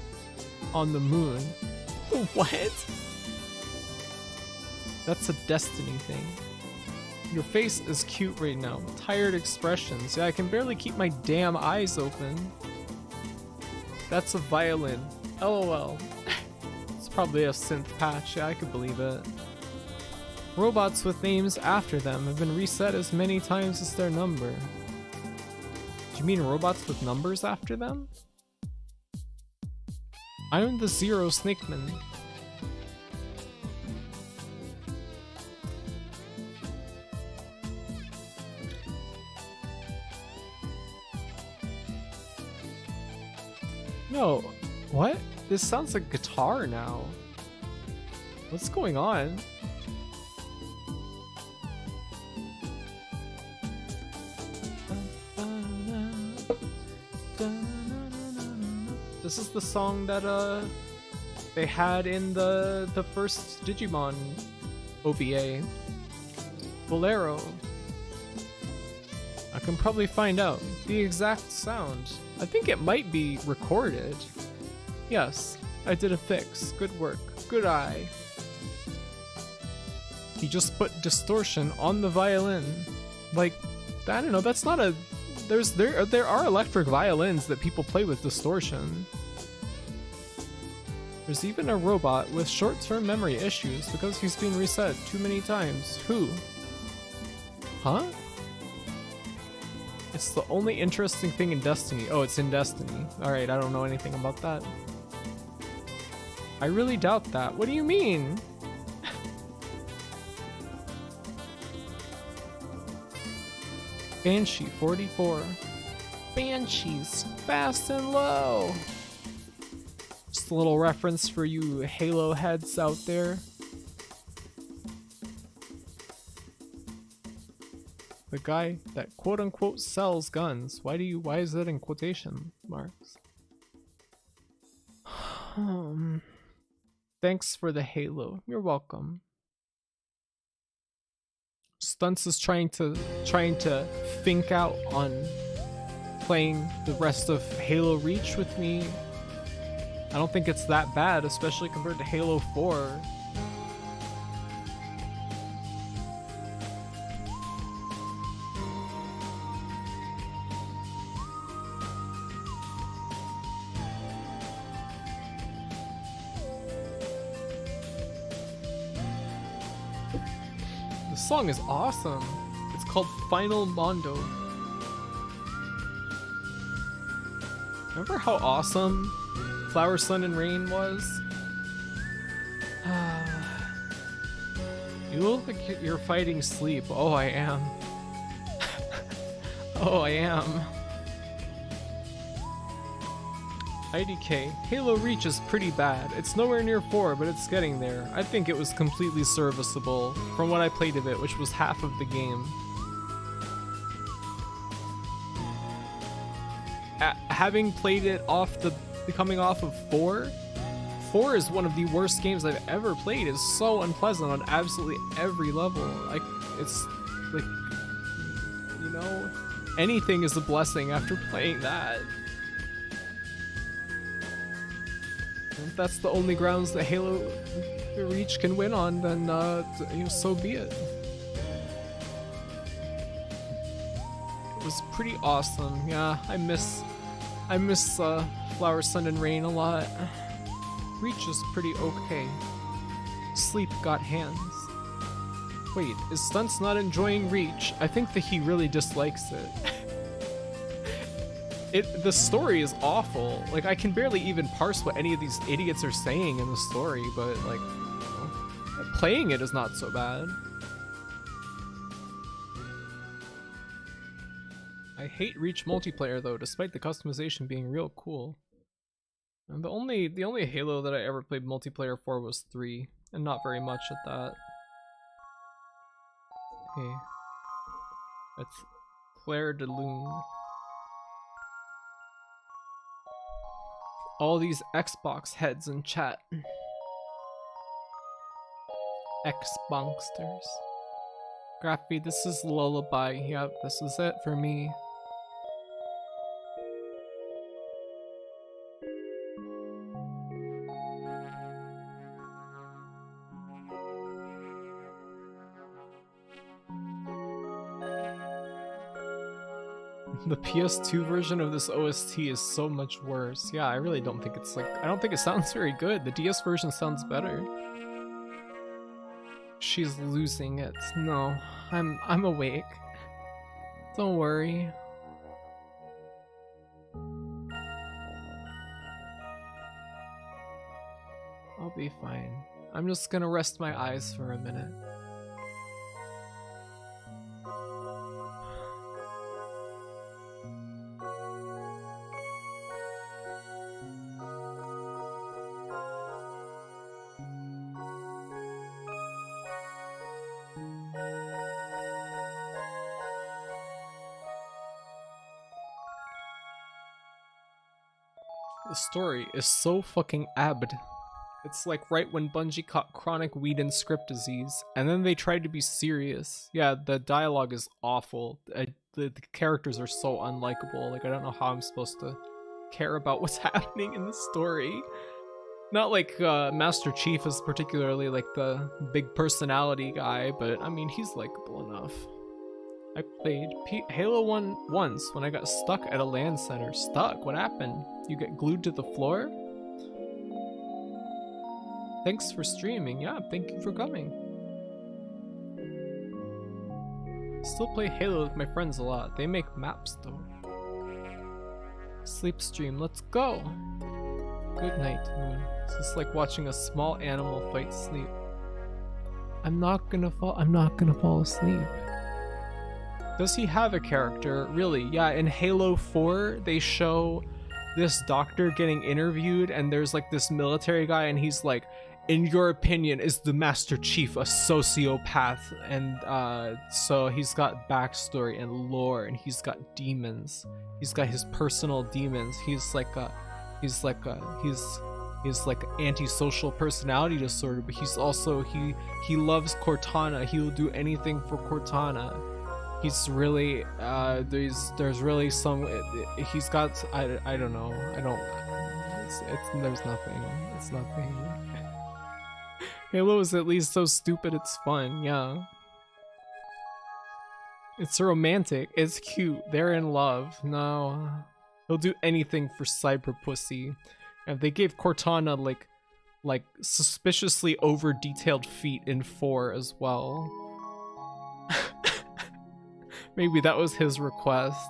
on the moon. What? That's a Destiny thing. Your face is cute right now. Tired expressions. Yeah, I can barely keep my damn eyes open. That's a violin. LOL. It's probably a synth patch. Yeah, I could believe it. Robots with names after them have been reset as many times as their number. Do you mean robots with numbers after them? I'm the Zero Snakeman. No, what? This sounds like guitar now. What's going on? This is the song that they had in the first Digimon OVA. Bolero. I can probably find out the exact sound. I think it might be recorded. Yes, I did a fix. Good work. Good eye. He just put distortion on the violin. Like, I don't know, that's not a... There are electric violins that people play with distortion. There's even a robot with short-term memory issues because he's been reset too many times. Who? Huh? It's the only interesting thing in Destiny. Oh, it's in Destiny. Alright, I don't know anything about that. I really doubt that. What do you mean? Banshee 44. Banshees, fast and low. Just a little reference for you Halo heads out there. The guy that quote unquote sells guns. Why is that in quotation marks? Thanks for the Halo. You're welcome. Stunts is trying to think out on playing the rest of Halo Reach with me. I don't think it's that bad, especially compared to Halo 4. The song is awesome. It's called Final Mondo. Remember how awesome Flower, Sun, and Rain was? You look like you're fighting sleep. Oh, I am. Oh, I am. IDK. Halo Reach is pretty bad. It's nowhere near 4, but it's getting there. I think it was completely serviceable from what I played of it, which was half of the game. Having played it coming off of 4 is one of the worst games I've ever played. It's so unpleasant on absolutely every level. Like, it's like, you know, anything is a blessing after playing that. If that's the only grounds that Halo Reach can win on, then you know, so be it. It was pretty awesome. Yeah, I miss Flower, Sun, and Rain a lot. Reach is pretty okay. Sleep got hands. Wait, is Stunts not enjoying Reach? I think that he really dislikes it. The story is awful. Like, I can barely even parse what any of these idiots are saying in the story, but like, you know, playing it is not so bad. I hate Reach multiplayer though, despite the customization being real cool. And the only Halo that I ever played multiplayer for was 3. and not very much at that. Hey, it's Claire de Lune. All these Xbox heads in chat. Xbonksters. Graffy, this is Lullaby. Yep, this is it for me. The PS2 version of this OST is so much worse. Yeah, I really don't think it's like, I don't think it sounds very good. The DS version sounds better. She's losing it. No, I'm awake. Don't worry. I'll be fine. I'm just gonna rest my eyes for a minute. The story is so fucking abbed. It's like right when Bungie caught chronic weed and script disease, and then they tried to be serious. Yeah, the dialogue is awful. The characters are so unlikable. Like, I don't know how I'm supposed to care about what's happening in the story. Not like Master Chief is particularly like the big personality guy, but I mean, he's likable enough. I played Halo 1 once when I got stuck at a LAN center. Stuck? What happened? You get glued to the floor? Thanks for streaming. Yeah, thank you for coming. Still play Halo with my friends a lot. They make maps though. Sleep stream, let's go. Good night, Moon. It's just like watching a small animal fight sleep. I'm not gonna fall asleep. Does he have a character? Really? Yeah, in Halo 4, they show this doctor getting interviewed, and there's like this military guy, and he's like, in your opinion, is the Master Chief a sociopath? And so he's got backstory and lore, and he's got demons. He's got his personal demons. He's like antisocial personality disorder, but he's also he loves Cortana. He will do anything for Cortana. He's really there's really some he's got I don't know. There's nothing. It's nothing. Halo is at least so stupid it's fun, yeah. It's romantic, it's cute, they're in love. No. He'll do anything for cyber pussy. And they gave Cortana like suspiciously over detailed feet in 4 as well. Maybe that was his request.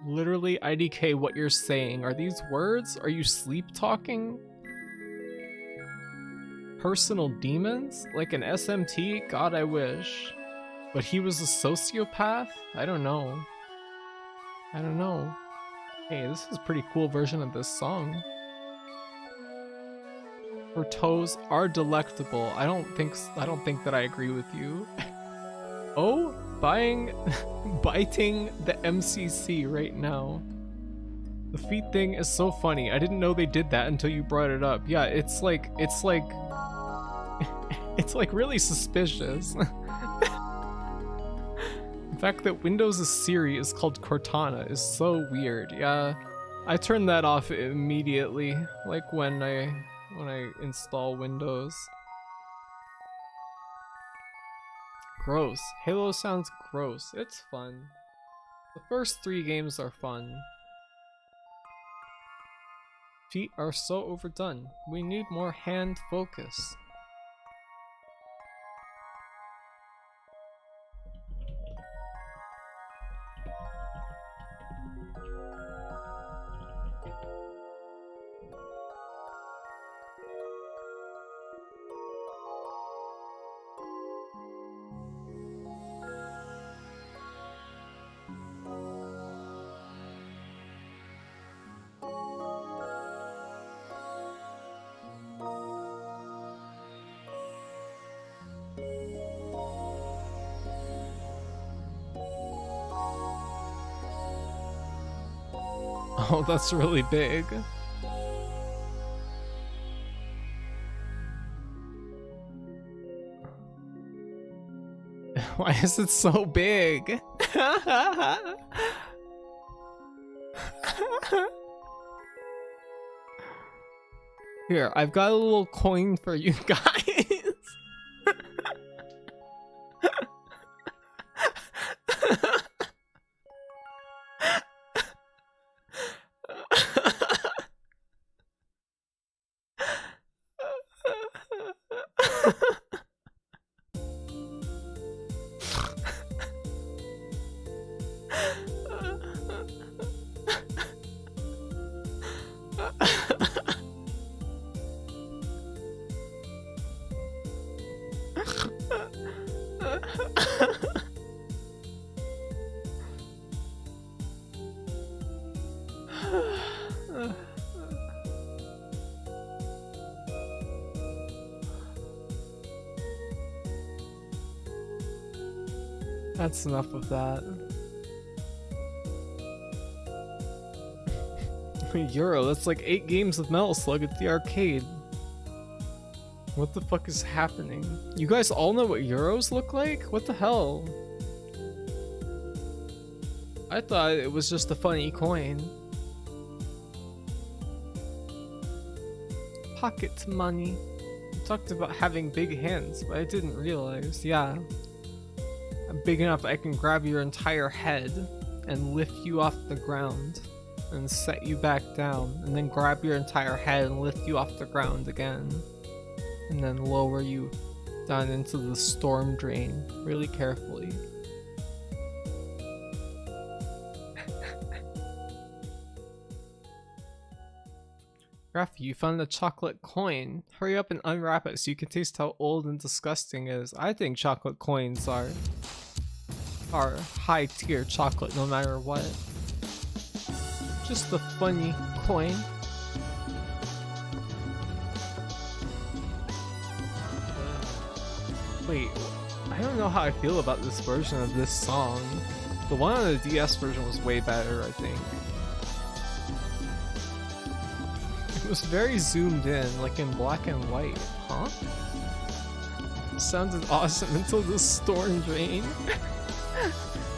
Literally, IDK, what you're saying. Are these words? Are you sleep talking? Personal demons? Like an SMT? God, I wish. But he was a sociopath? I don't know. I don't know. Hey, this is a pretty cool version of this song. Her toes are delectable. I don't think that I agree with you. Oh, biting the MCC right now. The feet thing is so funny. I didn't know they did that until you brought it up. Yeah, it's like it's like really suspicious. The fact that Windows' Siri is called Cortana is so weird. Yeah, I turned that off immediately, like when I install Windows. Gross. Halo sounds gross. It's fun. The first 3 games are fun. Feet are so overdone. We need more hand focus. Oh, that's really big. Why is it so big? Here, I've got a little coin for you guys. That's enough of that. Euro, that's like 8 games of Metal Slug at the arcade. What the fuck is happening? You guys all know what Euros look like? What the hell? I thought it was just a funny coin. Pocket money. You talked about having big hands, but I didn't realize. Yeah. I'm big enough I can grab your entire head and lift you off the ground and set you back down, and then grab your entire head and lift you off the ground again, and then lower you down into the storm drain really carefully. Rafi, you found a chocolate coin. Hurry up and unwrap it so you can taste how old and disgusting it is. I think chocolate coins are high tier chocolate no matter what. Just a funny coin. Wait, I don't know how I feel about this version of this song. The one on the DS version was way better, I think. It was very zoomed in, like in black and white. Huh? Sounded awesome until the storm drain.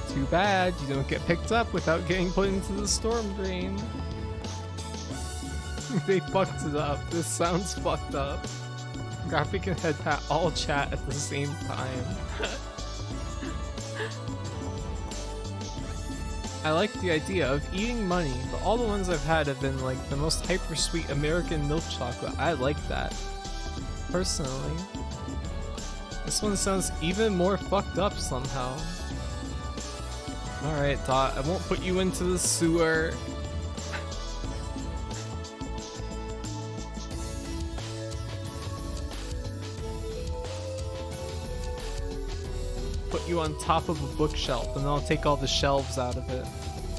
Too bad you don't get picked up without getting put into the storm drain. They fucked it up. This sounds fucked up. Graphic and head pat all chat at the same time. I like the idea of eating money, but all the ones I've had have been like the most hyper sweet American milk chocolate. I like that. Personally. This one sounds even more fucked up somehow. Alright, Dot, I won't put you into the sewer. Put you on top of a bookshelf, and then I'll take all the shelves out of it.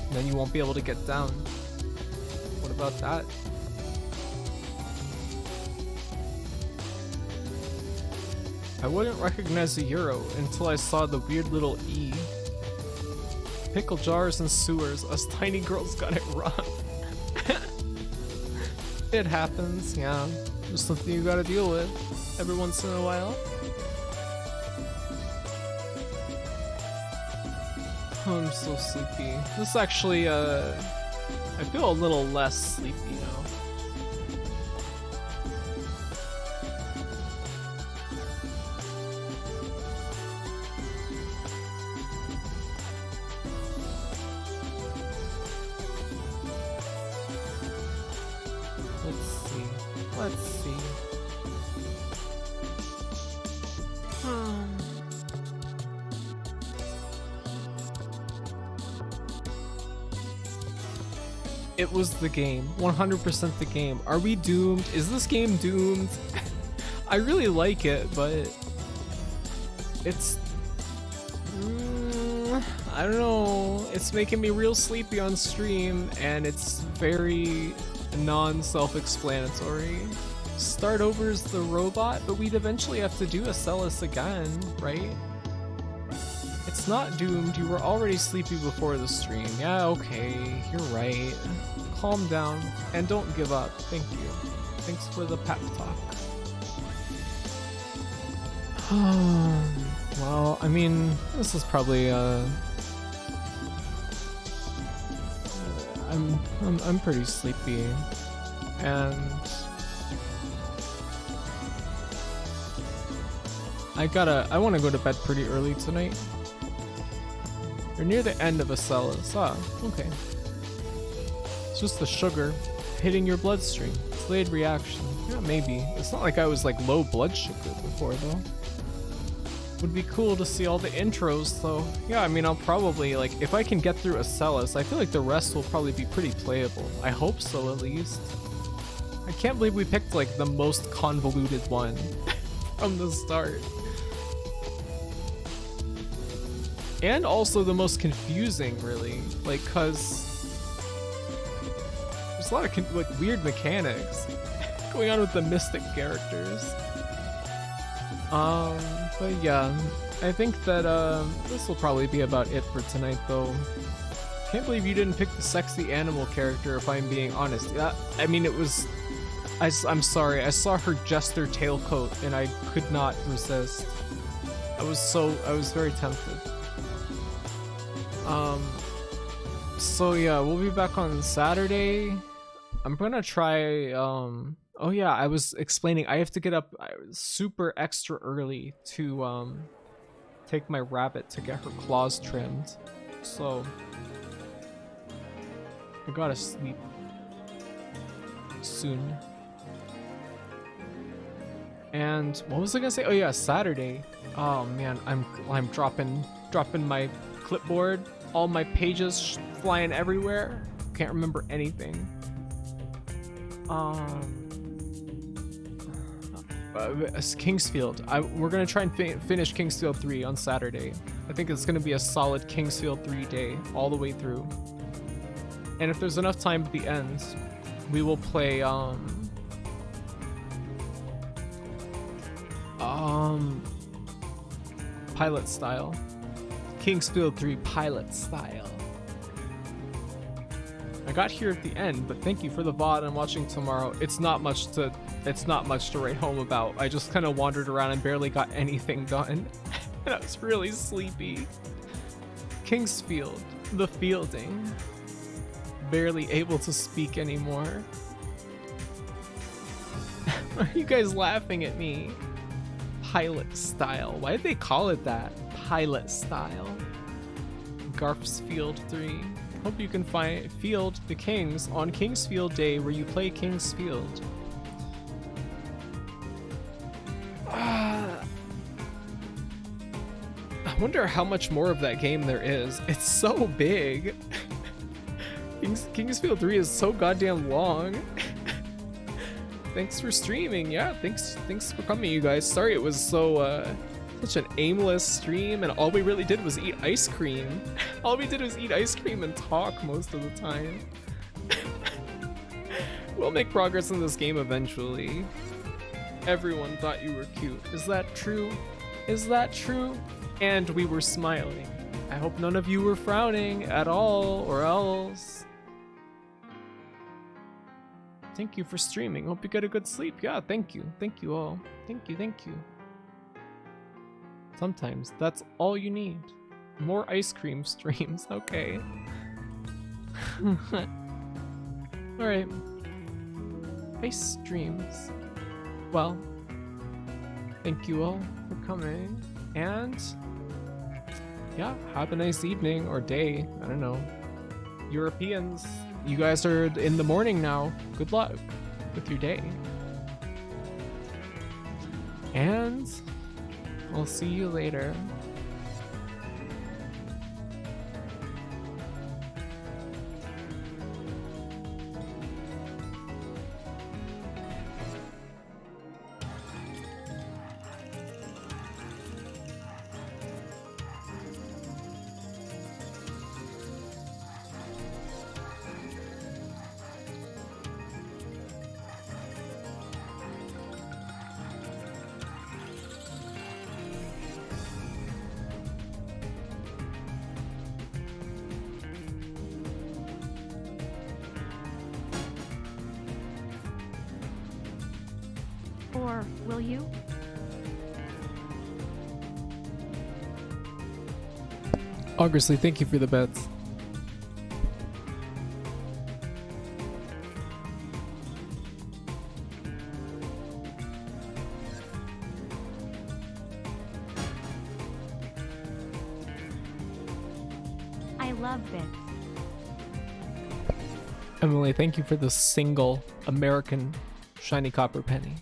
And then you won't be able to get down. What about that? I wouldn't recognize a Euro until I saw the weird little E. Pickle jars and sewers, us tiny girls got it rough. It happens, yeah. Just something you gotta deal with every once in a while. Oh, I'm so sleepy. This actually, I feel a little less sleepy now. Let's see. It was the game. 100% the game. Are we doomed? Is this game doomed? I really like it, but it's... I don't know. It's making me real sleepy on stream, and it's very non-self-explanatory. Start over as the robot, but we'd eventually have to do a Celis again, right? It's It's not doomed. You were already sleepy before the stream. Yeah, okay. You're right. Calm down and don't give up. Thank you. Thanks for the pep talk. Well, I mean, this is probably I'm pretty sleepy, and I want to go to bed pretty early tonight. You're near the end of a cellus. Ah, okay. It's just the sugar hitting your bloodstream. Delayed reaction. Yeah, maybe. It's not like I was like low blood sugar before though. Would be cool to see all the intros though. Yeah, I mean, I'll probably, like, if I can get through a Cellus, I feel like the rest will probably be pretty playable. I hope so, at least. I can't believe we picked, like, the most convoluted one from the start. And also the most confusing, really. Like, cause there's a lot of, like, weird mechanics going on with the mystic characters. But yeah, I think that this will probably be about it for tonight though. Can't believe you didn't pick the sexy animal character, if I'm being honest. I mean, it was... I'm sorry, I saw her jester tailcoat and I could not resist. I was very tempted. So yeah, we'll be back on Saturday. I'm gonna try, oh yeah, I was explaining, I have to get up super extra early to take my rabbit to get her claws trimmed. So I gotta sleep soon. And what was I gonna say? Oh yeah, Saturday. Oh man, I'm dropping my clipboard, all my pages flying everywhere. Can't remember anything. Kingsfield. We're gonna try and finish Kingsfield 3 on Saturday. I think it's gonna be a solid Kingsfield 3 day all the way through. And if there's enough time at the end, we will play pilot style. Kingsfield 3 pilot style. I got here at the end, but thank you for the VOD I'm watching tomorrow. It's not much to write home about. I just kind of wandered around and barely got anything done. And I was really sleepy. Kingsfield, the fielding. Barely able to speak anymore. Why are you guys laughing at me? Pilot style. Why did they call it that? Pilot style. Garf's Field 3. Hope you can field the Kings on Kingsfield Day where you play Kingsfield. I wonder how much more of that game there is. It's so big. Kingsfield 3 is so goddamn long. Thanks for streaming. Yeah, thanks for coming, you guys. Sorry it was so such an aimless stream, and all we really did was eat ice cream. All we did was eat ice cream and talk most of the time. We'll make progress in this game eventually. Everyone thought you were cute. Is that true? Is that true? And we were smiling. I hope none of you were frowning at all, or else. Thank you for streaming. Hope you get a good sleep. Yeah, thank you. Thank you all. Thank you. Sometimes that's all you need. More ice cream streams. Okay. Alright. Ice streams. Well, thank you all for coming. And yeah, have a nice evening or day. I don't know. Europeans, you guys are in the morning now. Good luck with your day. And I'll see you later. Or, will you? Augusley, thank you for the bets. I love bits. Emily, thank you for the single American shiny copper penny.